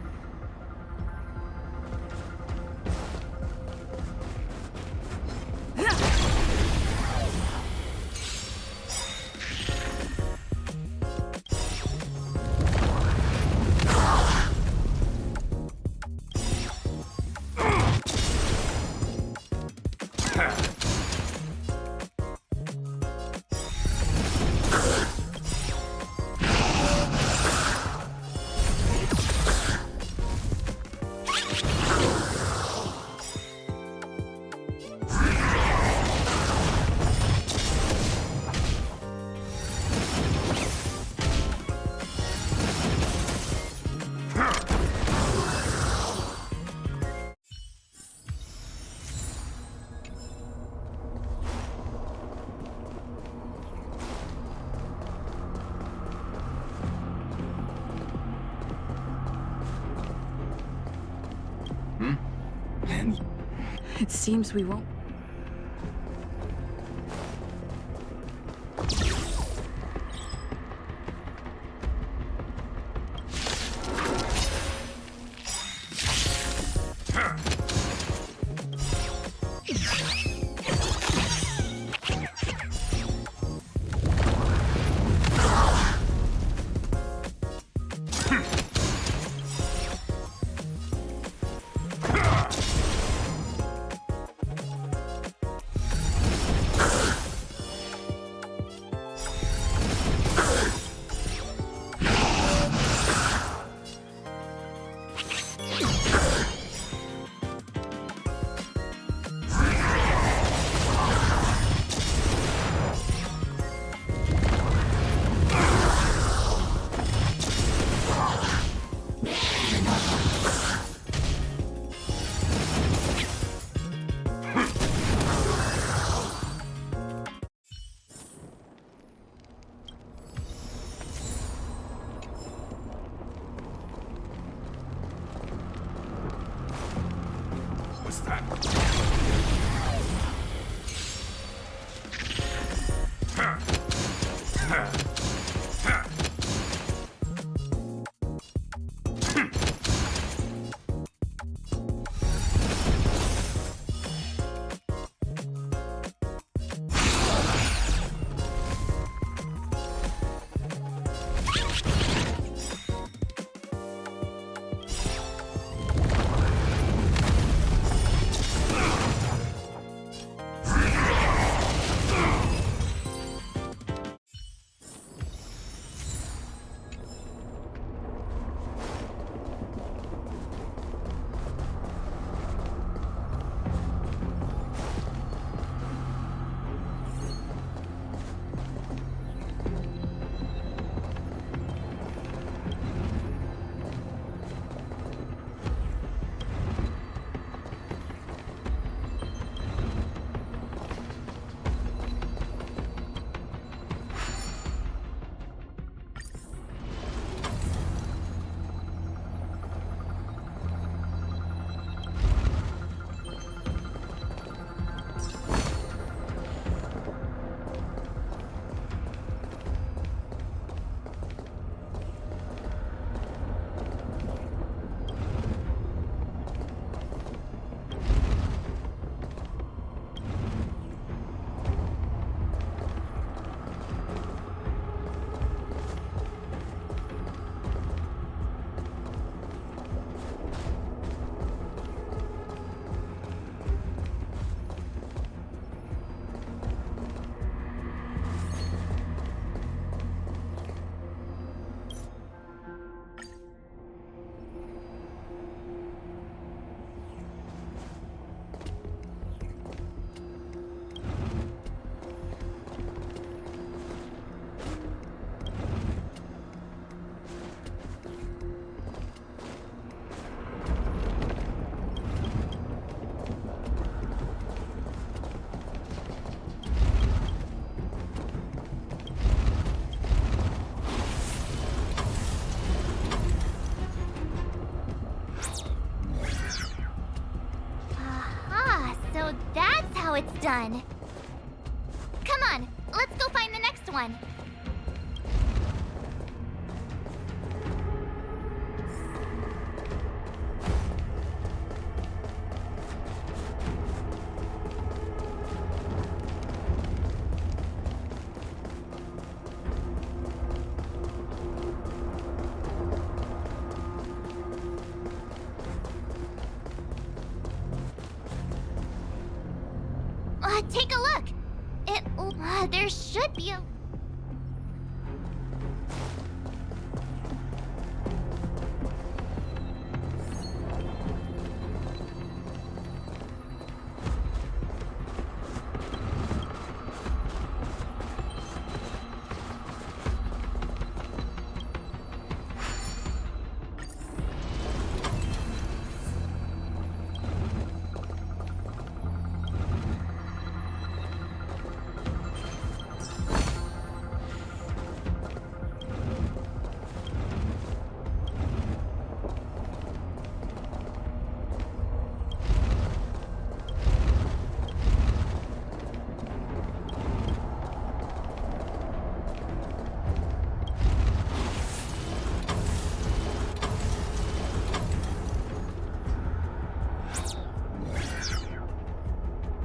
It seems we won't. done. Come on, let's go find the next one. Take a look. There should be a...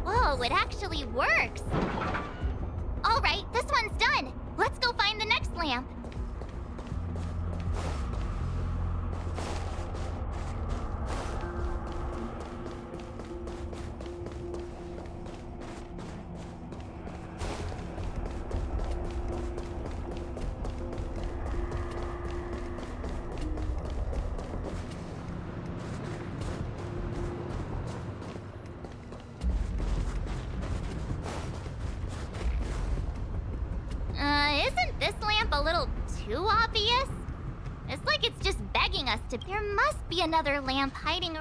Whoa, it actually works! Alright, this one's done! Let's go find the next lamp! Isn't this lamp a little too obvious? It's like it's just begging us to... There must be another lamp hiding...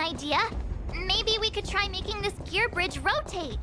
idea. Maybe we could try making this gear bridge rotate.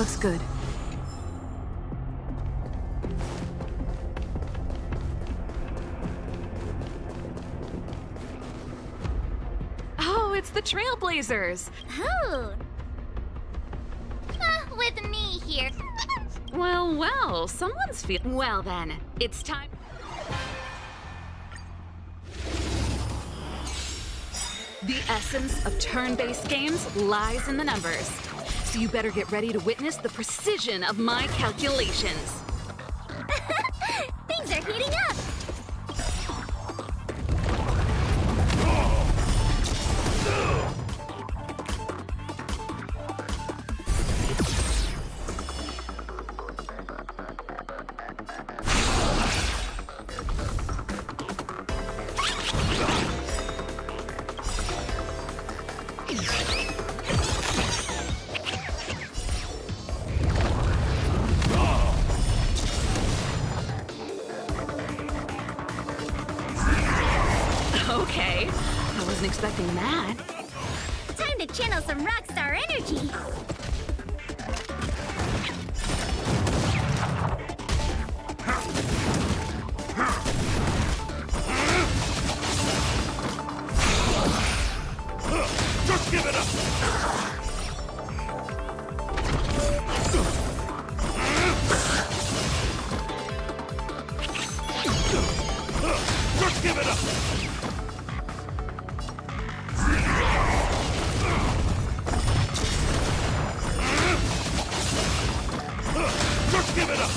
Looks good. Oh, it's the Trailblazers! Oh! With me here. Well, well, someone's Well then, it's time. The essence of turn-based games lies in the numbers. So you better get ready to witness the precision of my calculations. Things are heating up! Okay, I wasn't expecting that. Time to channel some rockstar energy. Just give it up! Just give it up! Just give it up!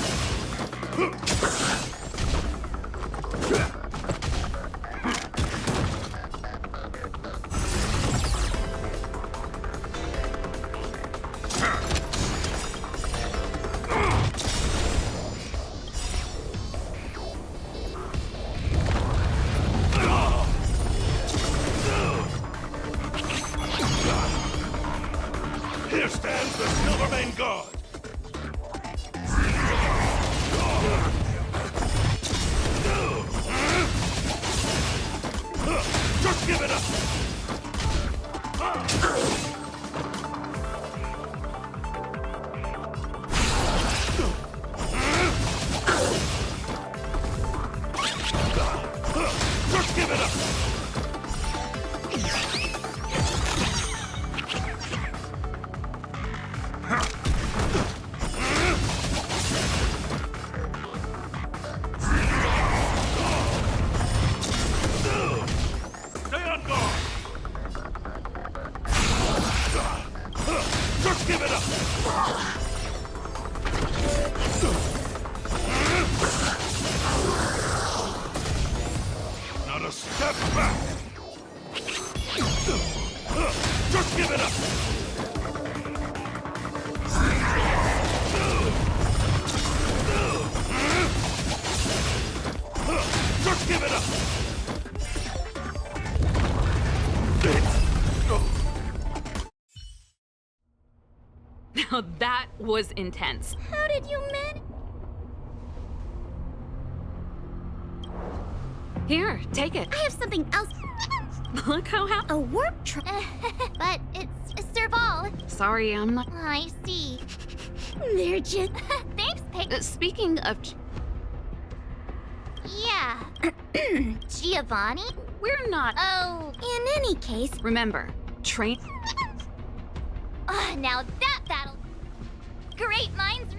Here stands the Silvermane Guard! Just give it up! Just give it up! Stay on guard! Just give it up! Not a step back! Just give it up! Just give it up! Now that was intense. How did you manage? Here, take it. I have something else. Look how happy. A warp truck. But it's Serval. Sorry, I'm not. I see. They're just. Thanks, Pig. Speaking of. Yeah. Giovanni? We're not. Oh. In any case. Remember, train. Now that battle. Great minds.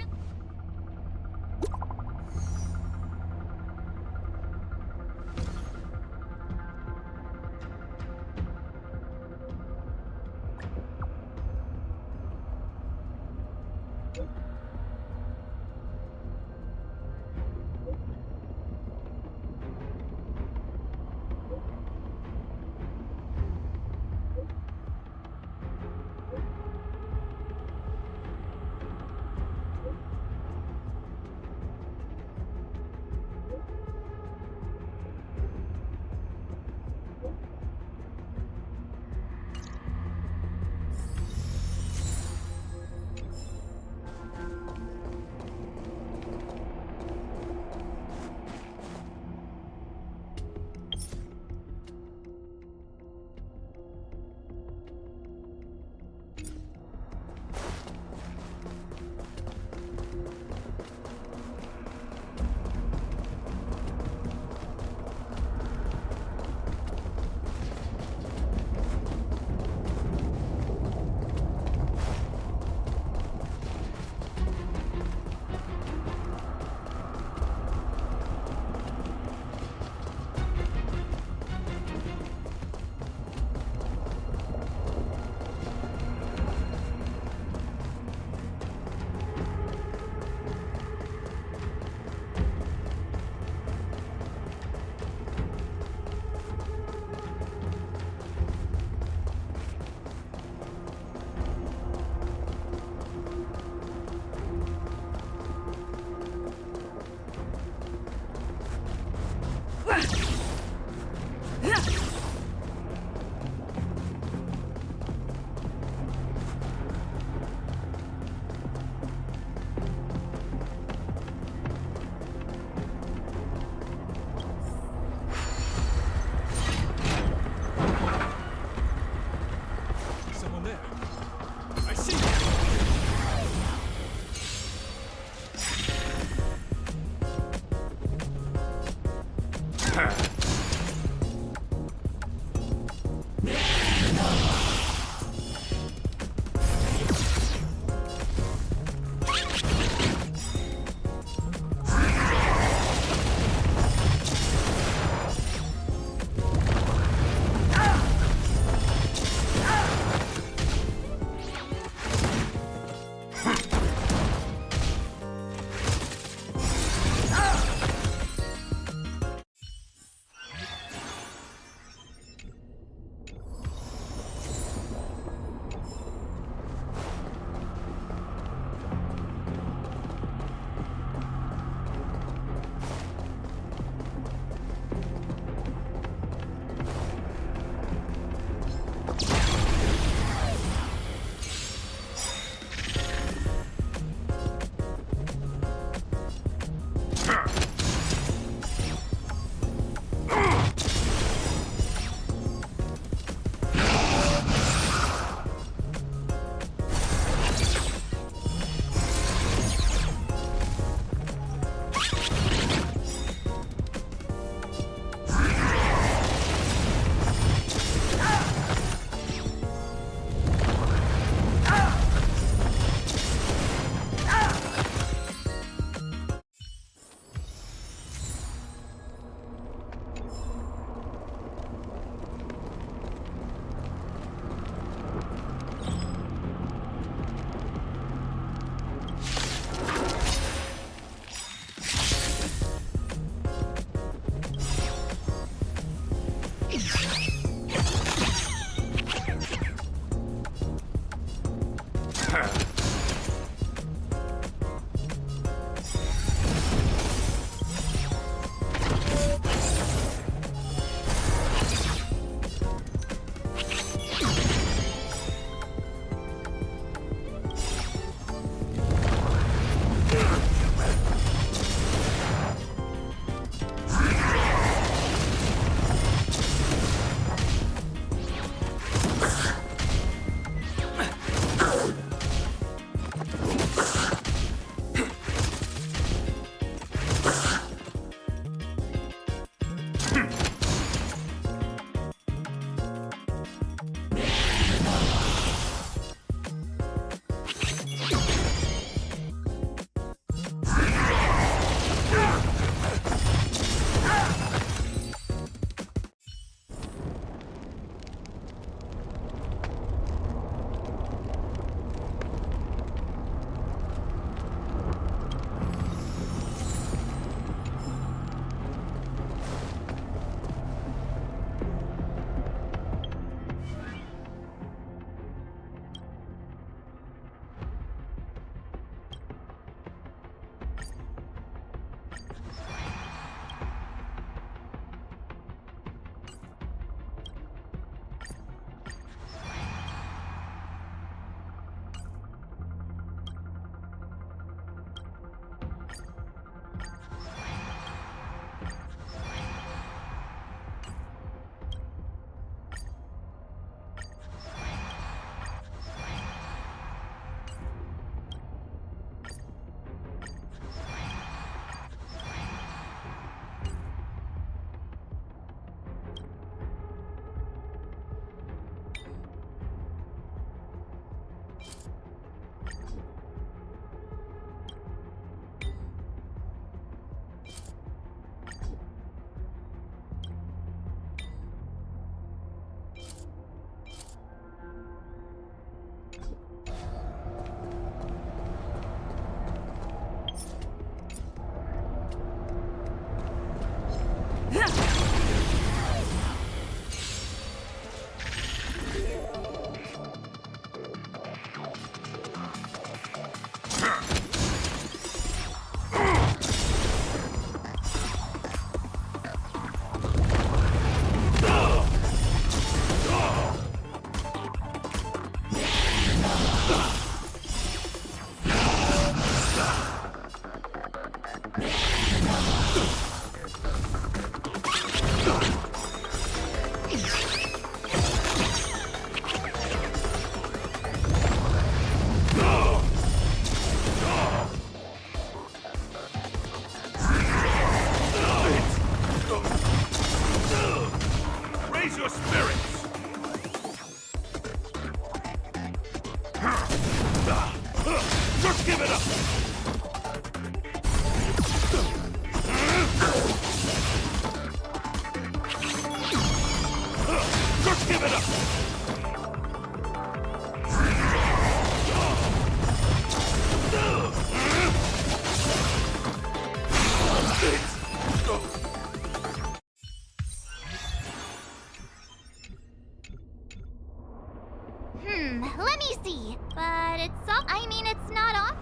salty, but it's all. I mean, it's not off.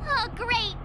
Oh, great.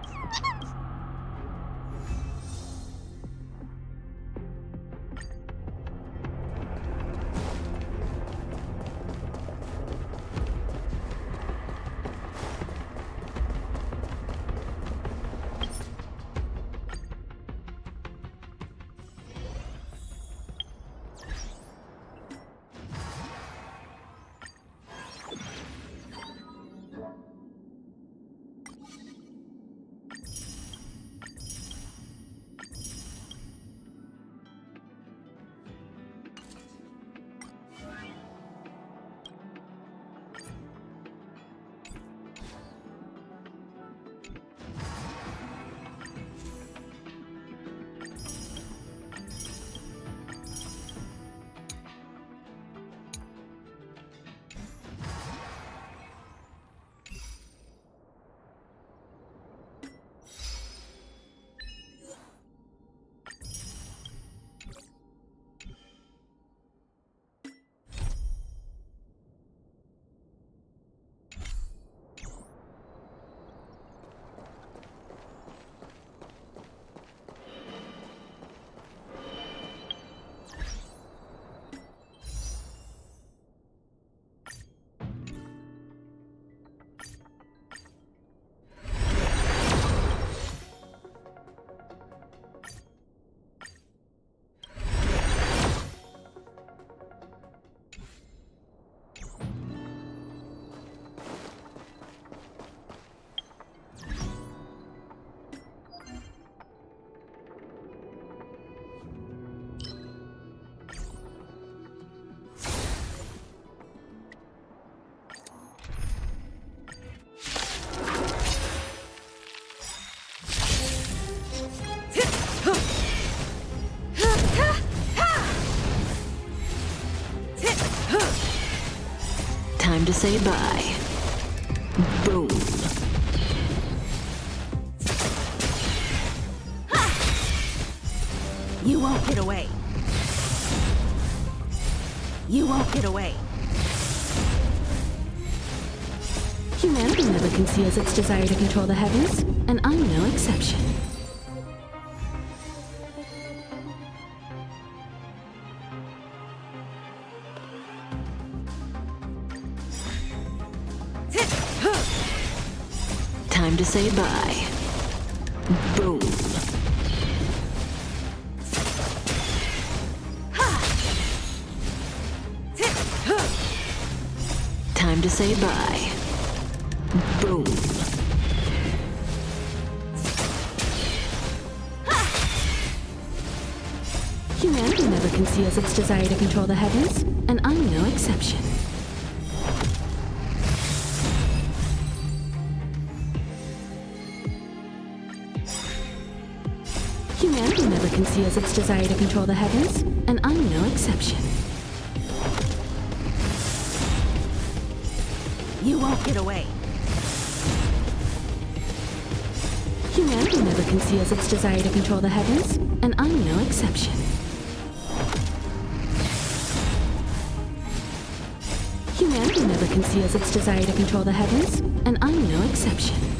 Time to say bye. Boom. You won't get away. You won't get away. Humanity never conceals its desire to control the heavens, and I'm no exception. Time to say bye. Boom. Time to say bye. Boom. Humanity never conceals its desire to control the heavens, and I'm no exception. Humanity never conceals its desire to control the heavens, and I'm no exception. You won't get away. Humanity never conceals its desire to control the heavens, and I'm no exception. Humanity never conceals its desire to control the heavens, and I'm no exception.